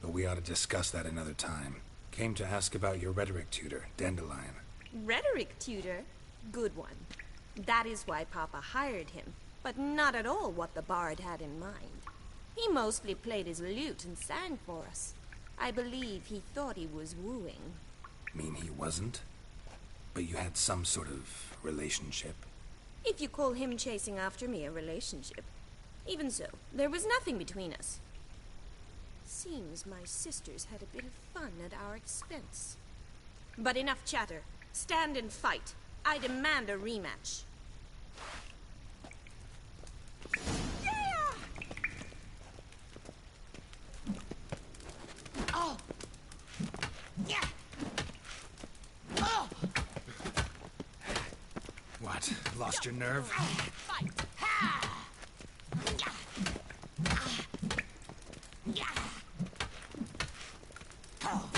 But we ought to discuss that another time. Came to ask about your rhetoric tutor, Dandelion. Rhetoric tutor? Good one. That is why Papa hired him, but not at all what the bard had in mind. He mostly played his lute and sang for us. I believe he thought he was wooing. Mean he wasn't? But you had some sort of relationship? If you call him chasing after me a relationship. Even so, there was nothing between us. Seems my sisters had a bit of fun at our expense. But enough chatter. Stand and fight. I demand a rematch. Yeah! Oh! Yeah! Oh! What? Lost your nerve? Fight! Ha! Yeah! Yeah! Oh!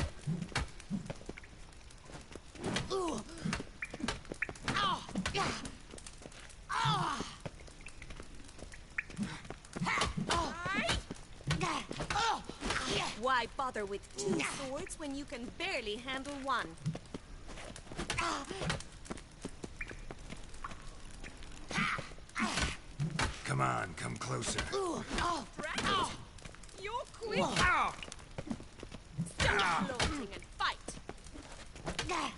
Ooh! Oh! Yeah! Oh! Ha! Oh! Yeah! Oh! Yeah! Why bother with two swords when you can barely handle one? Come on, come closer. Ooh! Oh! Oh! You're quick! Ow! Stop floating and fight! Yeah!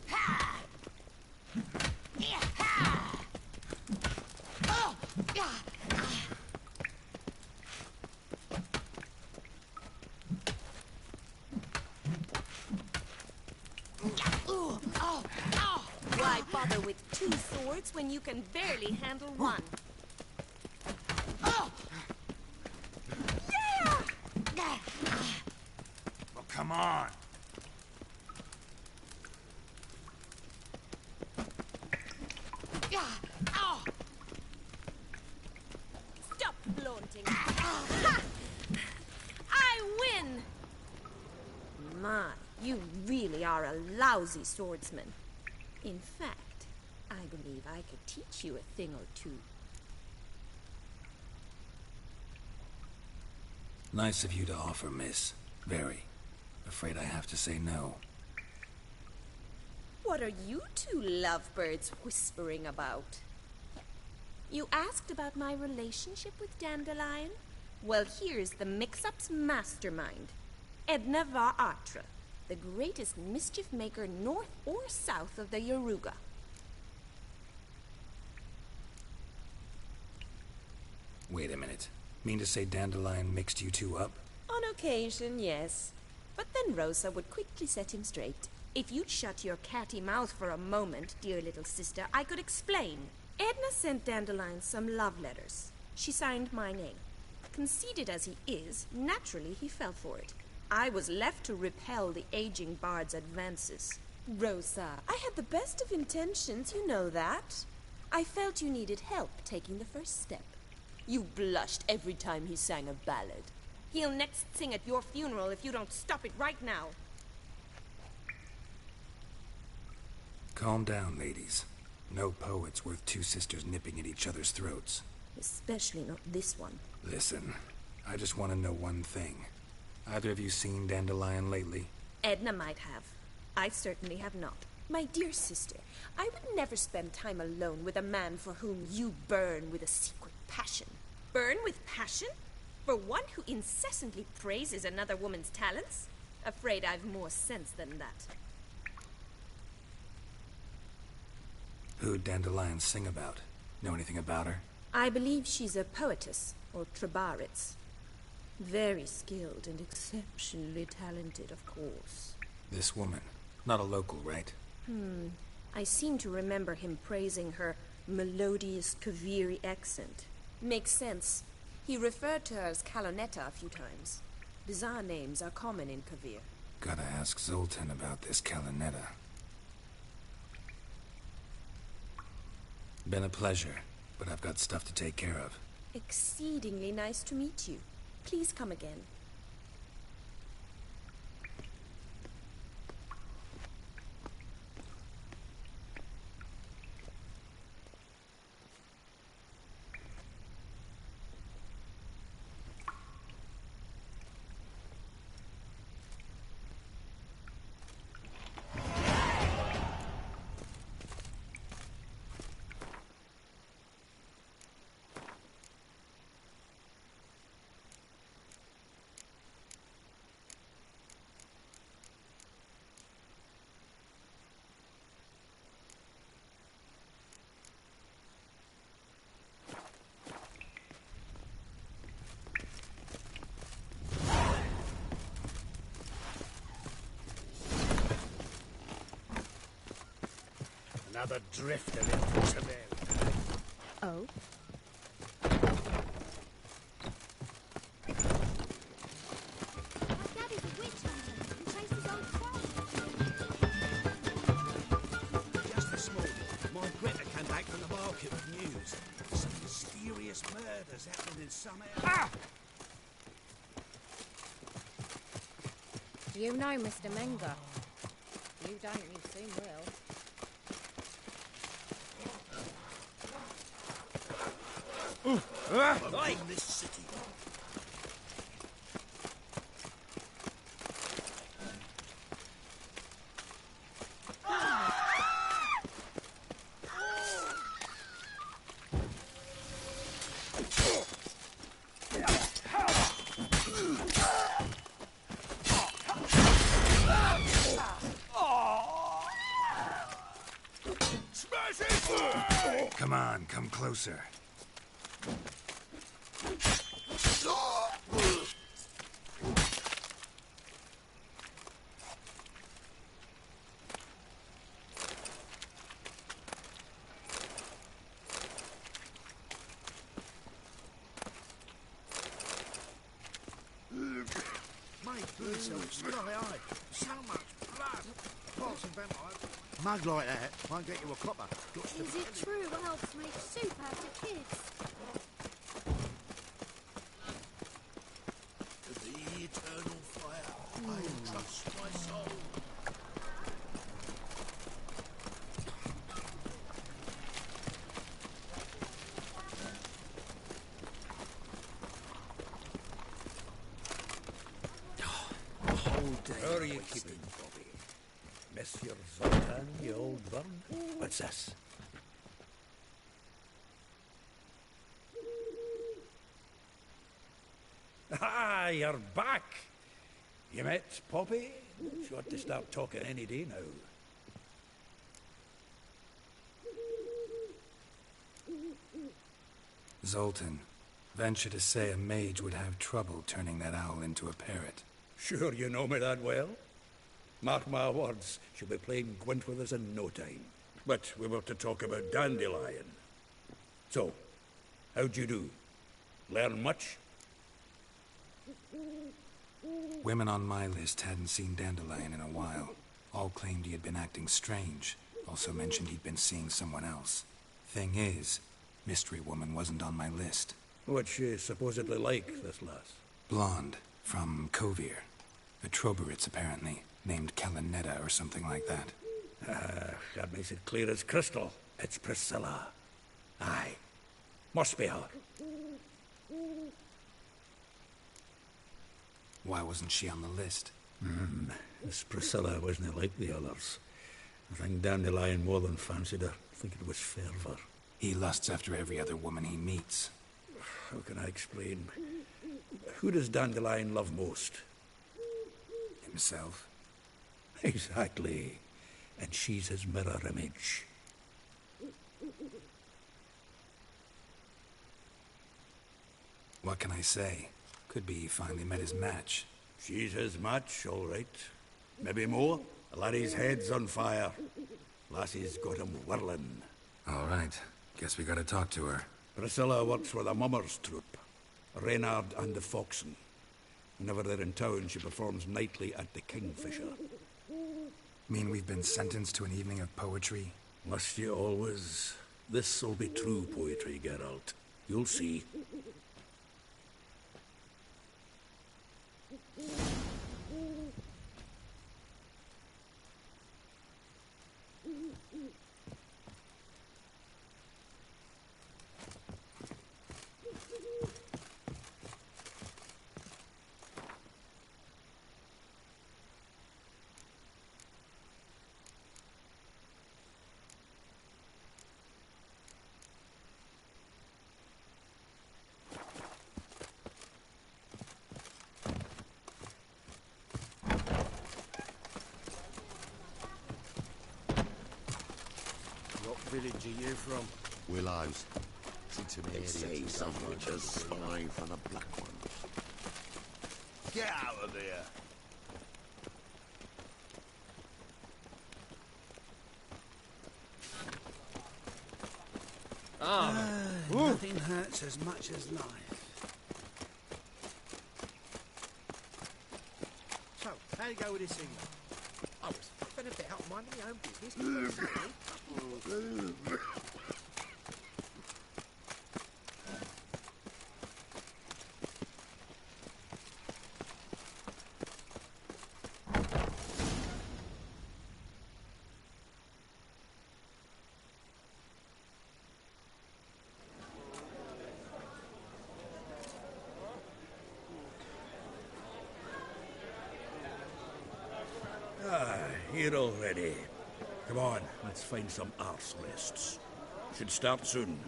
Ha! Yeah! Ha! Oh! Yeah! Ooh! Oh! Oh! Why bother with two swords when you can barely handle one? Oh! Yeah! Yeah! Well, come on. Yeah! Oh! Stop flaunting. Ha! I win! My, you really are a lousy swordsman. In fact, I believe I could teach you a thing or two. Nice of you to offer, miss. Very. Afraid I have to say no. What are you two lovebirds whispering about? You asked about my relationship with Dandelion? Well, here's the mix-up's mastermind. Edna va Atra, the greatest mischief maker north or south of the Yaruga. Wait a minute. Mean to say Dandelion mixed you two up? On occasion, yes. But then Rosa would quickly set him straight. If you'd shut your catty mouth for a moment, dear little sister, I could explain. Edna sent Dandelion some love letters. She signed my name. Conceited as he is, naturally he fell for it. I was left to repel the aging bard's advances. Rosa, I had the best of intentions, you know that. I felt you needed help taking the first step. You blushed every time he sang a ballad. He'll next sing at your funeral if you don't stop it right now. Calm down, ladies. No poet's worth two sisters nipping at each other's throats. Especially not this one. Listen, I just want to know one thing. Either of you seen Dandelion lately? Edna might have. I certainly have not. My dear sister, I would never spend time alone with a man for whom you burn with a secret passion. Burn with passion? For one who incessantly praises another woman's talents? Afraid I've more sense than that. Who'd Dandelion sing about? Know anything about her? I believe she's a poetess, or trabaritz. Very skilled and exceptionally talented, of course. This woman. Not a local, right? I seem to remember him praising her melodious Kaviri accent. Makes sense. He referred to her as Calonetta a few times. Bizarre names are common in Kavir. Gotta ask Zoltan about this Calonetta. Been a pleasure, but I've got stuff to take care of. Exceedingly nice to meet you. Please come again. Another drifter in Seville. Oh? Daddy's a witch hunter and chases old crows. Just this morning, my Greta came back from the market with news. Some mysterious murders happening in some area. Ah! Do you know Mr. Menger? You don't, you soon will. Oi! In this city. Come on, come closer. Mug like that won't get you a copper. Is it true elves make soup out of kids? The eternal fire. I trust my soul. The whole day. How are you keeping, Bobby? Monsieur Zoltan, you old bird? What's this? Ah, you're back. You met Poppy? She ought to start talking any day now. Zoltan, venture to say a mage would have trouble turning that owl into a parrot. Sure you know me that well? Mark my words, she'll be playing Gwent with us in no time. But we were to talk about Dandelion. So, how'd you do? Learn much? Women on my list hadn't seen Dandelion in a while. All claimed he had been acting strange. Also mentioned he'd been seeing someone else. Thing is, Mystery Woman wasn't on my list. What's she supposedly like, this lass? Blonde, from Kovir. A Troberitz, apparently, named Kalinetta or something like that. That makes it clear as crystal. It's Priscilla. Aye. Must be her. Why wasn't she on the list? This Priscilla wasn't like the others. I think Dandelion more than fancied her. I think it was fervour. He lusts after every other woman he meets. How can I explain? Who does Dandelion love most? Himself. Exactly. And she's his mirror image. What can I say? Could be he finally met his match. She's his match, all right. Maybe more. The laddie's head's on fire. Lassie's got him whirling. All right. Guess we gotta talk to her. Priscilla works with a mummers troupe. Reynard and the Foxen. Whenever they're in town, she performs nightly at the Kingfisher. Mean we've been sentenced to an evening of poetry? Must you always? This'll be true poetry, Geralt. You'll see. Village are you from? Willows. It's an area say some witches spy for the black ones. Get out of there! Nothing hurts as much as life. So, how you go with this thing? I was faffing about, minding my own business, and suddenly... Here already. Come on, let's find some arse rests. Should start soon.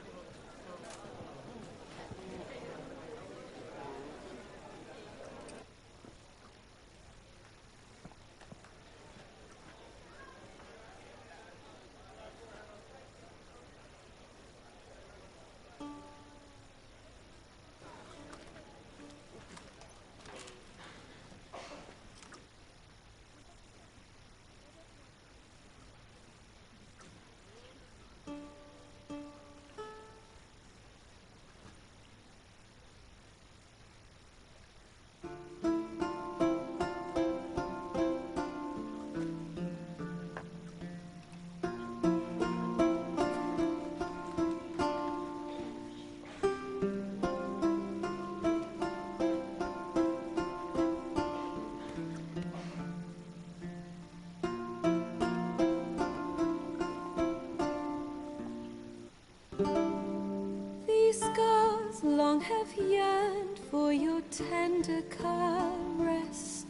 Long have yearned for your tender caress,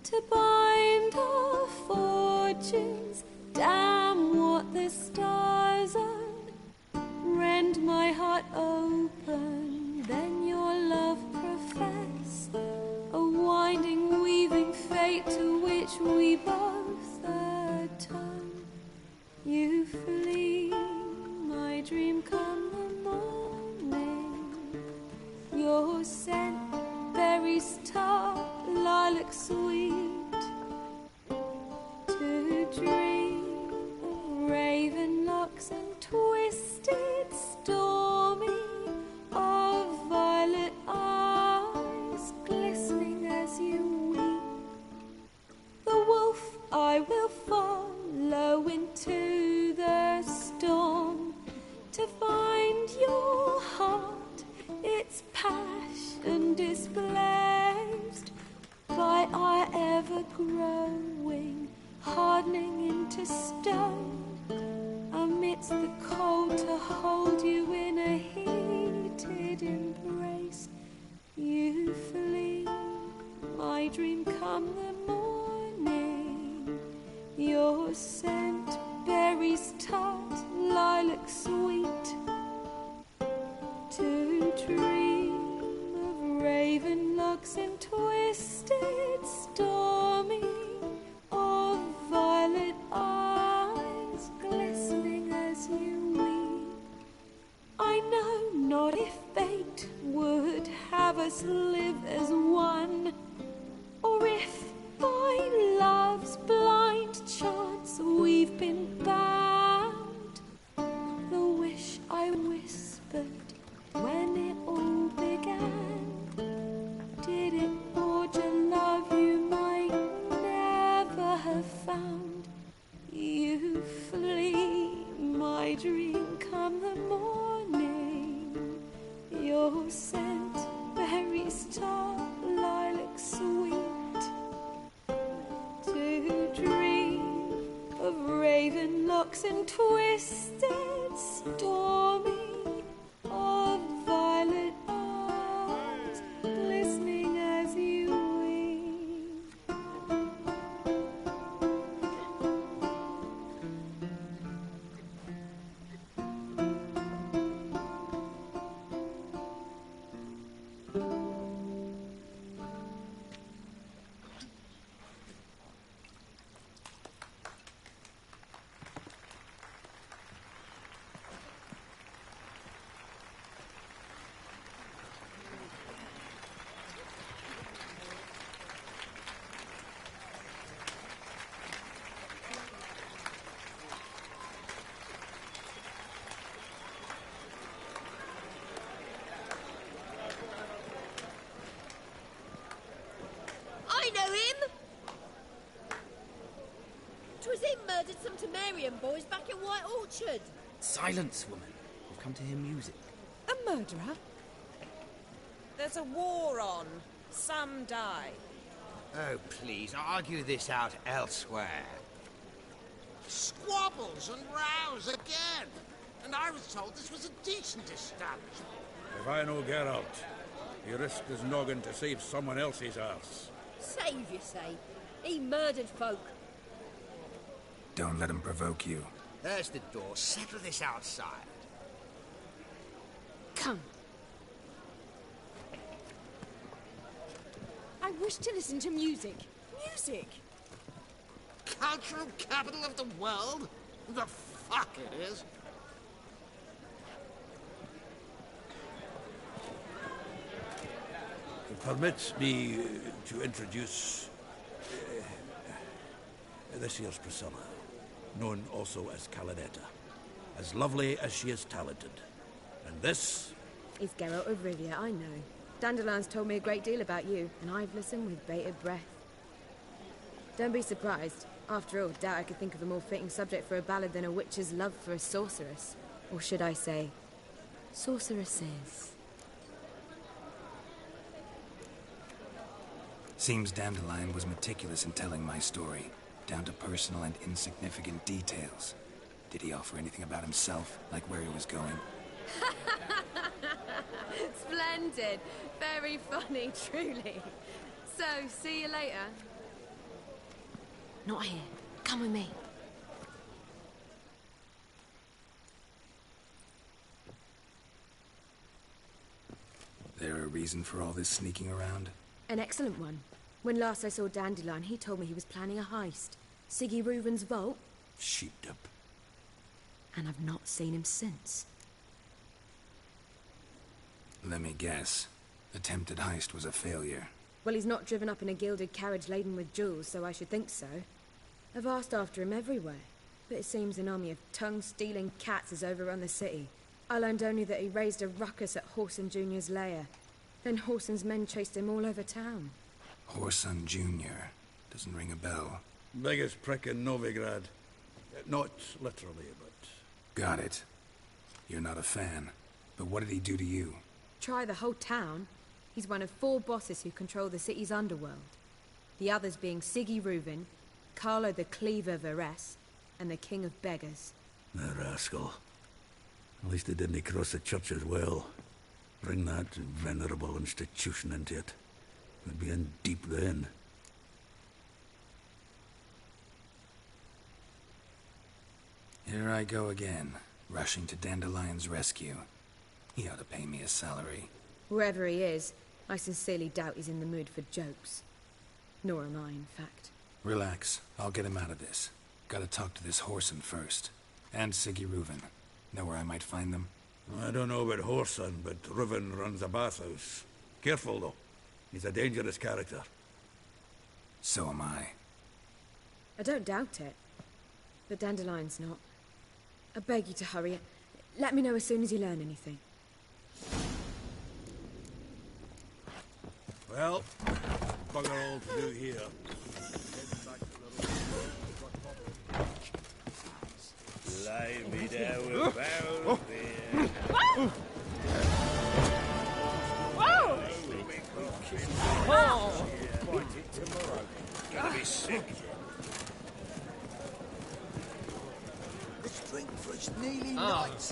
to bind our fortunes. Damn what the stars are. Rend my heart open, then your love profess. A winding, weaving fate to which we both atone. You flee, my dream come the morning. Your scent, berries tart, lilac sweet. To dream of raven locks and twisted, stormy, of violet eyes glistening as you weep. The wolf I will follow into the storm, to find your heart, its passion displaced by our ever-growing, hardening into stone. Amidst the cold, to hold you in a heated embrace. You flee, my dream come the morning. Your scent, berries tart, lilac sweet. To dream of raven locks and twisted, stormy, of violet eyes glistening as you weep. I know not if fate would have us live as one, or if by love's blind chance we've been bound. The wish I whispered when it all began, did it Marion boys back at White Orchard. Silence, woman. We've come to hear music. A murderer? There's a war on. Some die. Oh, please, argue this out elsewhere. Squabbles and rows again. And I was told this was a decent establishment. If I know Geralt, he risked his noggin to save someone else's arse. Save, you say? He murdered folk. Don't let him provoke you. There's the door. Settle this outside. Come. I wish to listen to music. Music! Cultural capital of the world? The fuck it is. Permit me to introduce this here's Priscilla, known also as Calinetta, as lovely as she is talented. And this is Geralt of Rivia, I know. Dandelion's told me a great deal about you, and I've listened with bated breath. Don't be surprised. After all, doubt I could think of a more fitting subject for a ballad than a witch's love for a sorceress. Or should I say, sorceresses. Seems Dandelion was meticulous in telling my story, down to personal and insignificant details. Did he offer anything about himself, like where he was going? Splendid. Very funny, truly. So, see you later. Not here. Come with me. There a reason for all this sneaking around? An excellent one. When last I saw Dandelion, he told me he was planning a heist. Siggy Reuven's vault. Sheepdip. And I've not seen him since. Let me guess. Attempted heist was a failure. Well, he's not driven up in a gilded carriage laden with jewels, so I should think so. I've asked after him everywhere, but it seems an army of tongue-stealing cats has overrun the city. I learned only that he raised a ruckus at Whoreson Jr.'s lair. Then Whoreson's men chased him all over town. Whoreson Jr. Doesn't ring a bell. Biggest prick in Novigrad. Not literally, but... Got it. You're not a fan. But what did he do to you? Try the whole town. He's one of 4 bosses who control the city's underworld. The others being Siggy Reuven, Carlo the Cleaver Varese, and the King of Beggars. The rascal. At least they didn't cross the church as well. Bring that venerable institution into it. We'd be in deep then. Here I go again, rushing to Dandelion's rescue. He ought to pay me a salary. Wherever he is, I sincerely doubt he's in the mood for jokes. Nor am I, in fact. Relax. I'll get him out of this. Gotta talk to this Whoreson first. And Siggy Reuven. Know where I might find them? I don't know about Whoreson, but Reuven runs a bathhouse. Careful, though. He's a dangerous character. So am I. I don't doubt it. But Dandelion's not. I beg you to hurry. Let me know as soon as you learn anything. Well, bugger all to do here. Lie me down with bound there. Whoa! Oh! Fight it tomorrow. Gonna be sick. Let's drink for it's nearly night.